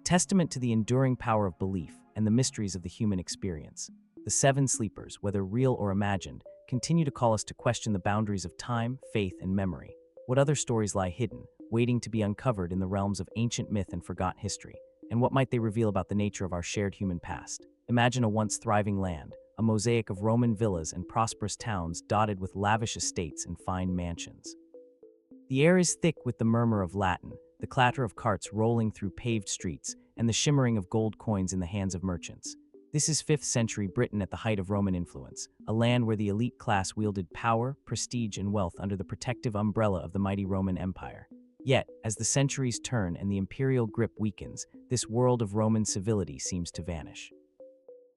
Testament to the enduring power of belief and the mysteries of the human experience, the seven sleepers, whether real or imagined, continue to call us to question the boundaries of time, faith, and memory. What other stories lie hidden, waiting to be uncovered in the realms of ancient myth and forgotten history? And what might they reveal about the nature of our shared human past? Imagine a once thriving land, a mosaic of Roman villas and prosperous towns dotted with lavish estates and fine mansions. The air is thick with the murmur of Latin, the clatter of carts rolling through paved streets, and the shimmering of gold coins in the hands of merchants. This is 5th century Britain at the height of Roman influence, a land where the elite class wielded power, prestige, and wealth under the protective umbrella of the mighty Roman Empire. Yet, as the centuries turn and the imperial grip weakens, this world of Roman civility seems to vanish.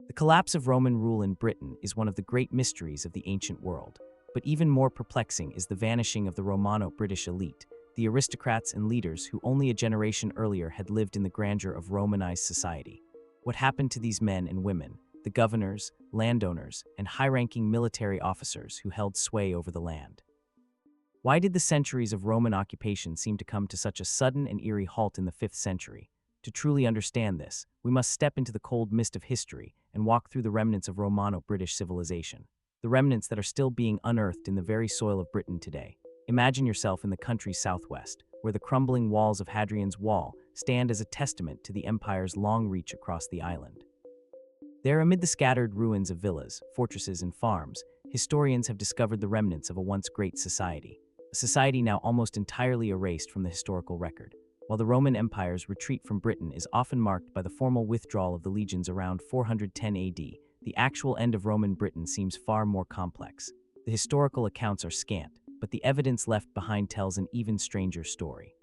The collapse of Roman rule in Britain is one of the great mysteries of the ancient world, but even more perplexing is the vanishing of the Romano-British elite, the aristocrats and leaders who only a generation earlier had lived in the grandeur of Romanized society. What happened to these men and women, the governors, landowners, and high-ranking military officers who held sway over the land? Why did the centuries of Roman occupation seem to come to such a sudden and eerie halt in the 5th century? To truly understand this, we must step into the cold mist of history and walk through the remnants of Romano-British civilization, the remnants that are still being unearthed in the very soil of Britain today. Imagine yourself in the country's southwest, where the crumbling walls of Hadrian's Wall stand as a testament to the empire's long reach across the island. There, amid the scattered ruins of villas, fortresses, and farms, historians have discovered the remnants of a once great society, a society now almost entirely erased from the historical record. While the Roman Empire's retreat from Britain is often marked by the formal withdrawal of the legions around 410 AD, the actual end of Roman Britain seems far more complex. The historical accounts are scant, but the evidence left behind tells an even stranger story.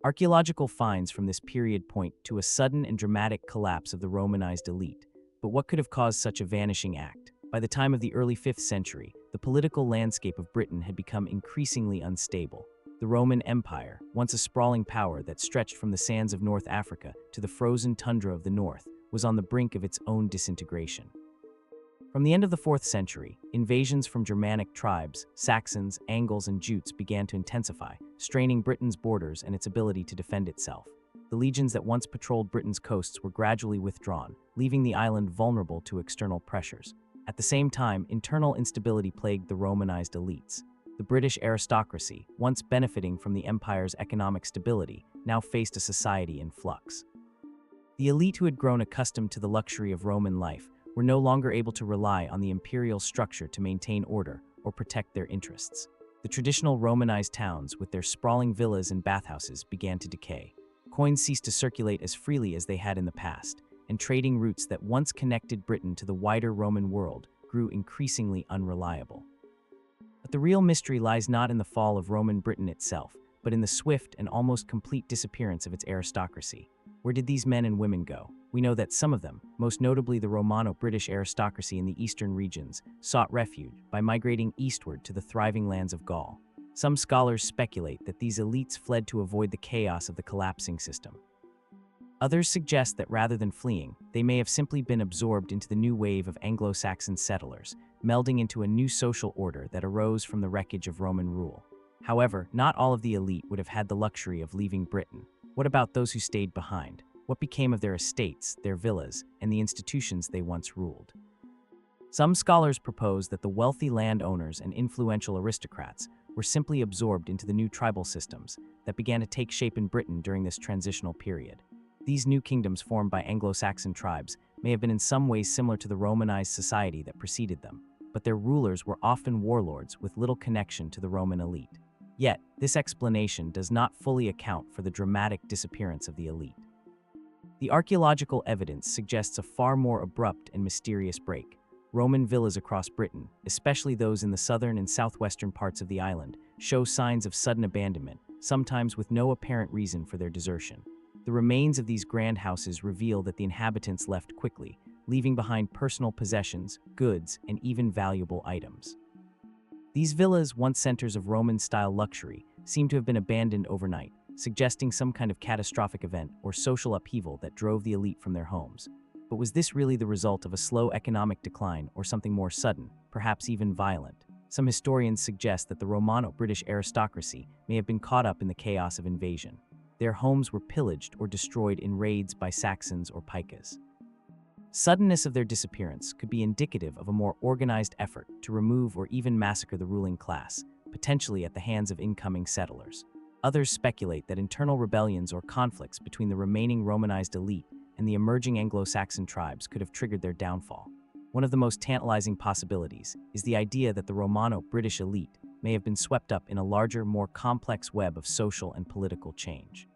Archaeological finds from this period point to a sudden and dramatic collapse of the Romanized elite. But what could have caused such a vanishing act? By the time of the early 5th century, the political landscape of Britain had become increasingly unstable. The Roman Empire, once a sprawling power that stretched from the sands of North Africa to the frozen tundra of the north, was on the brink of its own disintegration. From the end of the 4th century, invasions from Germanic tribes, Saxons, Angles, and Jutes began to intensify, straining Britain's borders and its ability to defend itself. The legions that once patrolled Britain's coasts were gradually withdrawn, leaving the island vulnerable to external pressures. At the same time, internal instability plagued the Romanized elites. The British aristocracy, once benefiting from the empire's economic stability, now faced a society in flux. The elite who had grown accustomed to the luxury of Roman life were no longer able to rely on the imperial structure to maintain order or protect their interests. The traditional Romanized towns, with their sprawling villas and bathhouses, began to decay. Coins ceased to circulate as freely as they had in the past, and trading routes that once connected Britain to the wider Roman world grew increasingly unreliable. But the real mystery lies not in the fall of Roman Britain itself, but in the swift and almost complete disappearance of its aristocracy. Where did these men and women go? We know that some of them, most notably the Romano-British aristocracy in the eastern regions, sought refuge by migrating eastward to the thriving lands of Gaul. Some scholars speculate that these elites fled to avoid the chaos of the collapsing system. Others suggest that rather than fleeing, they may have simply been absorbed into the new wave of Anglo-Saxon settlers, melding into a new social order that arose from the wreckage of Roman rule. However, not all of the elite would have had the luxury of leaving Britain. What about those who stayed behind? What became of their estates, their villas, and the institutions they once ruled? Some scholars propose that the wealthy landowners and influential aristocrats were simply absorbed into the new tribal systems that began to take shape in Britain during this transitional period. These new kingdoms formed by Anglo-Saxon tribes may have been in some ways similar to the Romanized society that preceded them, but their rulers were often warlords with little connection to the Roman elite. Yet, this explanation does not fully account for the dramatic disappearance of the elite. The archaeological evidence suggests a far more abrupt and mysterious break. Roman villas across Britain, especially those in the southern and southwestern parts of the island, show signs of sudden abandonment, sometimes with no apparent reason for their desertion. The remains of these grand houses reveal that the inhabitants left quickly, leaving behind personal possessions, goods, and even valuable items. These villas, once centers of Roman-style luxury, seem to have been abandoned overnight, suggesting some kind of catastrophic event or social upheaval that drove the elite from their homes. But was this really the result of a slow economic decline or something more sudden, perhaps even violent? Some historians suggest that the Romano-British aristocracy may have been caught up in the chaos of invasion. Their homes were pillaged or destroyed in raids by Saxons or Picas. Suddenness of their disappearance could be indicative of a more organized effort to remove or even massacre the ruling class, potentially at the hands of incoming settlers. Others speculate that internal rebellions or conflicts between the remaining Romanized elite and the emerging Anglo-Saxon tribes could have triggered their downfall. One of the most tantalizing possibilities is the idea that the Romano-British elite may have been swept up in a larger, more complex web of social and political change.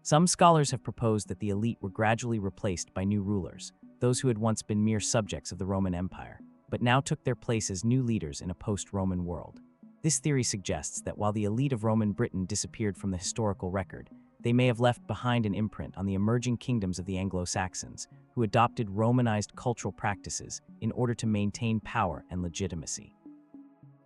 Some scholars have proposed that the elite were gradually replaced by new rulers, those who had once been mere subjects of the Roman Empire, but now took their place as new leaders in a post-Roman world. This theory suggests that while the elite of Roman Britain disappeared from the historical record, they may have left behind an imprint on the emerging kingdoms of the Anglo-Saxons, who adopted Romanized cultural practices in order to maintain power and legitimacy.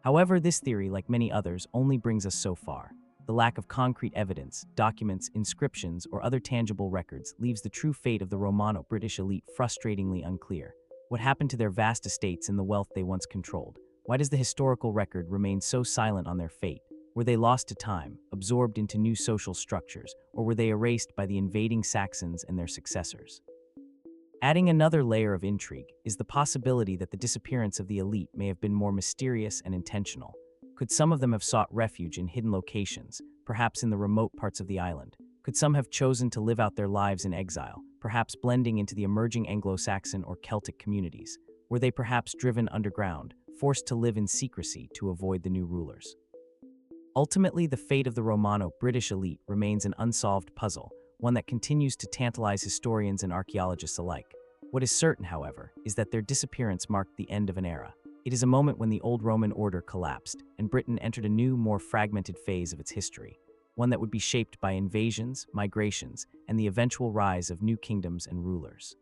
However, this theory, like many others, only brings us so far. The lack of concrete evidence, documents, inscriptions, or other tangible records leaves the true fate of the Romano-British elite frustratingly unclear. What happened to their vast estates and the wealth they once controlled? Why does the historical record remain so silent on their fate? Were they lost to time, absorbed into new social structures, or were they erased by the invading Saxons and their successors? Adding another layer of intrigue is the possibility that the disappearance of the elite may have been more mysterious and intentional. Could some of them have sought refuge in hidden locations, perhaps in the remote parts of the island? Could some have chosen to live out their lives in exile, perhaps blending into the emerging Anglo-Saxon or Celtic communities? Were they perhaps driven underground, forced to live in secrecy to avoid the new rulers? Ultimately, the fate of the Romano-British elite remains an unsolved puzzle, one that continues to tantalize historians and archaeologists alike. What is certain, however, is that their disappearance marked the end of an era. It is a moment when the old Roman order collapsed, and Britain entered a new, more fragmented phase of its history, one that would be shaped by invasions, migrations, and the eventual rise of new kingdoms and rulers.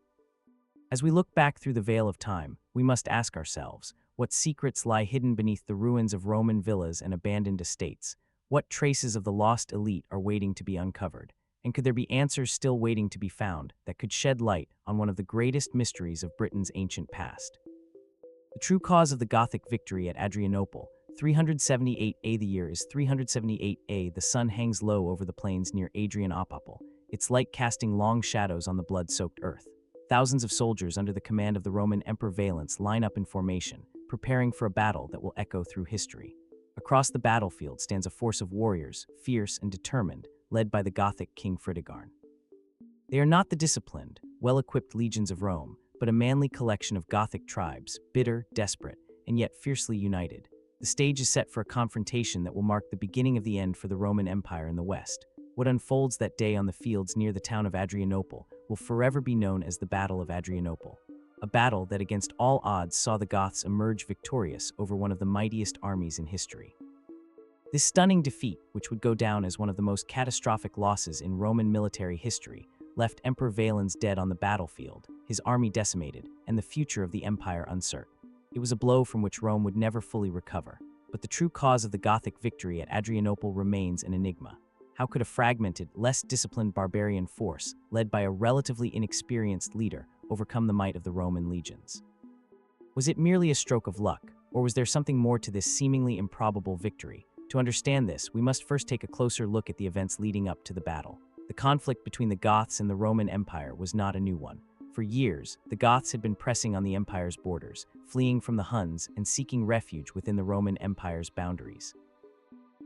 As we look back through the veil of time, we must ask ourselves, what secrets lie hidden beneath the ruins of Roman villas and abandoned estates? What traces of the lost elite are waiting to be uncovered? And could there be answers still waiting to be found that could shed light on one of the greatest mysteries of Britain's ancient past? The true cause of the Gothic victory at Adrianople, 378 A. The year is 378 A. The sun hangs low over the plains near Adrianople, its light casting long shadows on the blood-soaked earth. Thousands of soldiers under the command of the Roman Emperor Valens line up in formation, preparing for a battle that will echo through history. Across the battlefield stands a force of warriors, fierce and determined, led by the Gothic King Fritigern. They are not the disciplined, well-equipped legions of Rome, but a manly collection of Gothic tribes, bitter, desperate, and yet fiercely united. The stage is set for a confrontation that will mark the beginning of the end for the Roman Empire in the West. What unfolds that day on the fields near the town of Adrianople will forever be known as the Battle of Adrianople, a battle that against all odds saw the Goths emerge victorious over one of the mightiest armies in history. This stunning defeat, which would go down as one of the most catastrophic losses in Roman military history, left Emperor Valens dead on the battlefield, his army decimated, and the future of the empire uncertain. It was a blow from which Rome would never fully recover, but the true cause of the Gothic victory at Adrianople remains an enigma. How could a fragmented, less disciplined barbarian force, led by a relatively inexperienced leader, overcome the might of the Roman legions? Was it merely a stroke of luck, or was there something more to this seemingly improbable victory? To understand this, we must first take a closer look at the events leading up to the battle. The conflict between the Goths and the Roman Empire was not a new one. For years, the Goths had been pressing on the empire's borders, fleeing from the Huns and seeking refuge within the Roman Empire's boundaries.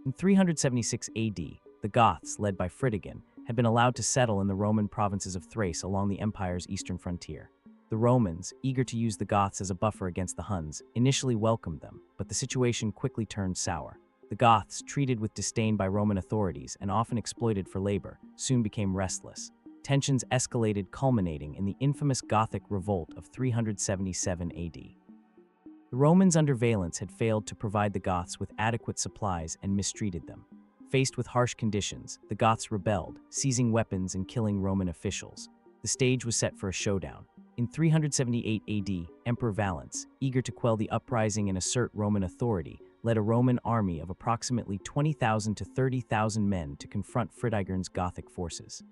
In 376 AD, the Goths, led by Fritigern, had been allowed to settle in the Roman provinces of Thrace along the empire's eastern frontier. The Romans, eager to use the Goths as a buffer against the Huns, initially welcomed them, but the situation quickly turned sour. The Goths, treated with disdain by Roman authorities and often exploited for labor, soon became restless. Tensions escalated, culminating in the infamous Gothic Revolt of 377 AD. The Romans under Valens had failed to provide the Goths with adequate supplies and mistreated them. Faced with harsh conditions, the Goths rebelled, seizing weapons and killing Roman officials. The stage was set for a showdown. In 378 AD, Emperor Valens, eager to quell the uprising and assert Roman authority, led a Roman army of approximately 20,000 to 30,000 men to confront Fritigern's Gothic forces.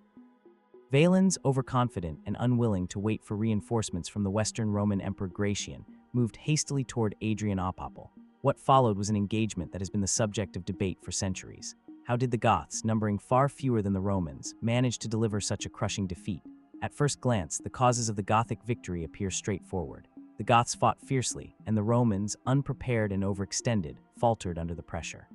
Valens, overconfident and unwilling to wait for reinforcements from the Western Roman Emperor Gratian, moved hastily toward Adrianople. What followed was an engagement that has been the subject of debate for centuries. How did the Goths, numbering far fewer than the Romans, manage to deliver such a crushing defeat? At first glance, the causes of the Gothic victory appear straightforward. The Goths fought fiercely, and the Romans, unprepared and overextended, faltered under the pressure.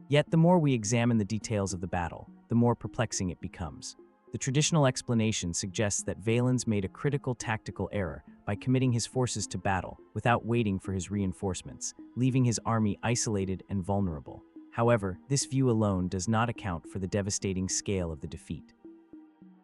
Yet the more we examine the details of the battle, the more perplexing it becomes. The traditional explanation suggests that Valens made a critical tactical error by committing his forces to battle without waiting for his reinforcements, leaving his army isolated and vulnerable. However, this view alone does not account for the devastating scale of the defeat.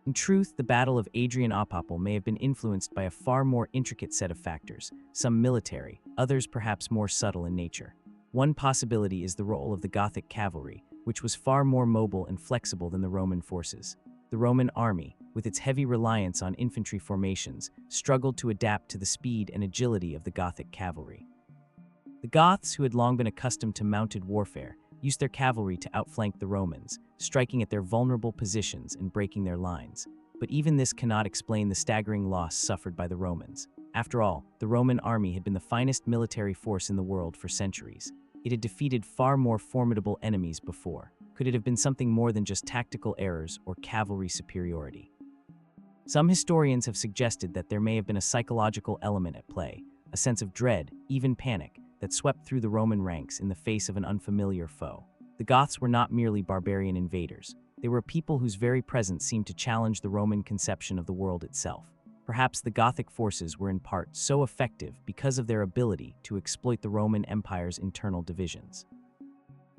In truth, the Battle of Adrianople may have been influenced by a far more intricate set of factors, some military, others perhaps more subtle in nature. One possibility is the role of the Gothic cavalry, which was far more mobile and flexible than the Roman forces. The Roman army, with its heavy reliance on infantry formations, struggled to adapt to the speed and agility of the Gothic cavalry. The Goths, who had long been accustomed to mounted warfare, used their cavalry to outflank the Romans, striking at their vulnerable positions and breaking their lines. But even this cannot explain the staggering loss suffered by the Romans. After all, the Roman army had been the finest military force in the world for centuries. It had defeated far more formidable enemies before. Could it have been something more than just tactical errors or cavalry superiority? Some historians have suggested that there may have been a psychological element at play, a sense of dread, even panic, that swept through the Roman ranks in the face of an unfamiliar foe. The Goths were not merely barbarian invaders. They were a people whose very presence seemed to challenge the Roman conception of the world itself. Perhaps the Gothic forces were in part so effective because of their ability to exploit the Roman Empire's internal divisions.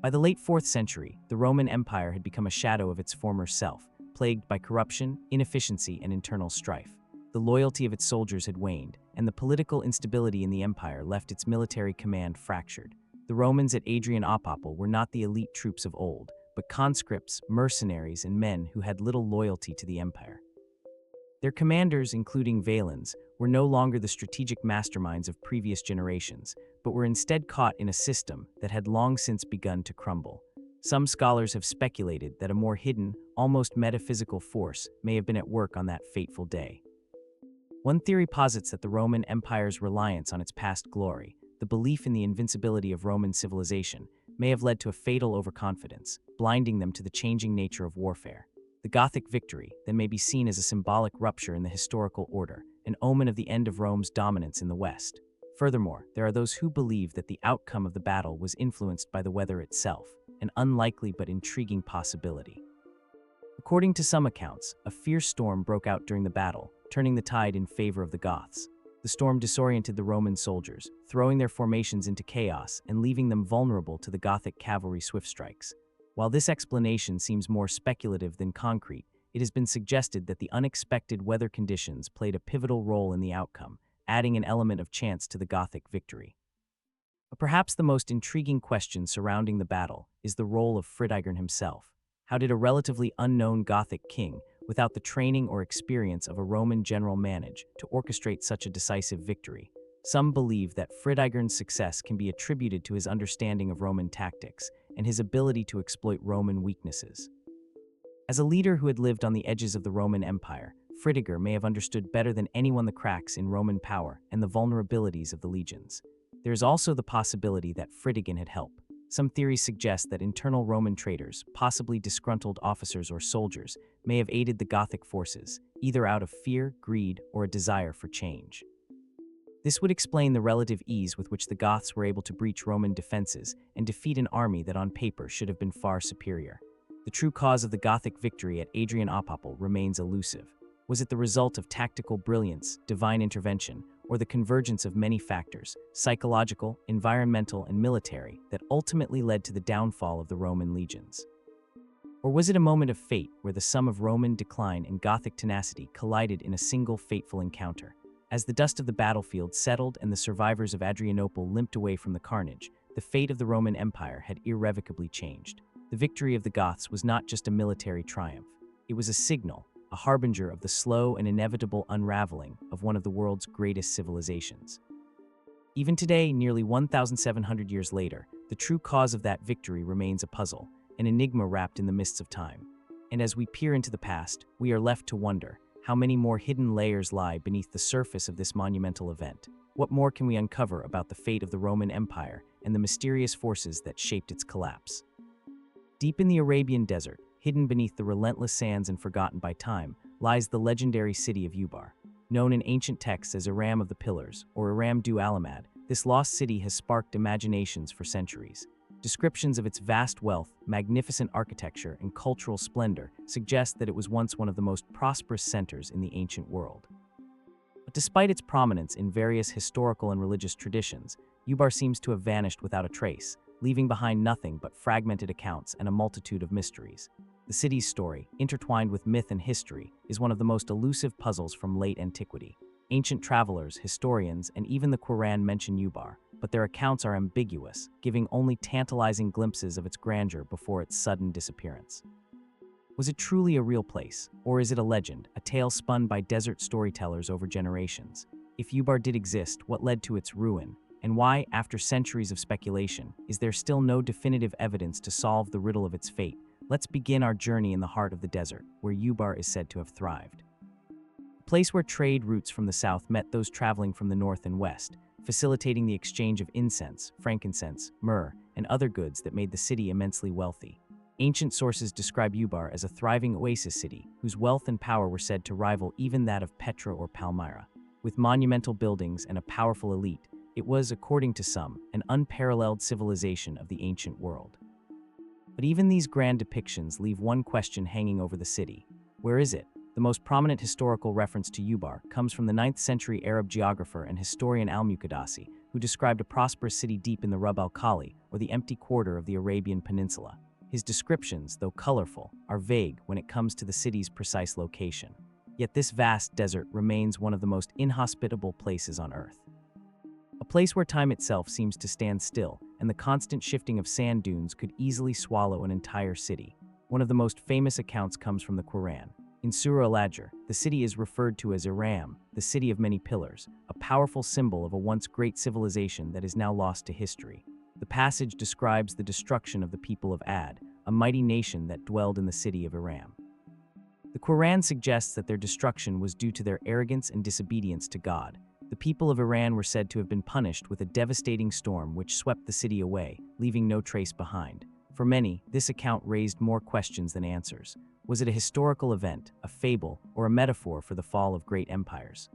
By the late 4th century, the Roman Empire had become a shadow of its former self, plagued by corruption, inefficiency, and internal strife. The loyalty of its soldiers had waned, and the political instability in the empire left its military command fractured. The Romans at Adrianople were not the elite troops of old, but conscripts, mercenaries, and men who had little loyalty to the empire. Their commanders, including Valens, were no longer the strategic masterminds of previous generations, but were instead caught in a system that had long since begun to crumble. Some scholars have speculated that a more hidden, almost metaphysical force may have been at work on that fateful day. One theory posits that the Roman Empire's reliance on its past glory, the belief in the invincibility of Roman civilization, may have led to a fatal overconfidence, blinding them to the changing nature of warfare. The Gothic victory then may be seen as a symbolic rupture in the historical order, an omen of the end of Rome's dominance in the West. Furthermore, there are those who believe that the outcome of the battle was influenced by the weather itself, an unlikely but intriguing possibility. According to some accounts, a fierce storm broke out during the battle, turning the tide in favor of the Goths. The storm disoriented the Roman soldiers, throwing their formations into chaos and leaving them vulnerable to the Gothic cavalry swift strikes. While this explanation seems more speculative than concrete, it has been suggested that the unexpected weather conditions played a pivotal role in the outcome, adding an element of chance to the Gothic victory. But perhaps the most intriguing question surrounding the battle is the role of Fritigern himself. How did a relatively unknown Gothic king, without the training or experience of a Roman general, manage to orchestrate such a decisive victory? Some believe that Fritigern's success can be attributed to his understanding of Roman tactics and his ability to exploit Roman weaknesses. As a leader who had lived on the edges of the Roman Empire, Fritigern may have understood better than anyone the cracks in Roman power and the vulnerabilities of the legions. There is also the possibility that Fritigern had help. Some theories suggest that internal Roman traitors, possibly disgruntled officers or soldiers, may have aided the Gothic forces, either out of fear, greed, or a desire for change. This would explain the relative ease with which the Goths were able to breach Roman defenses and defeat an army that on paper should have been far superior. The true cause of the Gothic victory at Adrianople remains elusive. Was it the result of tactical brilliance, divine intervention, or the convergence of many factors, psychological, environmental, and military, that ultimately led to the downfall of the Roman legions? Or was it a moment of fate where the sum of Roman decline and Gothic tenacity collided in a single fateful encounter? As the dust of the battlefield settled and the survivors of Adrianople limped away from the carnage, the fate of the Roman Empire had irrevocably changed. The victory of the Goths was not just a military triumph. It was a signal, a harbinger of the slow and inevitable unraveling of one of the world's greatest civilizations. Even today, nearly 1,700 years later, the true cause of that victory remains a puzzle, an enigma wrapped in the mists of time. And as we peer into the past, we are left to wonder how many more hidden layers lie beneath the surface of this monumental event. What more can we uncover about the fate of the Roman Empire and the mysterious forces that shaped its collapse? Deep in the Arabian desert, hidden beneath the relentless sands and forgotten by time, lies the legendary city of Ubar. Known in ancient texts as Aram of the Pillars, or Aram du Alamad, this lost city has sparked imaginations for centuries. Descriptions of its vast wealth, magnificent architecture, and cultural splendor suggest that it was once one of the most prosperous centers in the ancient world. But despite its prominence in various historical and religious traditions, Ubar seems to have vanished without a trace, leaving behind nothing but fragmented accounts and a multitude of mysteries. The city's story, intertwined with myth and history, is one of the most elusive puzzles from late antiquity. Ancient travelers, historians, and even the Quran mention Ubar, but their accounts are ambiguous, giving only tantalizing glimpses of its grandeur before its sudden disappearance. Was it truly a real place, or is it a legend, a tale spun by desert storytellers over generations? If Ubar did exist, what led to its ruin? And why, after centuries of speculation, is there still no definitive evidence to solve the riddle of its fate? Let's begin our journey in the heart of the desert, where Ubar is said to have thrived. A place where trade routes from the south met those traveling from the north and west, facilitating the exchange of incense, frankincense, myrrh, and other goods that made the city immensely wealthy. Ancient sources describe Ubar as a thriving oasis city, whose wealth and power were said to rival even that of Petra or Palmyra. With monumental buildings and a powerful elite, it was, according to some, an unparalleled civilization of the ancient world. But even these grand depictions leave one question hanging over the city. Where is it? The most prominent historical reference to Ubar comes from the 9th century Arab geographer and historian al-Muqaddasi, who described a prosperous city deep in the Rub al-Khali, or the empty quarter of the Arabian Peninsula. His descriptions, though colorful, are vague when it comes to the city's precise location. Yet this vast desert remains one of the most inhospitable places on Earth. A place where time itself seems to stand still, and the constant shifting of sand dunes could easily swallow an entire city. One of the most famous accounts comes from the Quran. In Surah Al-Ajr, the city is referred to as Iram, the city of many pillars, a powerful symbol of a once great civilization that is now lost to history. The passage describes the destruction of the people of Ad, a mighty nation that dwelled in the city of Iram. The Quran suggests that their destruction was due to their arrogance and disobedience to God. The people of Iran were said to have been punished with a devastating storm which swept the city away, leaving no trace behind. For many, this account raised more questions than answers. Was it a historical event, a fable, or a metaphor for the fall of great empires?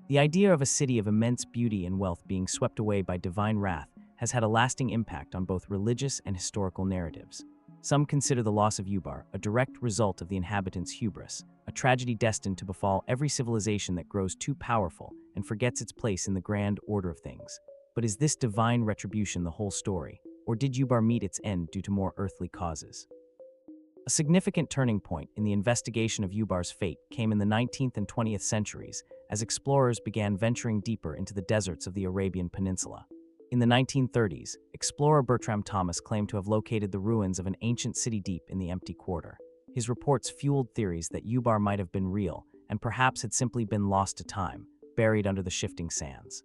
The idea of a city of immense beauty and wealth being swept away by divine wrath has had a lasting impact on both religious and historical narratives. Some consider the loss of Ubar a direct result of the inhabitants' hubris, a tragedy destined to befall every civilization that grows too powerful and forgets its place in the grand order of things. But is this divine retribution the whole story, or did Ubar meet its end due to more earthly causes? A significant turning point in the investigation of Ubar's fate came in the 19th and 20th centuries as explorers began venturing deeper into the deserts of the Arabian Peninsula. In the 1930s, explorer Bertram Thomas claimed to have located the ruins of an ancient city deep in the empty quarter. His reports fueled theories that Ubar might have been real and perhaps had simply been lost to time, buried under the shifting sands.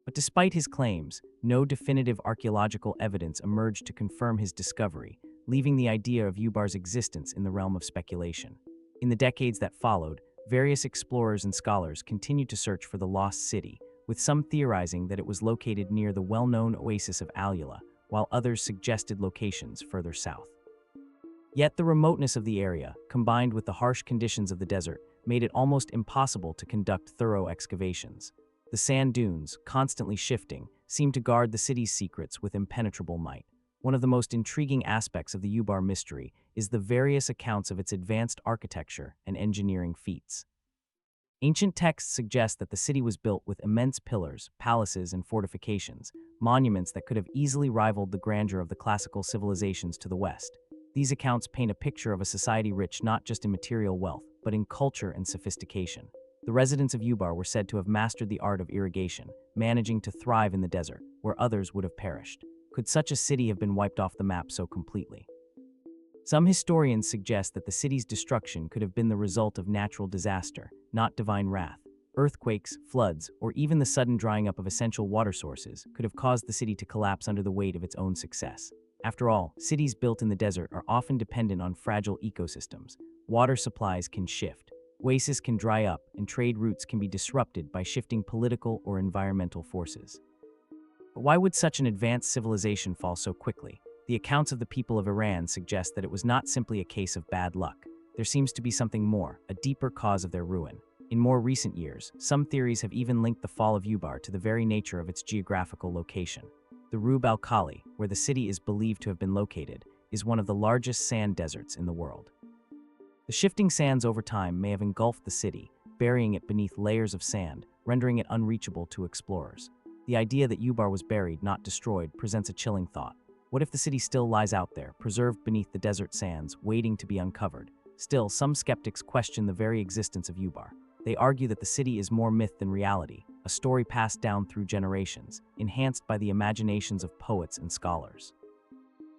But despite his claims, no definitive archaeological evidence emerged to confirm his discovery, leaving the idea of Ubar's existence in the realm of speculation. In the decades that followed, various explorers and scholars continued to search for the lost city, with some theorizing that it was located near the well-known oasis of Alula, while others suggested locations further south. Yet the remoteness of the area, combined with the harsh conditions of the desert, made it almost impossible to conduct thorough excavations. The sand dunes, constantly shifting, seemed to guard the city's secrets with impenetrable might. One of the most intriguing aspects of the Ubar mystery is the various accounts of its advanced architecture and engineering feats. Ancient texts suggest that the city was built with immense pillars, palaces, and fortifications, monuments that could have easily rivaled the grandeur of the classical civilizations to the west. These accounts paint a picture of a society rich not just in material wealth, but in culture and sophistication. The residents of Ubar were said to have mastered the art of irrigation, managing to thrive in the desert, where others would have perished. Could such a city have been wiped off the map so completely? Some historians suggest that the city's destruction could have been the result of natural disaster, not divine wrath. Earthquakes, floods, or even the sudden drying up of essential water sources could have caused the city to collapse under the weight of its own success. After all, cities built in the desert are often dependent on fragile ecosystems. Water supplies can shift, oases can dry up, and trade routes can be disrupted by shifting political or environmental forces. But why would such an advanced civilization fall so quickly? The accounts of the people of Iran suggest that it was not simply a case of bad luck. There seems to be something more, a deeper cause of their ruin. In more recent years, some theories have even linked the fall of Ubar to the very nature of its geographical location. The Rub al-Khali, where the city is believed to have been located, is one of the largest sand deserts in the world. The shifting sands over time may have engulfed the city, burying it beneath layers of sand, rendering it unreachable to explorers. The idea that Ubar was buried, not destroyed, presents a chilling thought. What if the city still lies out there, preserved beneath the desert sands, waiting to be uncovered? Still, some skeptics question the very existence of Ubar. They argue that the city is more myth than reality, a story passed down through generations, enhanced by the imaginations of poets and scholars.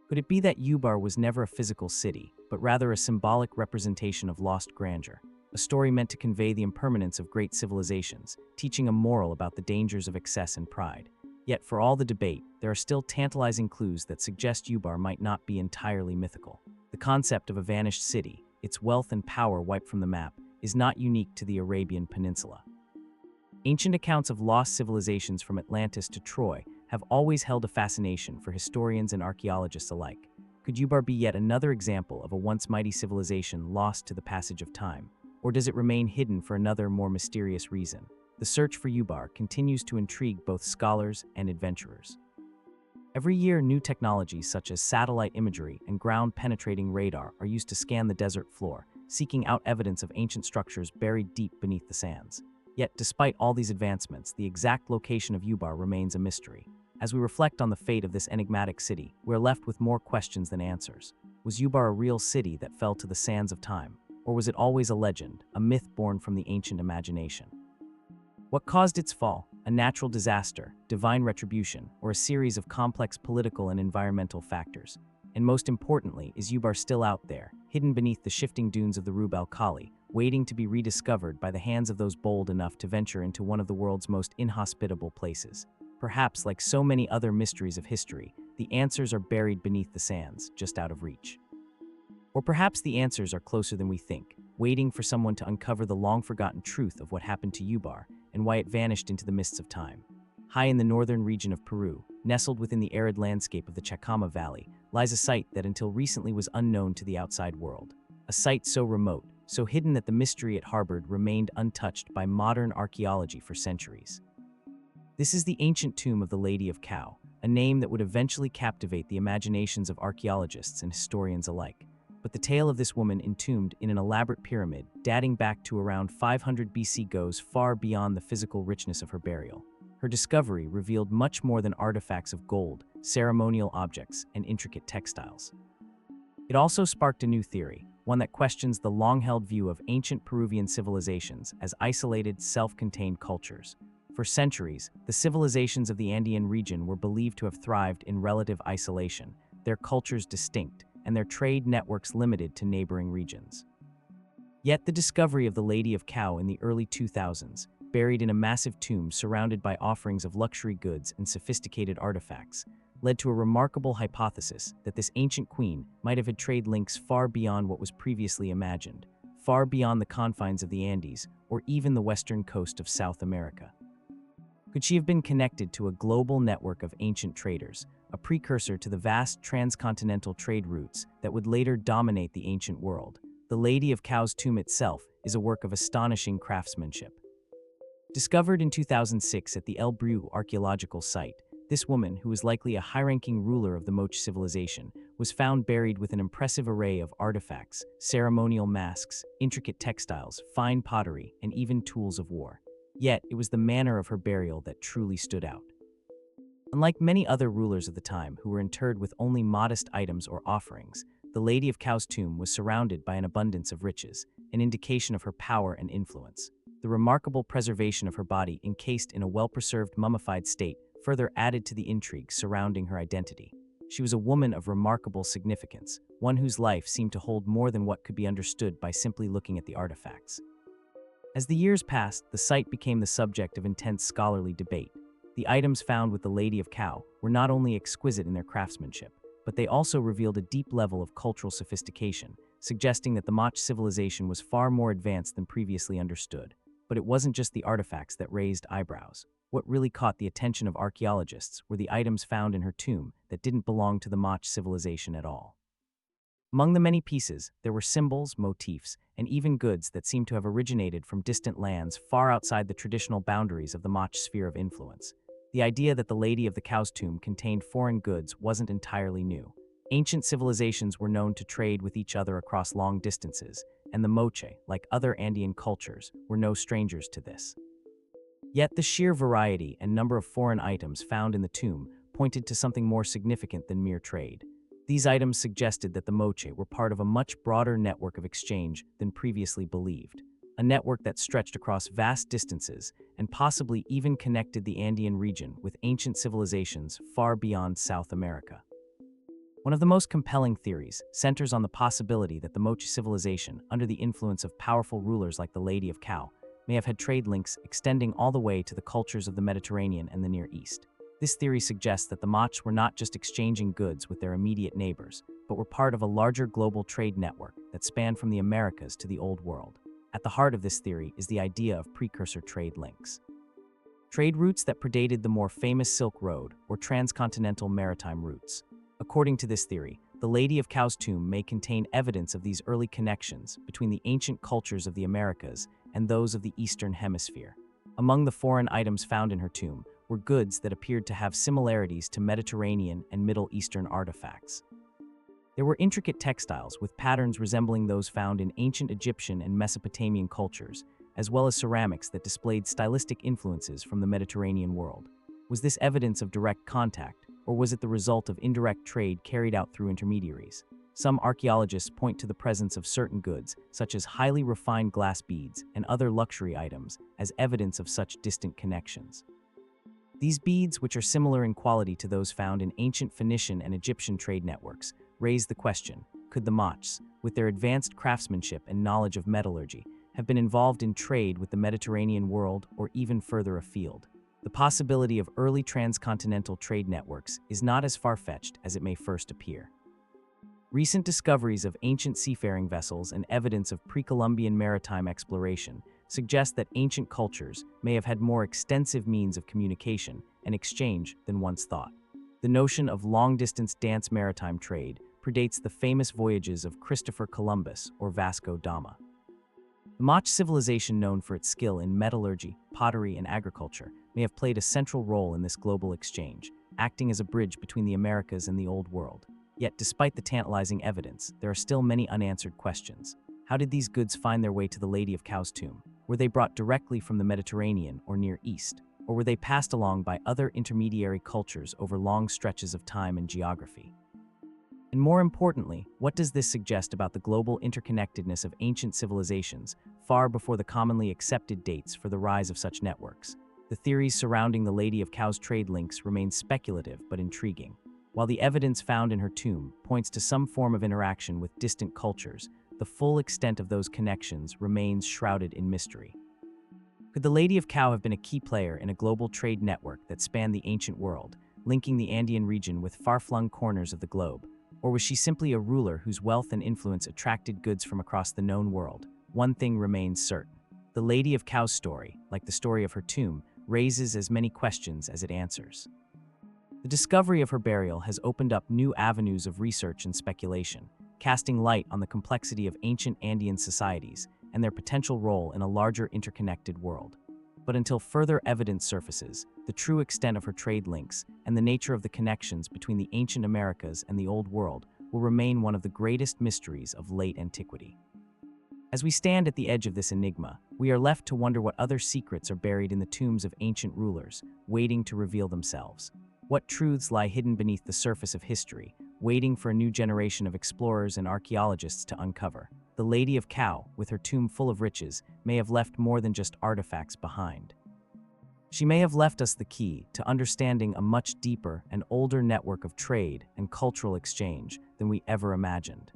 Could it be that Ubar was never a physical city, but rather a symbolic representation of lost grandeur? A story meant to convey the impermanence of great civilizations, teaching a moral about the dangers of excess and pride. Yet, for all the debate, there are still tantalizing clues that suggest Ubar might not be entirely mythical. The concept of a vanished city, its wealth and power wiped from the map, is not unique to the Arabian Peninsula. Ancient accounts of lost civilizations from Atlantis to Troy have always held a fascination for historians and archaeologists alike. Could Ubar be yet another example of a once mighty civilization lost to the passage of time? Or does it remain hidden for another, more mysterious reason? The search for Ubar continues to intrigue both scholars and adventurers. Every year, new technologies such as satellite imagery and ground-penetrating radar are used to scan the desert floor, seeking out evidence of ancient structures buried deep beneath the sands. Yet, despite all these advancements, the exact location of Ubar remains a mystery. As we reflect on the fate of this enigmatic city, we're left with more questions than answers. Was Ubar a real city that fell to the sands of time? Or was it always a legend, a myth born from the ancient imagination? What caused its fall? A natural disaster, divine retribution, or a series of complex political and environmental factors? And most importantly, is Ubar still out there, hidden beneath the shifting dunes of the Rub al Khali, waiting to be rediscovered by the hands of those bold enough to venture into one of the world's most inhospitable places? Perhaps, like so many other mysteries of history, the answers are buried beneath the sands, just out of reach. Or perhaps the answers are closer than we think, waiting for someone to uncover the long-forgotten truth of what happened to Ubar and why it vanished into the mists of time. High in the northern region of Peru, nestled within the arid landscape of the Chacama Valley, lies a site that until recently was unknown to the outside world. A site so remote, so hidden that the mystery it harbored remained untouched by modern archaeology for centuries. This is the ancient tomb of the Lady of Kau, a name that would eventually captivate the imaginations of archaeologists and historians alike. But the tale of this woman entombed in an elaborate pyramid dating back to around 500 BC goes far beyond the physical richness of her burial. Her discovery revealed much more than artifacts of gold, ceremonial objects, and intricate textiles. It also sparked a new theory, one that questions the long-held view of ancient Peruvian civilizations as isolated, self-contained cultures. For centuries, the civilizations of the Andean region were believed to have thrived in relative isolation, their cultures distinct, and their trade networks limited to neighboring regions. Yet the discovery of the Lady of Kau in the early 2000s, buried in a massive tomb surrounded by offerings of luxury goods and sophisticated artifacts, led to a remarkable hypothesis that this ancient queen might have had trade links far beyond what was previously imagined, far beyond the confines of the Andes or even the western coast of South America. Could she have been connected to a global network of ancient traders, a precursor to the vast transcontinental trade routes that would later dominate the ancient world? The Lady of Kau's tomb itself is a work of astonishing craftsmanship. Discovered in 2006 at the El Breu archaeological site, this woman, who was likely a high-ranking ruler of the Moche civilization, was found buried with an impressive array of artifacts, ceremonial masks, intricate textiles, fine pottery, and even tools of war. Yet, it was the manner of her burial that truly stood out. Unlike many other rulers of the time who were interred with only modest items or offerings, the Lady of Kau's tomb was surrounded by an abundance of riches, an indication of her power and influence. The remarkable preservation of her body encased in a well-preserved mummified state further added to the intrigue surrounding her identity. She was a woman of remarkable significance, one whose life seemed to hold more than what could be understood by simply looking at the artifacts. As the years passed, the site became the subject of intense scholarly debate. The items found with the Lady of Kau were not only exquisite in their craftsmanship, but they also revealed a deep level of cultural sophistication, suggesting that the Moche civilization was far more advanced than previously understood. But it wasn't just the artifacts that raised eyebrows. What really caught the attention of archaeologists were the items found in her tomb that didn't belong to the Moche civilization at all. Among the many pieces, there were symbols, motifs, and even goods that seemed to have originated from distant lands far outside the traditional boundaries of the Moche sphere of influence. The idea that the Lady of the Kau's tomb contained foreign goods wasn't entirely new. Ancient civilizations were known to trade with each other across long distances, and the Moche, like other Andean cultures, were no strangers to this. Yet the sheer variety and number of foreign items found in the tomb pointed to something more significant than mere trade. These items suggested that the Moche were part of a much broader network of exchange than previously believed, a network that stretched across vast distances and possibly even connected the Andean region with ancient civilizations far beyond South America. One of the most compelling theories centers on the possibility that the Moche civilization, under the influence of powerful rulers like the Lady of Kao, may have had trade links extending all the way to the cultures of the Mediterranean and the Near East. This theory suggests that the Moche were not just exchanging goods with their immediate neighbors, but were part of a larger global trade network that spanned from the Americas to the Old World. At the heart of this theory is the idea of precursor trade links. Trade routes that predated the more famous Silk Road or transcontinental maritime routes. According to this theory, the Lady of Kao's tomb may contain evidence of these early connections between the ancient cultures of the Americas and those of the Eastern Hemisphere. Among the foreign items found in her tomb were goods that appeared to have similarities to Mediterranean and Middle Eastern artifacts. There were intricate textiles with patterns resembling those found in ancient Egyptian and Mesopotamian cultures, as well as ceramics that displayed stylistic influences from the Mediterranean world. Was this evidence of direct contact, or was it the result of indirect trade carried out through intermediaries? Some archaeologists point to the presence of certain goods, such as highly refined glass beads and other luxury items, as evidence of such distant connections. These beads, which are similar in quality to those found in ancient Phoenician and Egyptian trade networks, raise the question, could the Moches, with their advanced craftsmanship and knowledge of metallurgy, have been involved in trade with the Mediterranean world or even further afield? The possibility of early transcontinental trade networks is not as far-fetched as it may first appear. Recent discoveries of ancient seafaring vessels and evidence of pre-Columbian maritime exploration suggest that ancient cultures may have had more extensive means of communication and exchange than once thought. The notion of long-distance dance maritime trade predates the famous voyages of Christopher Columbus or Vasco da Gama. The Moche civilization, known for its skill in metallurgy, pottery, and agriculture, may have played a central role in this global exchange, acting as a bridge between the Americas and the Old World. Yet, despite the tantalizing evidence, there are still many unanswered questions. How did these goods find their way to the Lady of Kao's tomb? Were they brought directly from the Mediterranean or Near East? Or were they passed along by other intermediary cultures over long stretches of time and geography? And more importantly, what does this suggest about the global interconnectedness of ancient civilizations far before the commonly accepted dates for the rise of such networks? The theories surrounding the Lady of Kao's trade links remain speculative but intriguing. While the evidence found in her tomb points to some form of interaction with distant cultures, the full extent of those connections remains shrouded in mystery. Could the Lady of Kao have been a key player in a global trade network that spanned the ancient world, linking the Andean region with far-flung corners of the globe? Or was she simply a ruler whose wealth and influence attracted goods from across the known world? One thing remains certain. The Lady of Kao's story, like the story of her tomb, raises as many questions as it answers. The discovery of her burial has opened up new avenues of research and speculation, casting light on the complexity of ancient Andean societies and their potential role in a larger interconnected world. But until further evidence surfaces, the true extent of her trade links and the nature of the connections between the ancient Americas and the Old World will remain one of the greatest mysteries of late antiquity. As we stand at the edge of this enigma, we are left to wonder what other secrets are buried in the tombs of ancient rulers, waiting to reveal themselves. What truths lie hidden beneath the surface of history, waiting for a new generation of explorers and archaeologists to uncover? The Lady of Kao, with her tomb full of riches, may have left more than just artifacts behind. She may have left us the key to understanding a much deeper and older network of trade and cultural exchange than we ever imagined.